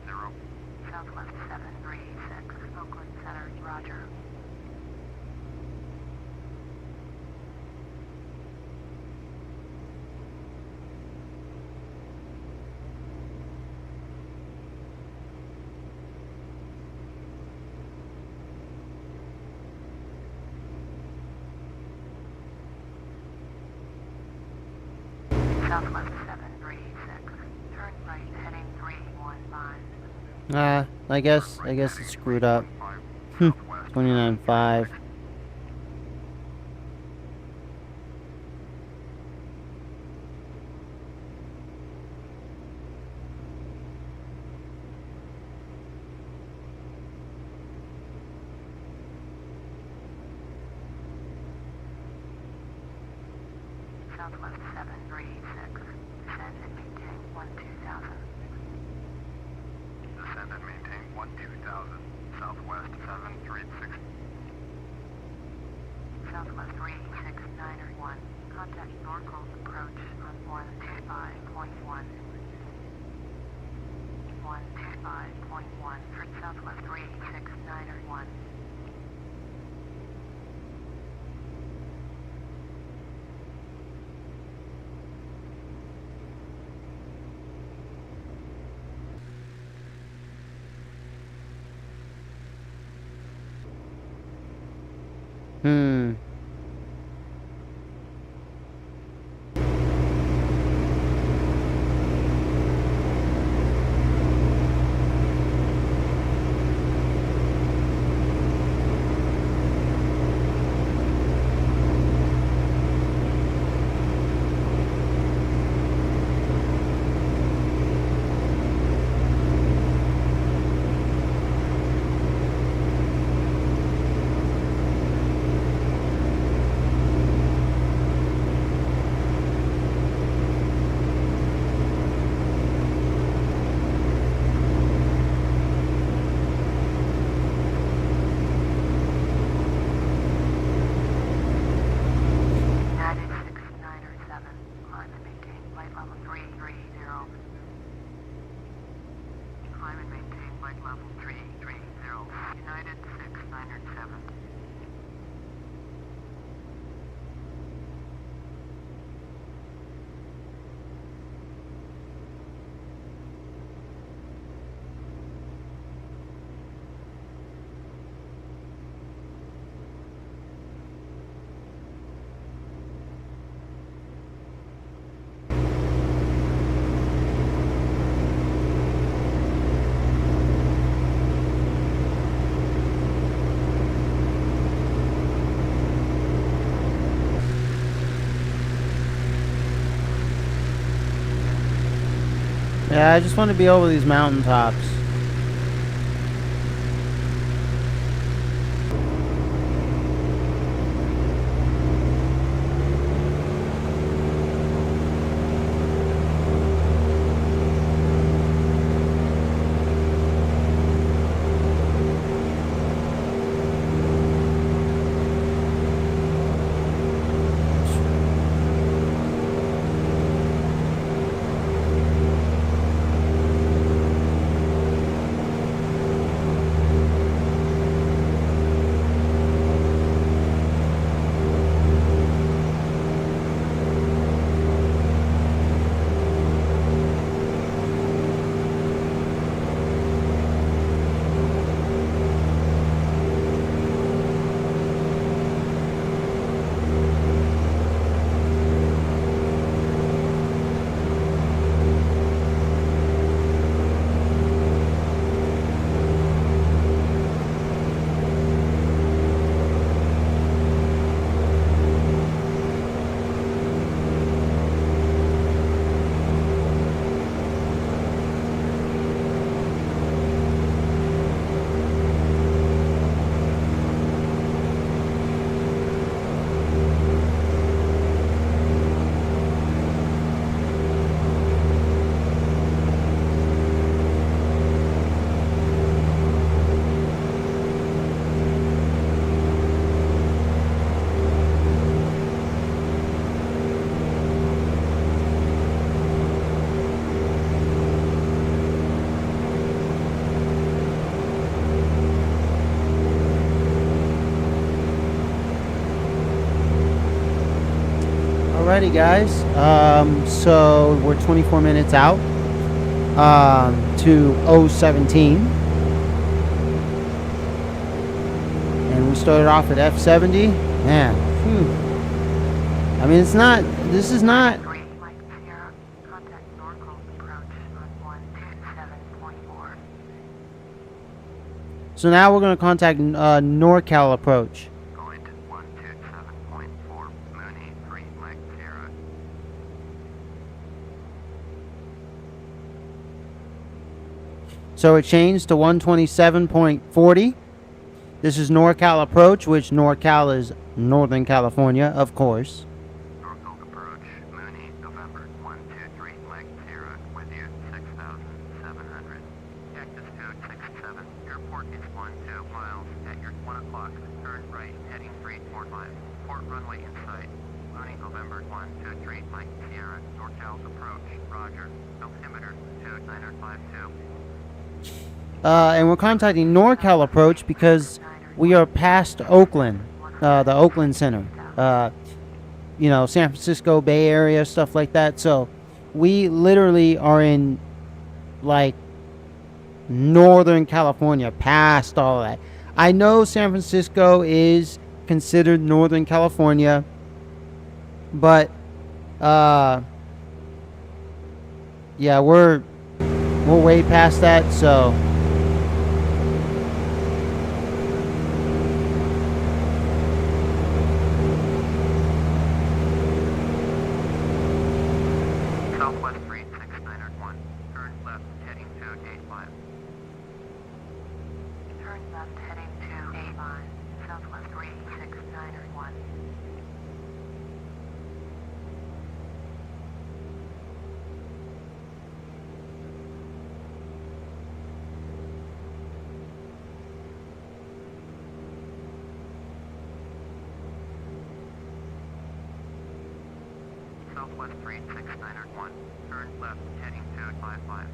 0. Southwest 736, Oakland Center, roger. Southwest 736, turn right heading 315. I guess it's screwed up. 29.5. Southwest 736, descend and maintain 12,000. Descend and maintain 12,000. Southwest 736. Southwest 3691, contact Norcal approach on 125.1. 125.1 for Southwest 3691. Hmm. United 6907, climb and maintain flight level 330. Climb and maintain flight level 330. United 6907. Yeah, I just want to be over these mountaintops. Alrighty, guys. So we're 24 minutes out to O17. And we started off at F70. Man, I mean, it's not, this is not, 3 Mike Sierra, contact Norcal approach on 127.4. so now we're going to contact NorCal approach. Going to 127.4, Mooney 3 Mike Sierra. So it changed to 127.40. This is NorCal approach, which NorCal is Northern California, of course. Norcal approach, Mooney, November 123 Mike Sierra, with you 6,700. Cactus 267, airport is 12 miles at your 1 o'clock. Turn right, heading 345. Port runway in sight. Mooney, November 123 Mike Sierra, NorCal approach, Roger. Altimeter 2952. And we're contacting NorCal approach because we are past Oakland, the Oakland Center. You know, San Francisco Bay Area, stuff like that. So we literally are in like Northern California, past all that. I know San Francisco is considered Northern California, but yeah, we're way past that. So Southwest 36901. Turn left, heading 285. Turn left heading to A5, Southwest 36901. Southwest 36901. Turn left, heading 255.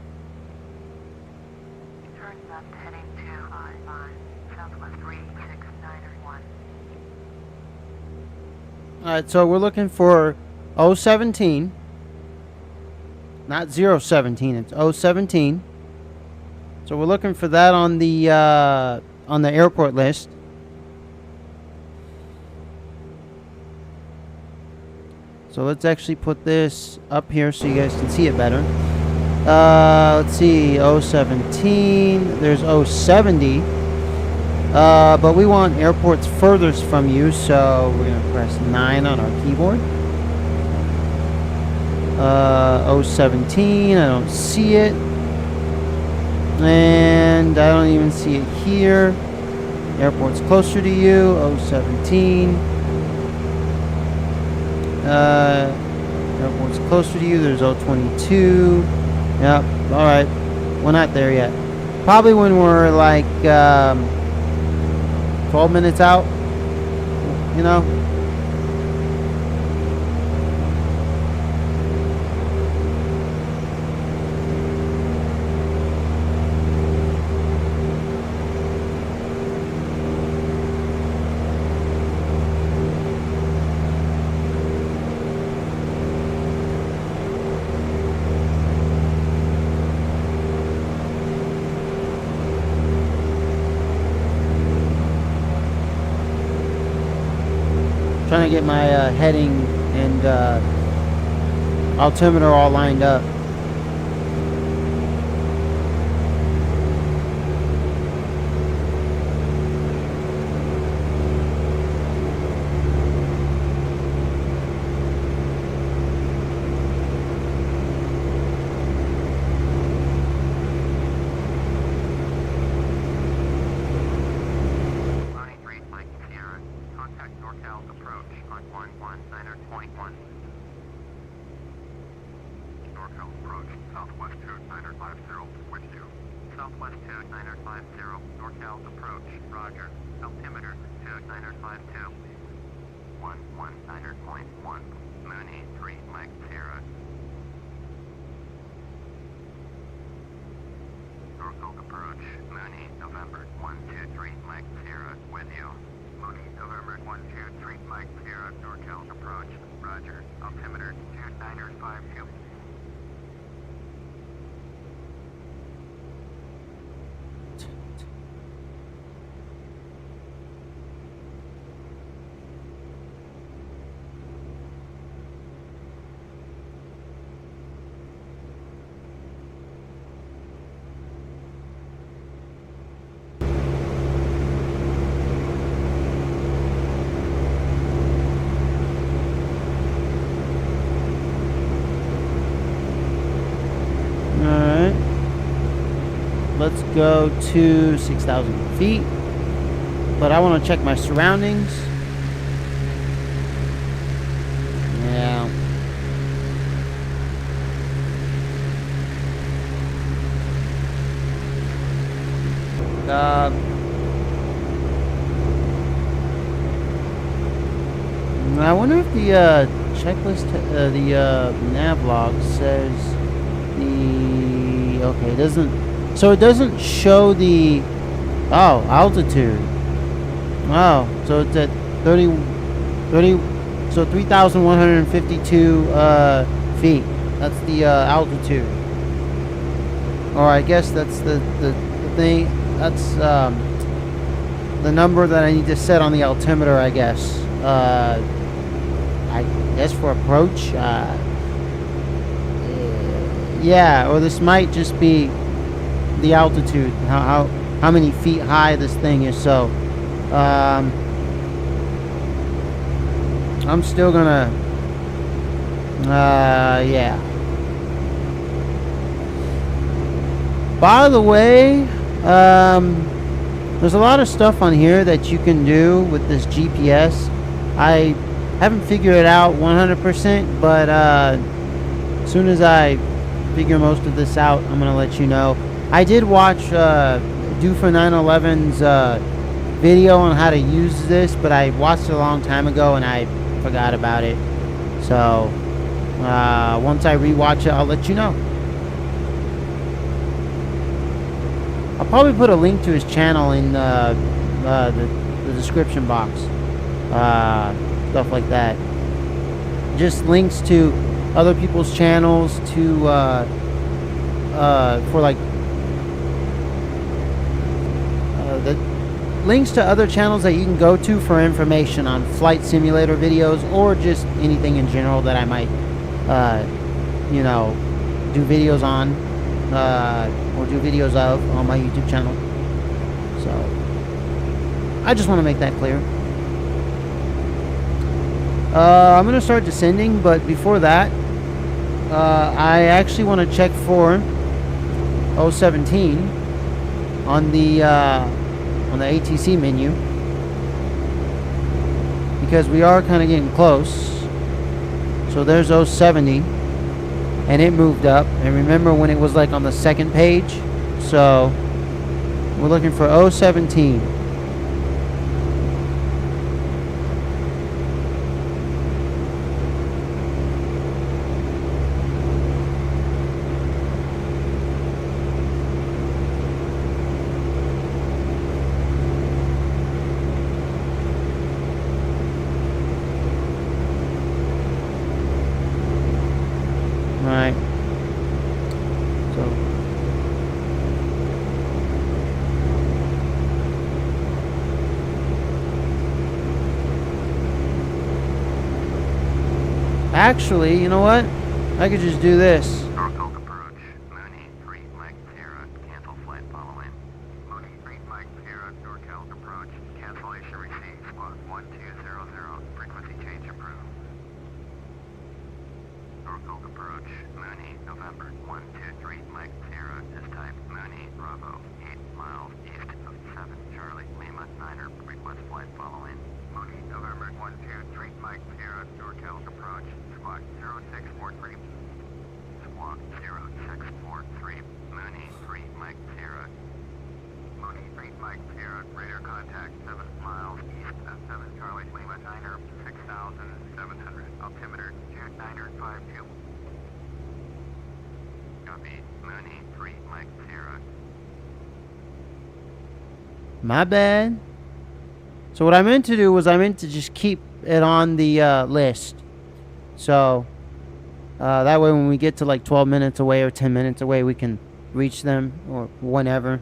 Turn left heading to I-5, Southwest 36901. alright, so we're looking for O17, not 017. It's O17. So we're looking for that on the airport list. So let's actually put this up here so you guys can see it better. Let's see, O17. There's O70. But we want airports furthest from you, so we're going to press 9 on our keyboard. O17, I don't see it. And I don't even see it here. Airport's closer to you, O17. Airport's closer to you. There's O22. Yep. All right. We're not there yet. Probably when we're like 12 minutes out. You know. Trying to get my heading and altimeter all lined up. Mooney 3 Mike Sierra. Contact NorCal approach on 119.1. NorCal approach, Southwest 2950, with you. Southwest 2950, NorCal approach, Roger. Altimeter 2952. 119.1. Mooney 3 Mike Sierra. Norcal approach, Mooney, November 123 Mike Sierra, with you. Mooney, November 123 Mike Sierra, NorCal approach, Roger. Roger. Altimeter 2952. Alright. Let's go to 6,000 feet. But I want to check my surroundings. Yeah. I wonder if the checklist, the nav log says the, okay, it doesn't, so it doesn't show the, oh, altitude. Oh, so it's at 30, so 3,152 feet. That's the altitude. Or I guess that's the thing, that's the number that I need to set on the altimeter, I guess. I guess for approach, yeah, or this might just be the altitude, how many feet high this thing is. So I'm still gonna yeah. By the way, there's a lot of stuff on here that you can do with this GPS. I haven't figured it out 100%, but as soon as I figure most of this out, I'm gonna let you know. I did watch Do for 9/11's video on how to use this, but I watched it a long time ago and I forgot about it. So once I rewatch it, I'll let you know. I'll probably put a link to his channel in the description box. Stuff like that. Just links to other people's channels to for like the links to other channels that you can go to for information on flight simulator videos or just anything in general that I might you know, do videos on or do videos of on my YouTube channel. So I just want to make that clear. I'm going to start descending, but before that, I actually want to check for O17 on the ATC menu, because we are kind of getting close. So there's O70, and it moved up. And remember when it was like on the second page? So we're looking for O17. Right. So actually, you know what? I could just do this. Norfolk approach. Monney 3 Mike Sierra. Cancel flight following. Monney 3 Mike Sierra. Norfolk approach. Cancellation received. Squawk 1200. Frequency change approved. Norfolk approach. Monney November 123 Mike Sierra. This type Monney Bravo 8 miles east of 7 Charlie Lima Niner. Request flight following. Monney November 123 Mike Sierra. Norfolk approach. Squawk 0643. Squawk 0643. Monney 3 Mike Sierra. Monney 3 Mike Sierra. Radar contact 7 miles east of 7 Charlie Lima Niner. 6,700. Altimeter 2952. Copy. Monney 3 Mike Sierra. My bad. So what I meant to do was I meant to just keep it on the list. So that way when we get to like 12 minutes away or 10 minutes away, we can reach them or whenever.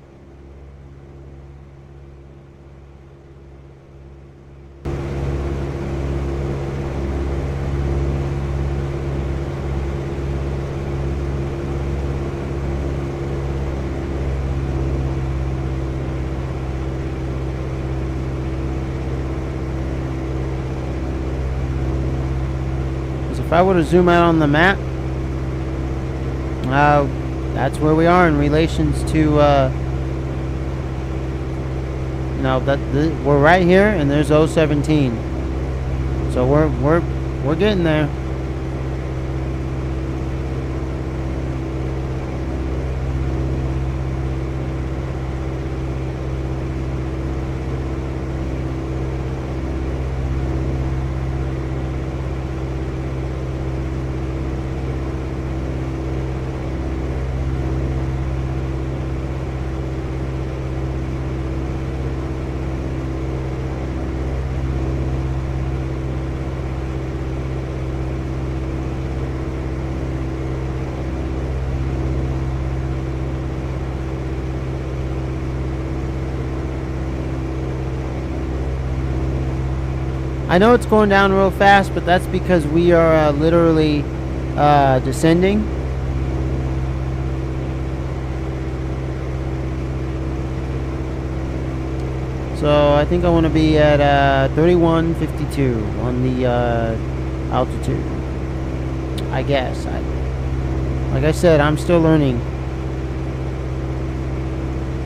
If I were to zoom out on the map, that's where we are in relations to, we're right here, and there's O17. So we're getting there. I know it's going down real fast, but that's because we are literally descending. So I think I want to be at 3152 on the altitude. I guess. Like I said, I'm still learning.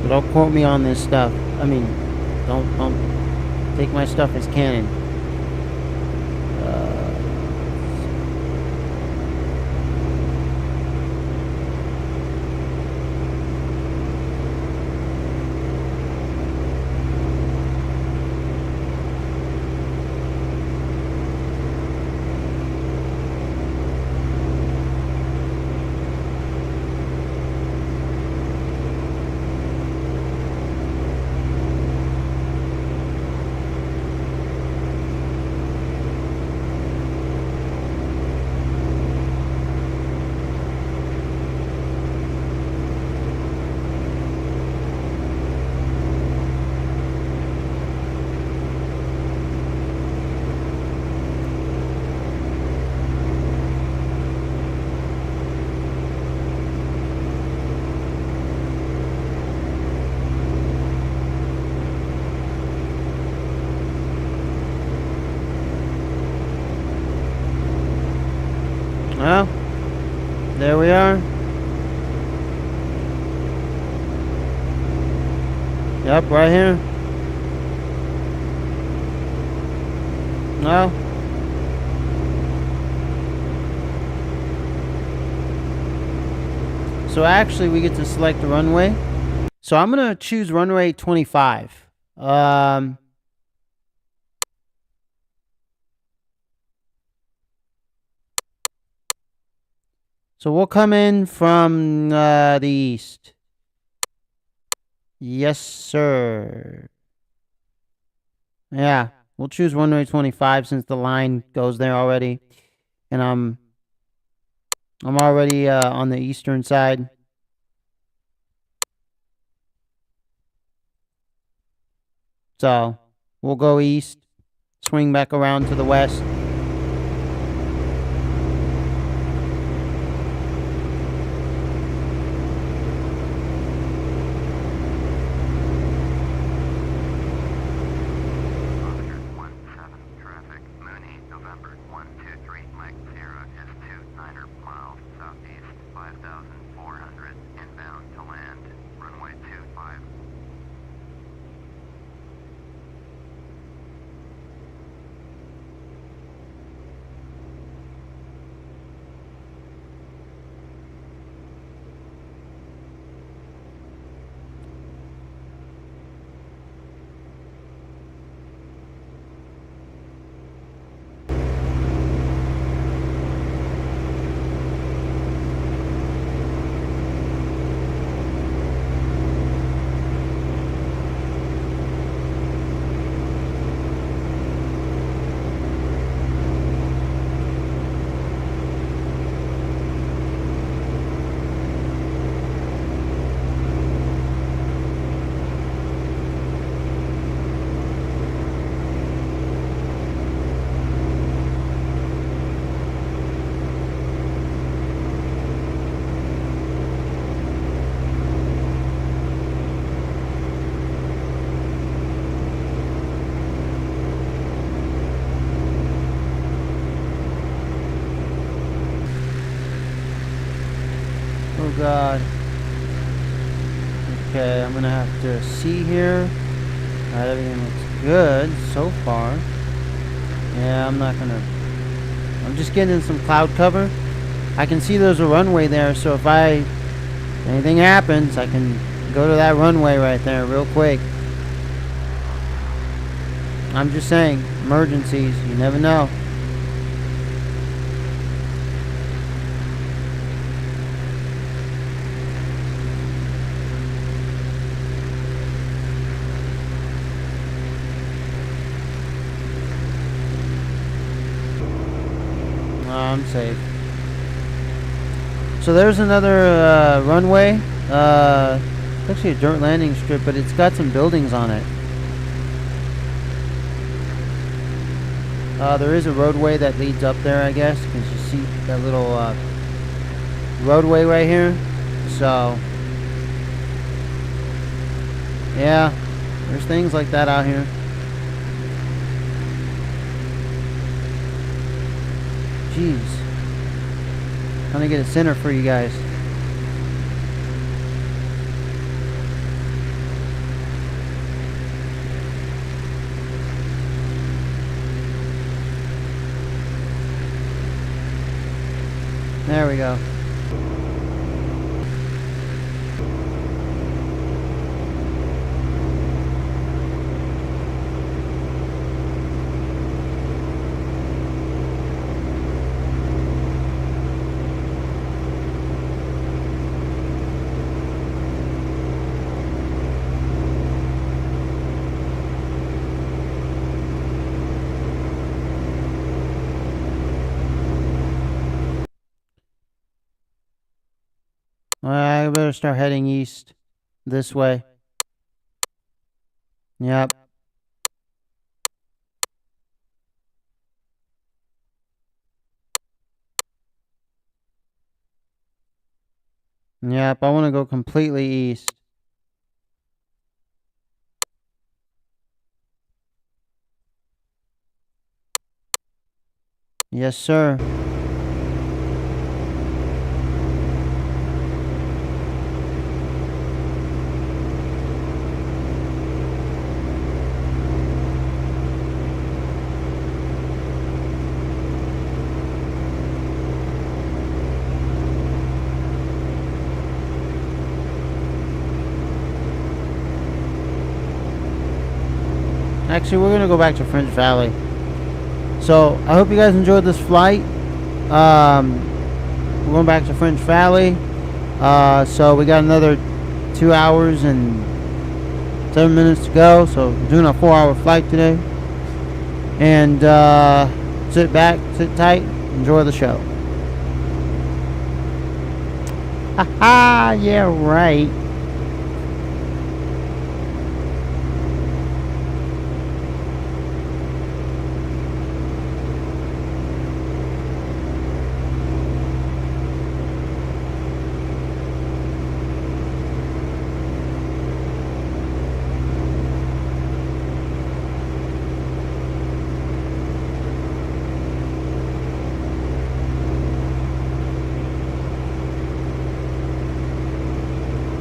So don't quote me on this stuff. I mean, don't take my stuff as canon. Well, there we are. Yep, right here. No. So actually we get to select the runway. So I'm going to choose runway 25. So we'll come in from the east. Yes, sir. Yeah, we'll choose runway 25 since the line goes there already. And I'm already on the eastern side. So we'll go east, swing back around to the west. Traffic, Monney, November 123, Mike Sierra is 29 miles southeast, 5,400 inbound to land, runway 25. God. Okay, I'm gonna have to see here. Alright, everything looks good so far. Yeah, I'm just getting in some cloud cover. I can see there's a runway there, so if anything happens, I can go to that runway right there real quick. I'm just saying, emergencies, you never know. I'm safe. So there's another runway. It's actually a dirt landing strip, but it's got some buildings on it. There is a roadway that leads up there, I guess, because you see that little roadway right here. So, yeah, there's things like that out here. Jeez. Trying to get a center for you guys. There we go. I better start heading east this way. Yep. Yep, I want to go completely east. Yes, sir. Actually, we're going to go back to French Valley. So, I hope you guys enjoyed this flight. We're going back to French Valley. So, we got another 2 hours and 7 minutes to go. So, we're doing a 4-hour flight today. And sit back, sit tight, enjoy the show. Haha, yeah, right.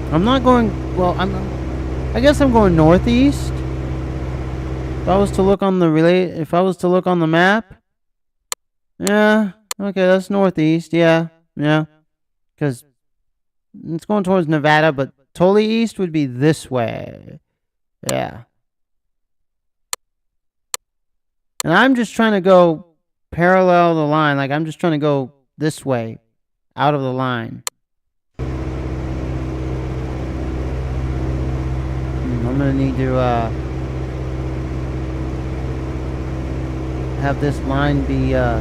I'm not going, well, I guess I'm going northeast. If I was to look on the map. Yeah, okay, that's northeast, yeah. Because it's going towards Nevada, but totally east would be this way. Yeah. And I'm just trying to go parallel the line. Like, I'm just trying to go this way, out of the line. I'm gonna need to have this line be I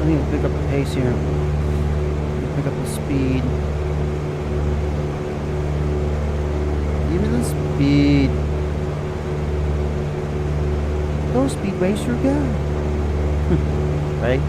need to pick up the pace here. Pick up the speed. Give me the speed. Go, Speed Racer, go. Right?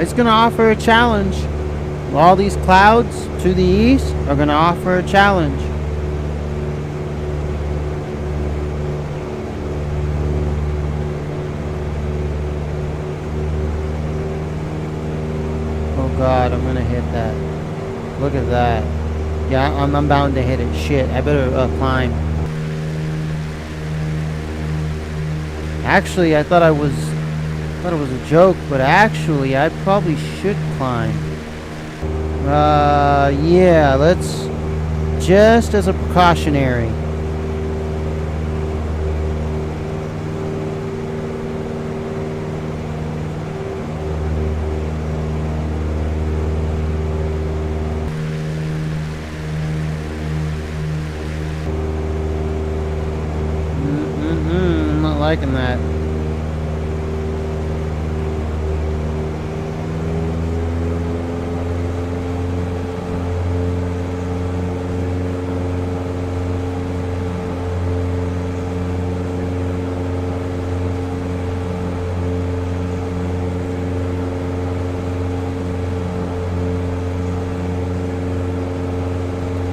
It's gonna offer a challenge. All these clouds to the east are gonna offer a challenge. Oh God, I'm gonna hit that. Look at that. Yeah, I'm bound to hit it. Shit, I better climb. Actually, I thought it was a joke, but actually, I probably should climb. Yeah, let's, just as a precautionary. I'm not liking that.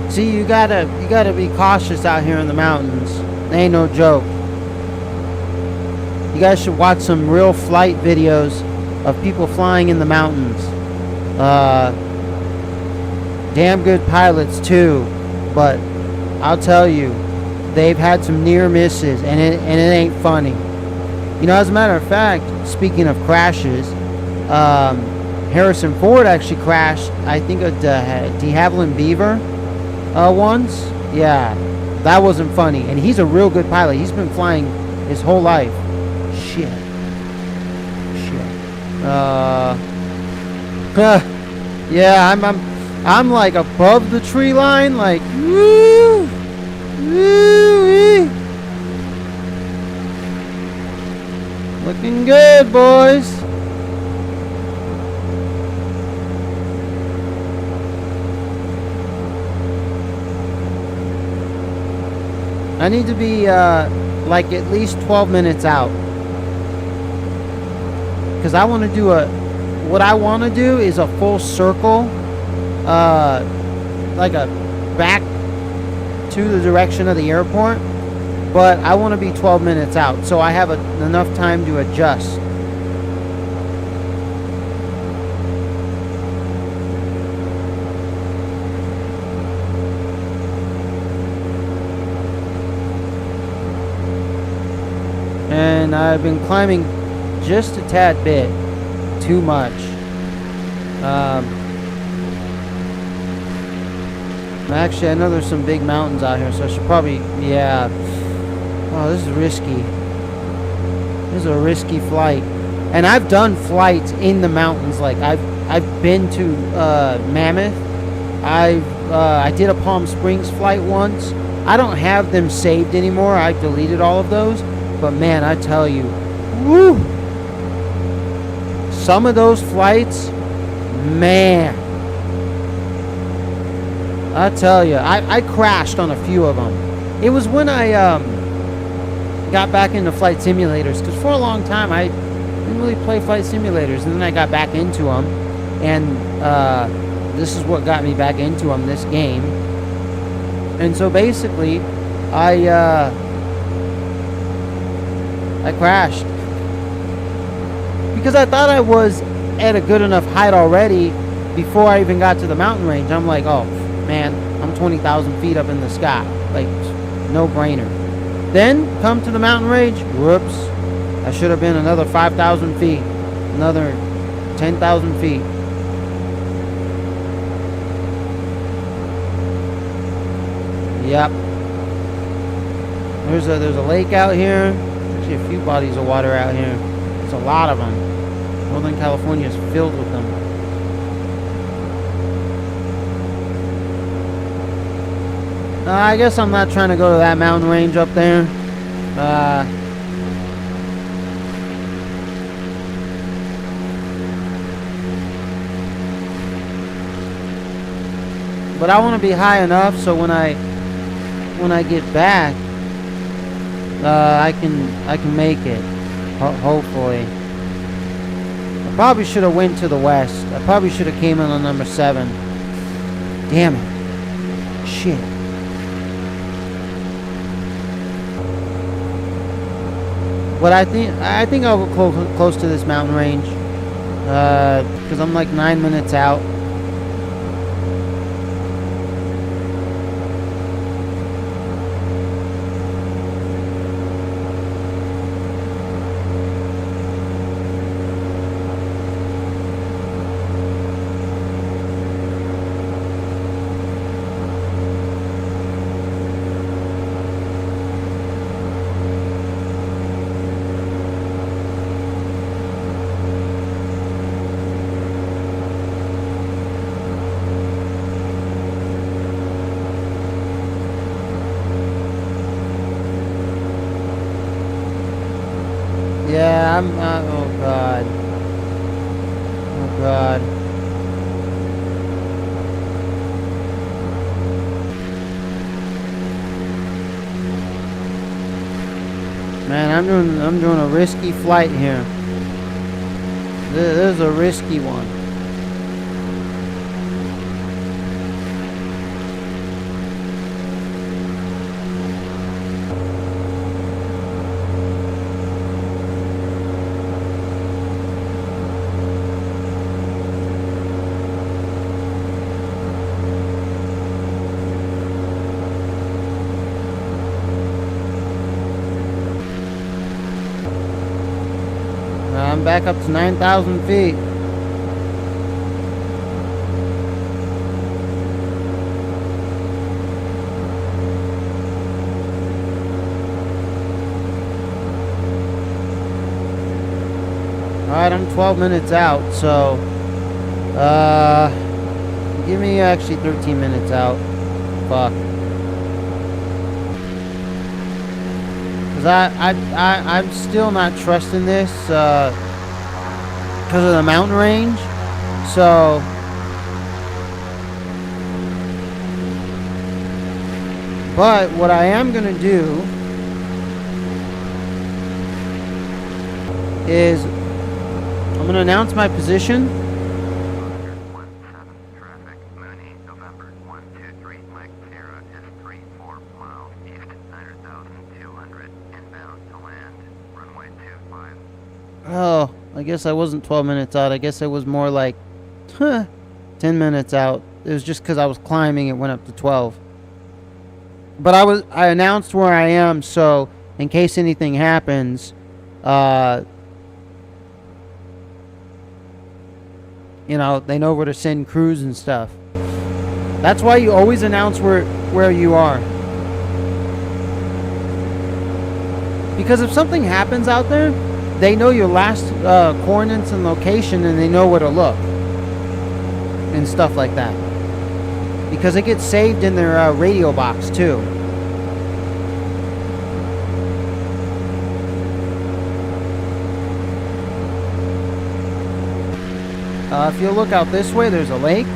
See, you gotta be cautious out here in the mountains. They ain't no joke. You guys should watch some real flight videos of people flying in the mountains. Damn good pilots too, but I'll tell you, they've had some near misses, and it ain't funny. You know, as a matter of fact, speaking of crashes, Harrison Ford actually crashed, I think, at de Havilland Beaver once. Yeah, that wasn't funny, and he's a real good pilot. He's been flying his whole life. Shit. Yeah, I'm like above the tree line, like woo, woo, looking good, boys. I need to be like at least 12 minutes out, because I want to do what I want to do is a full circle, like a back to the direction of the airport, but I want to be 12 minutes out, so I have enough time to adjust. And I've been climbing just a tad bit too much. Actually, I know there's some big mountains out here, so I should probably, yeah. Oh, this is risky. This is a risky flight. And I've done flights in the mountains. Like I've been to Mammoth. I did a Palm Springs flight once. I don't have them saved anymore. I deleted all of those. But man, I tell you, woo! Some of those flights, man. I tell you, I crashed on a few of them. It was when I got back into flight simulators, because for a long time I didn't really play flight simulators, and then I got back into them, and this is what got me back into them, this game. And so basically, I crashed because I thought I was at a good enough height already before I even got to the mountain range. I'm like, oh man, I'm 20,000 feet up in the sky, like no brainer. Then come to the mountain range, whoops, I should have been another 5,000 feet, another 10,000 feet. Yep. There's a lake out here. Actually, a few bodies of water out here. There's a lot of them. Northern California is filled with them. I guess I'm not trying to go to that mountain range up there. But I want to be high enough so when I get back, I can make it. Hopefully. Probably should have went to the west. I probably should have came in on number 7. Damn it. Shit. But I think I'll go close to this mountain range. Because I'm like 9 minutes out. Yeah, I'm, oh god. Oh god. Man, I'm doing a risky flight here. This is a risky one. I'm back up to 9,000 feet. Alright, I'm 12 minutes out, so give me actually 13 minutes out. Fuck. Because I'm still not trusting this because of the mountain range. So but what I am going to do is I'm going to announce my position. 17 traffic, Monney, November 123, Mike Sierra is 34 miles east, 9,200, inbound to land, runway 25. Oh, I guess I wasn't 12 minutes out. I guess it was more like 10 minutes out. It was just because I was climbing, it went up to 12. But I announced where I am, so in case anything happens, you know, they know where to send crews and stuff. That's why you always announce where you are. Because if something happens out there, they know your last coordinates and location, and they know where to look and stuff like that. Because it gets saved in their radio box too. If you look out this way, there's a lake.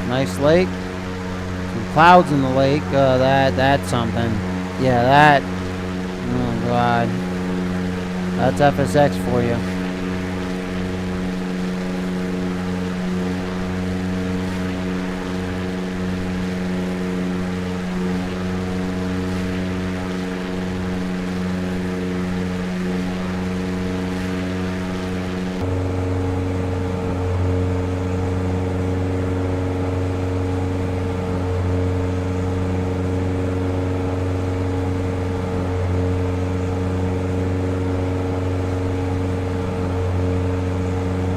Nice lake. Some clouds in the lake. That's something. Yeah, that. Oh god. That's FSX for you.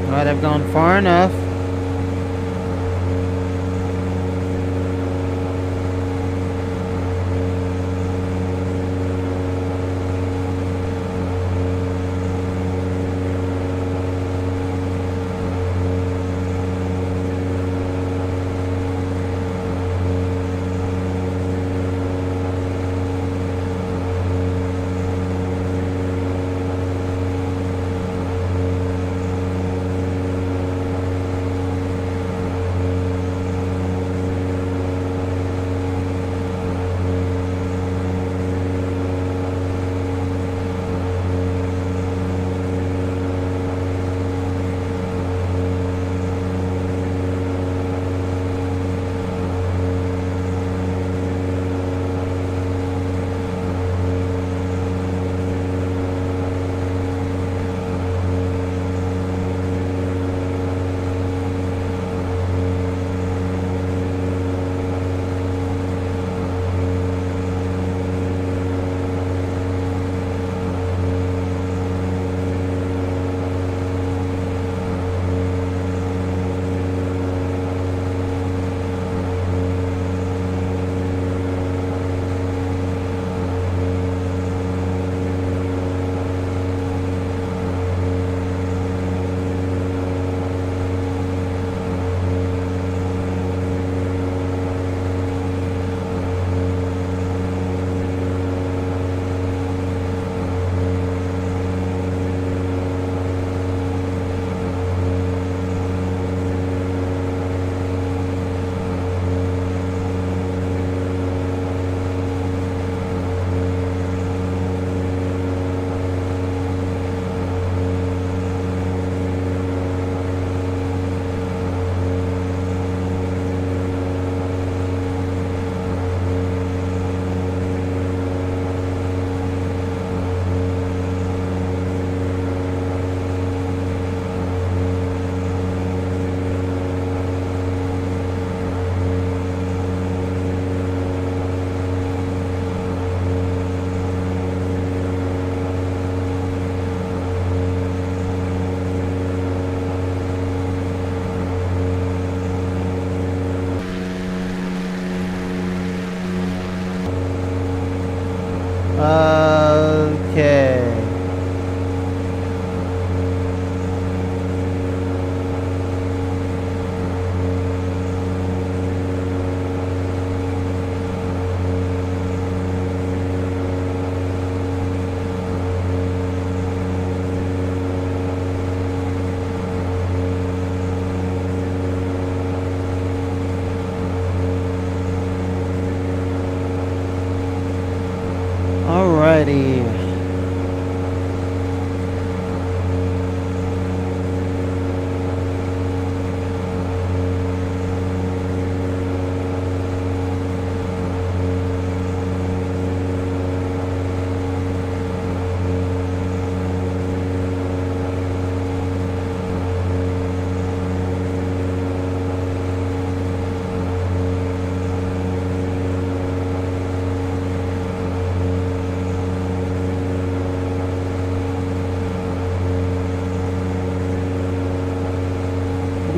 Alright, I've gone far enough.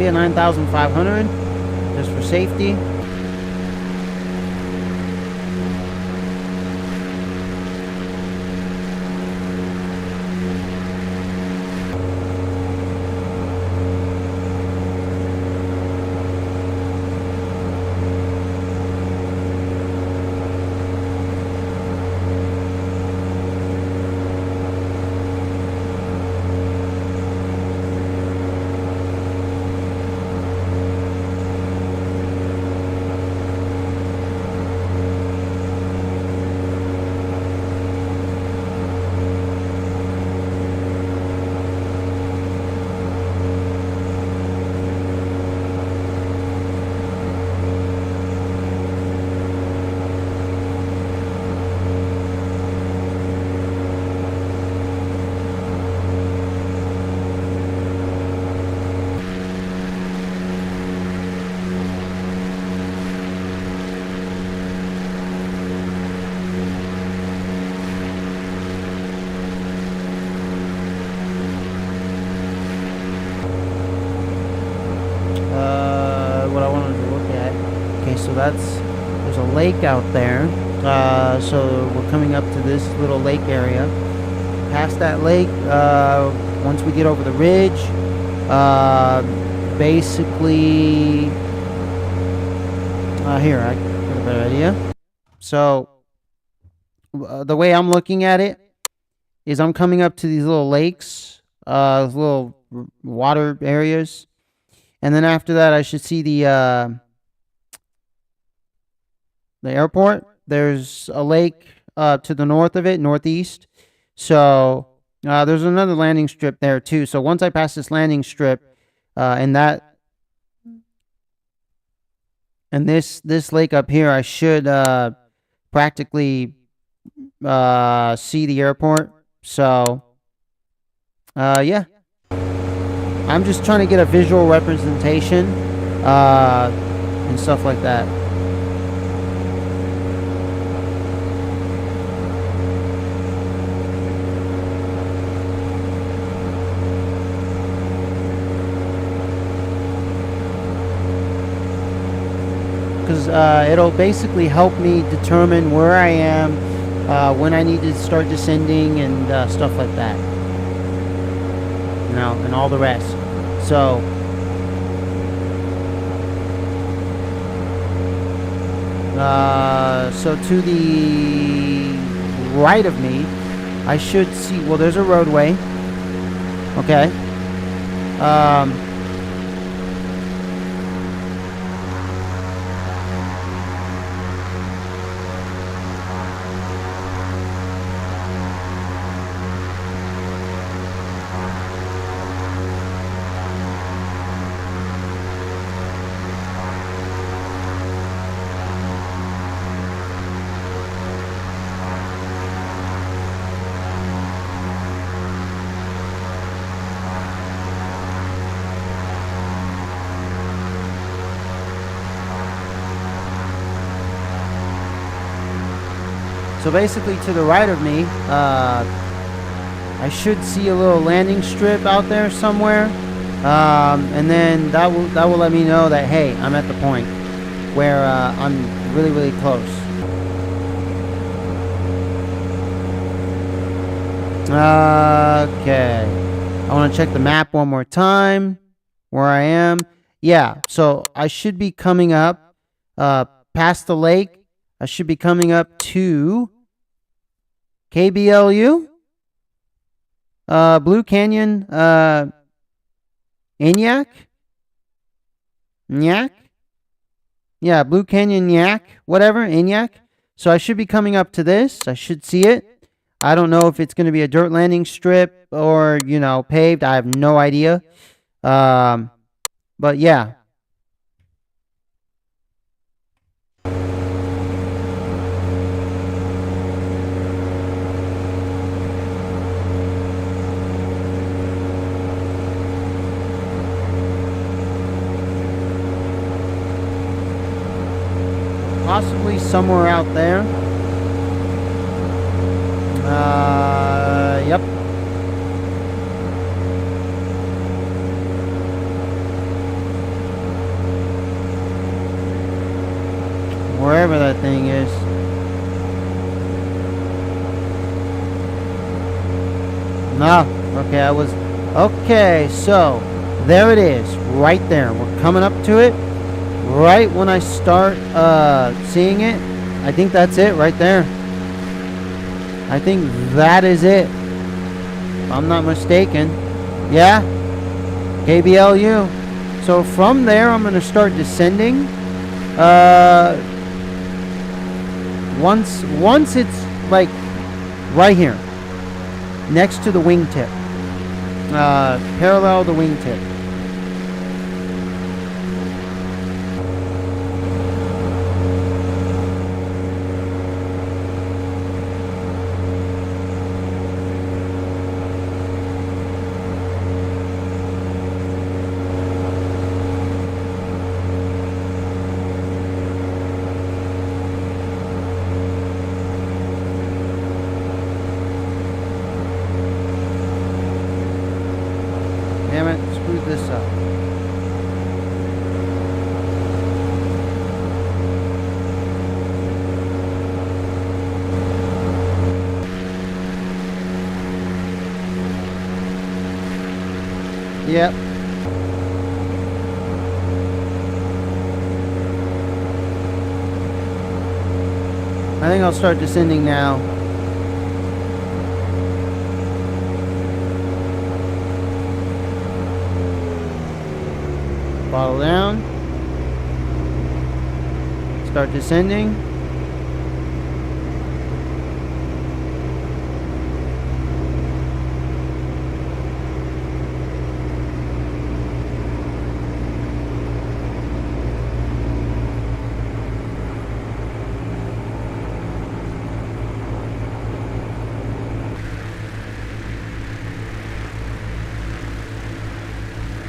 be at 9,500 just for safety. What I wanted to look at. Okay, so there's a lake out there. So we're coming up to this little lake area. Past that lake, once we get over the ridge, basically, here, I got a better idea. So, the way I'm looking at it is I'm coming up to these little lakes, little water areas. And then after that, I should see the airport. There's a lake to the north of it, northeast. So there's another landing strip there too. So once I pass this landing strip, and this lake up here, I should practically see the airport. So yeah. I'm just trying to get a visual representation and stuff like that. Because it'll basically help me determine where I am, when I need to start descending and stuff like that. And all the rest. So to the right of me, I should see, well, there's a roadway. Okay. So basically to the right of me, I should see a little landing strip out there somewhere. And then that will let me know that, hey, I'm at the point where I'm really, really close. Okay. I want to check the map one more time where I am. Yeah, so I should be coming up past the lake. I should be coming up to KBLU, Blue Canyon, Nyack? Yeah, Blue Canyon, Nyack, whatever, Nyack. So I should be coming up to this. I should see it. I don't know if it's going to be a dirt landing strip or, paved. I have no idea. But yeah. Possibly somewhere out there. Yep. So thing is. No. Okay, I was... Okay, so there it is. Right there. We're coming up to it. Right when I start seeing it. I think that's it right there. I think that is it. If I'm not mistaken. Yeah. KBLU. So from there, I'm going to start descending. Once it's like right here, next to the wingtip, parallel the wingtip. Damn it, screwed this up. Yep. I think I'll start descending now. Throttle down. Start descending.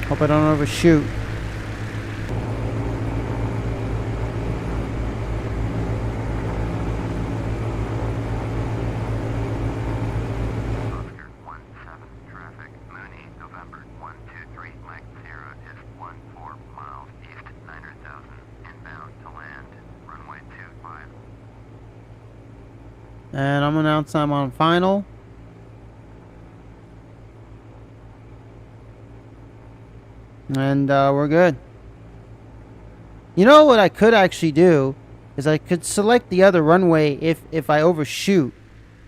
Hope I don't overshoot. Oscar 17 traffic, Monney, November 123, Mike Sierra is 14 miles east, 900,000, inbound to land, runway 25. And I'm gonna announce I'm on final. And we're good. You know what I could actually do is I could select the other runway if I overshoot.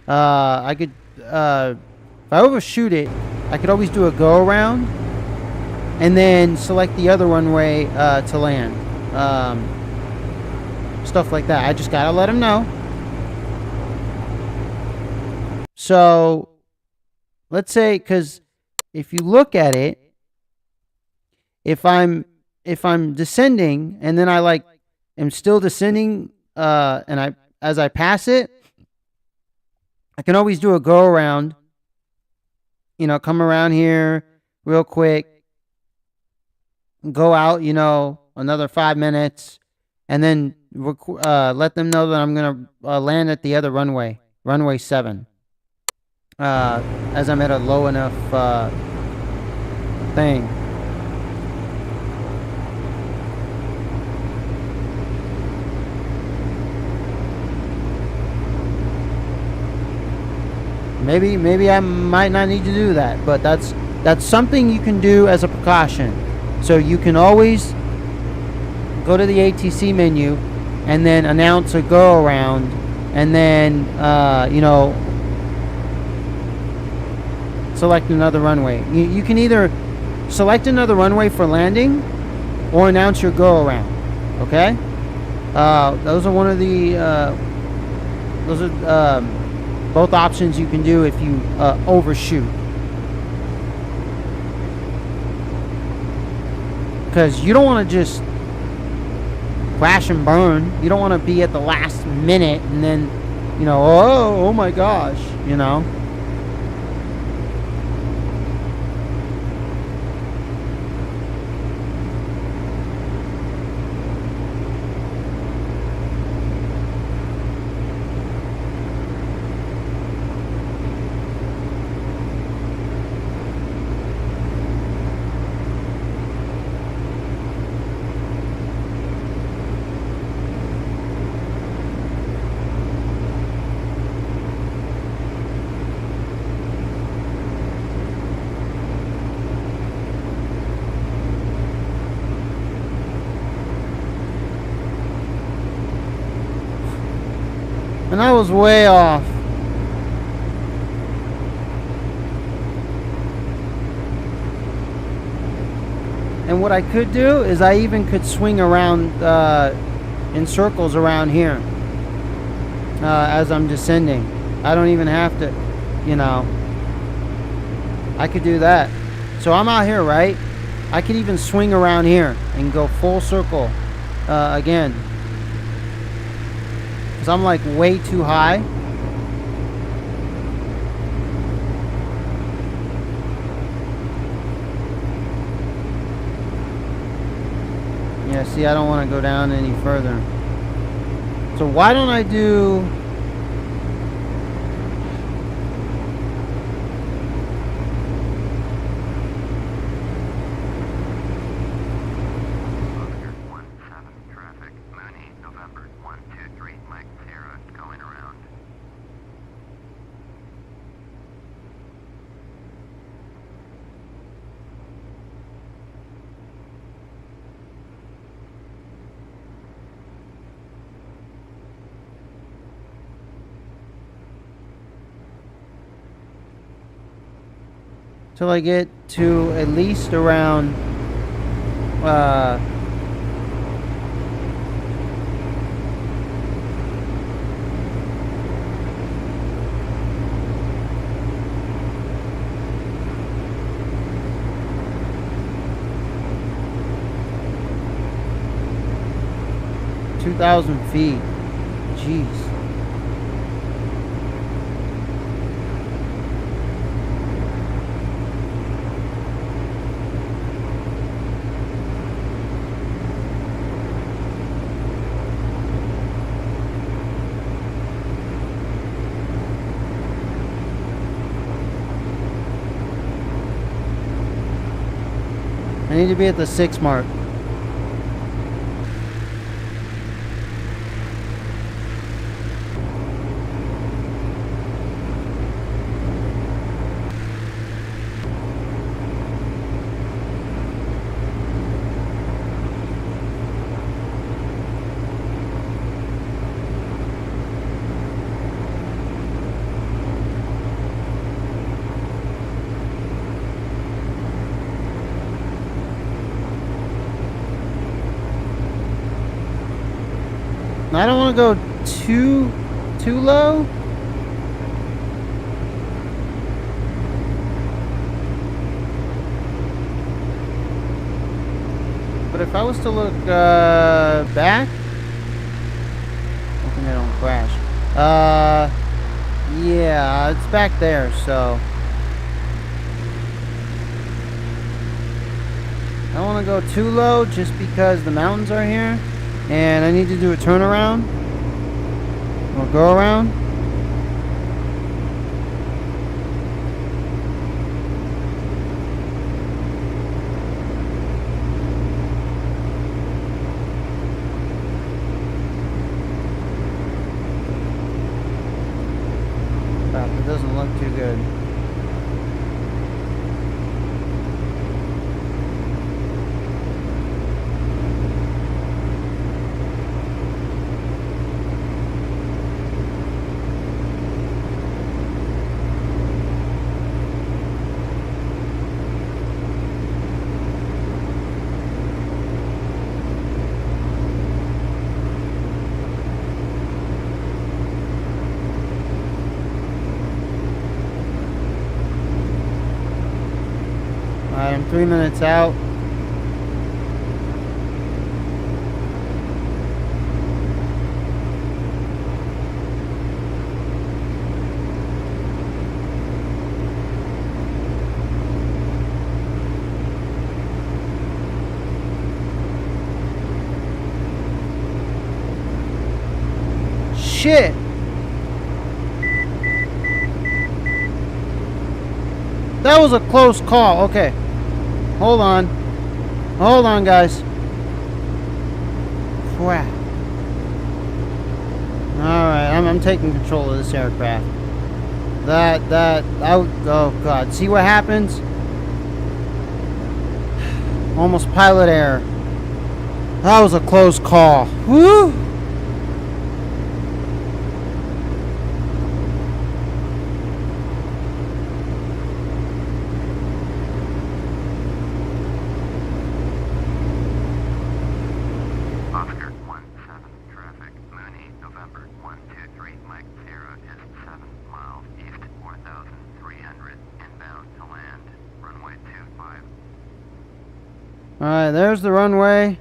I could if I overshoot it, I could always do a go around and then select the other runway to land. Stuff like that. I just gotta let them know. So let's say, because if you look at it, if I'm descending and then I am still descending and as I pass it, I can always do a go around, you know, come around here real quick, go out, you know, another 5 minutes, and then let them know that I'm gonna land at the other runway 7, as I'm at a low enough thing. Maybe I might not need to do that, but that's something you can do as a precaution. So you can always go to the ATC menu and then announce a go around, and then you know, select another runway. You can either select another runway for landing or announce your go around. Okay, those are one of the those are both options you can do if you overshoot. Because you don't want to just crash and burn. You don't want to be at the last minute and then, you know, oh my gosh, you know. And I was way off. And what I could do is I even could swing around in circles around here as I'm descending. I don't even have to, you know. I could do that. So I'm out here, right? I could even swing around here and go full circle again. Because I'm like way too high. Yeah, see, I don't want to go down any further. So why don't I do... Oscar 17 traffic, Monney, November 123, Mike Sierra, going around. till I get to at least around $2,000 feet. Jeez. I need to be at the 6 mark. I don't want to go too low. But if I was to look back, hoping they don't crash. Yeah, it's back there, so I don't want to go too low just because the mountains are here. And I need to do a turnaround or go around. Crap, it doesn't look too good. Alright, I'm 3 minutes out. Shit! That was a close call. Okay. Hold on. Hold on, guys. Crap. Alright, I'm taking control of this aircraft. Oh god. See what happens? Almost pilot error. That was a close call. Woo! Alright, there's the runway.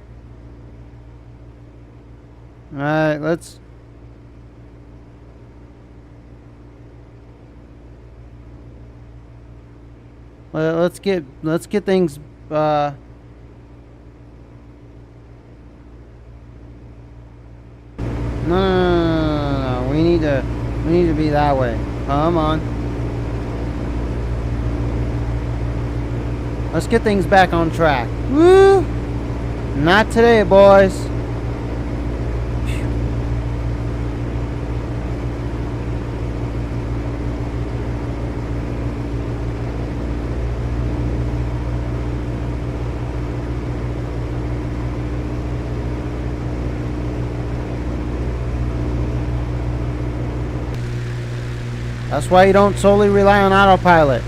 Alright, let's... let's get things, no, no. We need to be that way. Come on. Let's get things back on track. Woo! Not today, boys. That's why you don't solely rely on autopilot.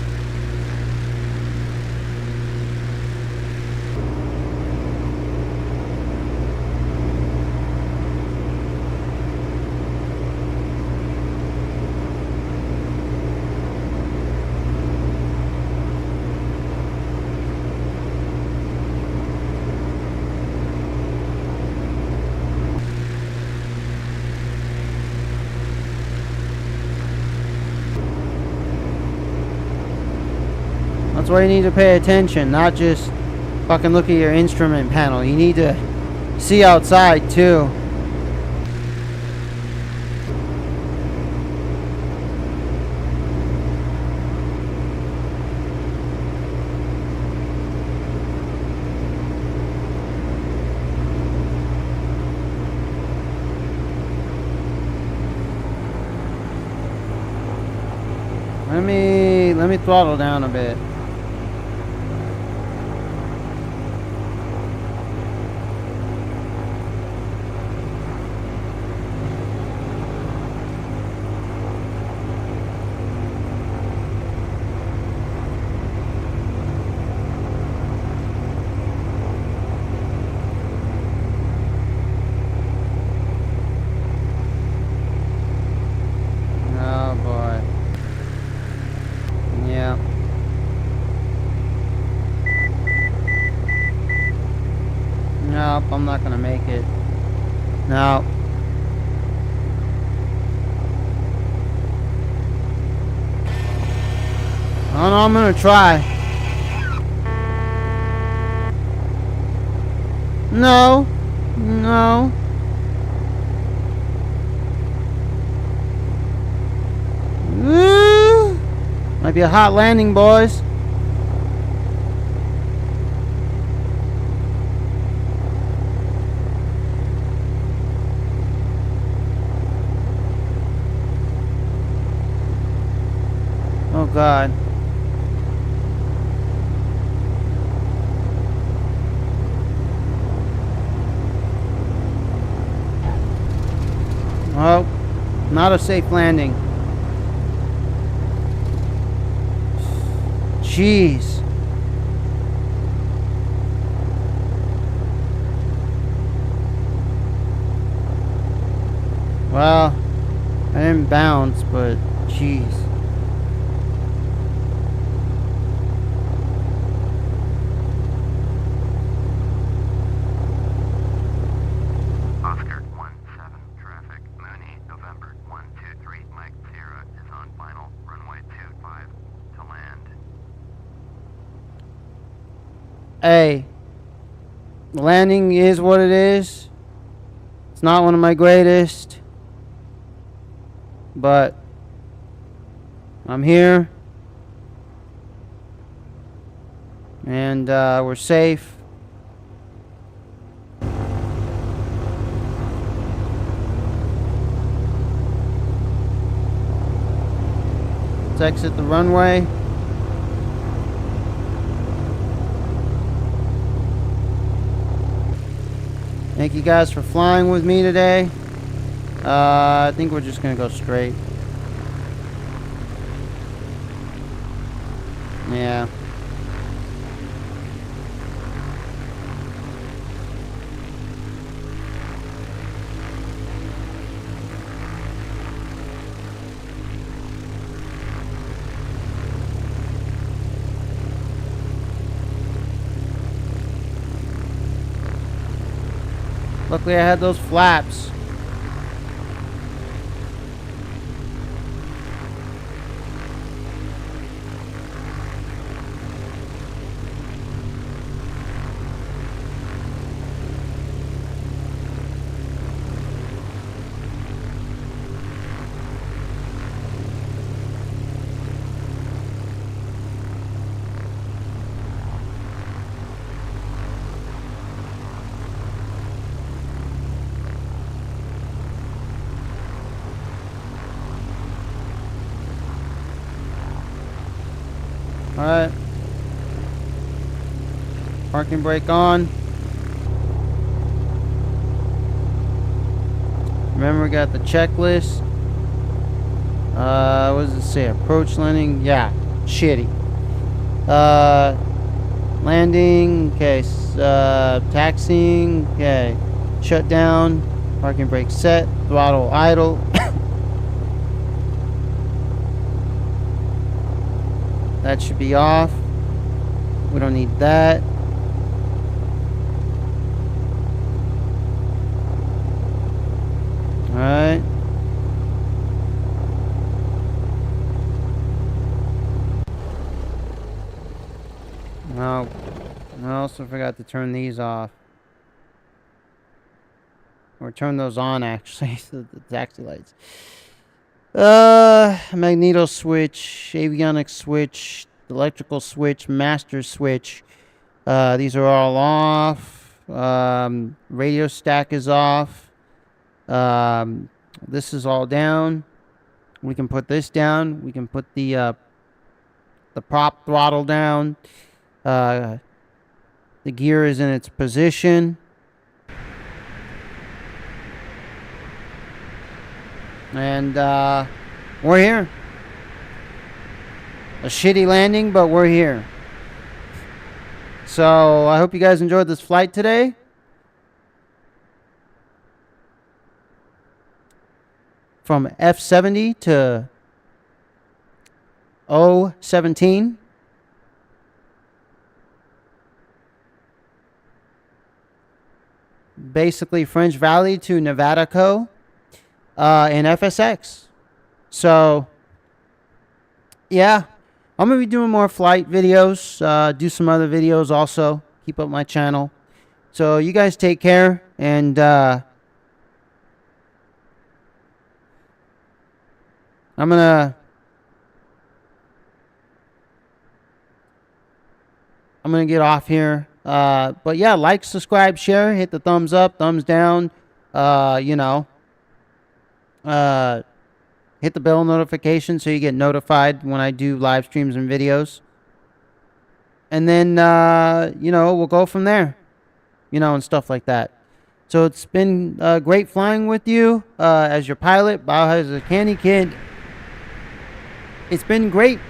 That's why you need to pay attention, not just fucking look at your instrument panel. You need to see outside too. Let me throttle down a bit. Nope, I'm not gonna make it. No. Oh no, I'm gonna try. No. No. Woo! Might be a hot landing, boys. Oh God. Oh, not a safe landing. Jeez. Well, I didn't bounce, but jeez. Oscar 17 traffic, Monney, November 123, Mike Sierra is on final, runway 25 to land. Hey, landing is what it is. It's not one of my greatest, but I'm here, and we're safe. Let's exit the runway. Thank you guys for flying with me today. I think we're just gonna go straight. Yeah. Luckily I had those flaps. Alright. Parking brake on. Remember, we got the checklist. What does it say? Approach landing. Yeah, shitty. Landing. Okay. Taxiing. Okay. Shut down. Parking brake set. Throttle idle. That should be off. We don't need that. Alright. Now, I also forgot to turn these off. Or turn those on, actually, the taxi lights. Magneto switch, avionics switch, electrical switch, master switch. These are all off. Radio stack is off. This is all down. We can put this down. We can put the prop throttle down. The gear is in its position. And we're here. A shitty landing, but we're here. So I hope you guys enjoyed this flight today. From F70 to O17. Basically French Valley to Nevada Co. In FSX. So yeah, I'm gonna be doing more flight videos, do some other videos also, keep up my channel. So you guys take care, and I'm gonna get off here. But yeah, like, subscribe, share, hit the thumbs up, thumbs down, you know. Hit the bell notification so you get notified when I do live streams and videos. And then, you know, we'll go from there, you know, and stuff like that. So it's been great flying with you as your pilot, Biohazard Candy Kid. It's been great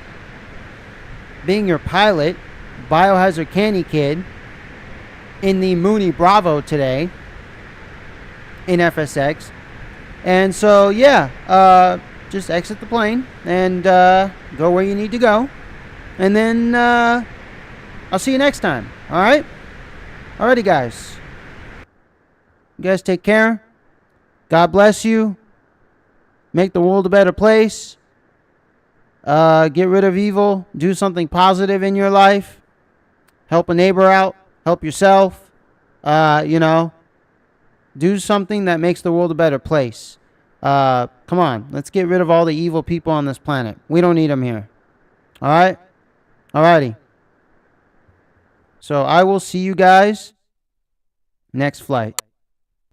being your pilot, Biohazard Candy Kid, in the Monney Bravo today in FSX. And so, yeah, just exit the plane and go where you need to go. And then I'll see you next time. All right? Alrighty, guys. You guys take care. God bless you. Make the world a better place. Get rid of evil. Do something positive in your life. Help a neighbor out. Help yourself. You know. Do something that makes the world a better place. Come on. Let's get rid of all the evil people on this planet. We don't need them here. Alright? Alrighty. So I will see you guys next flight.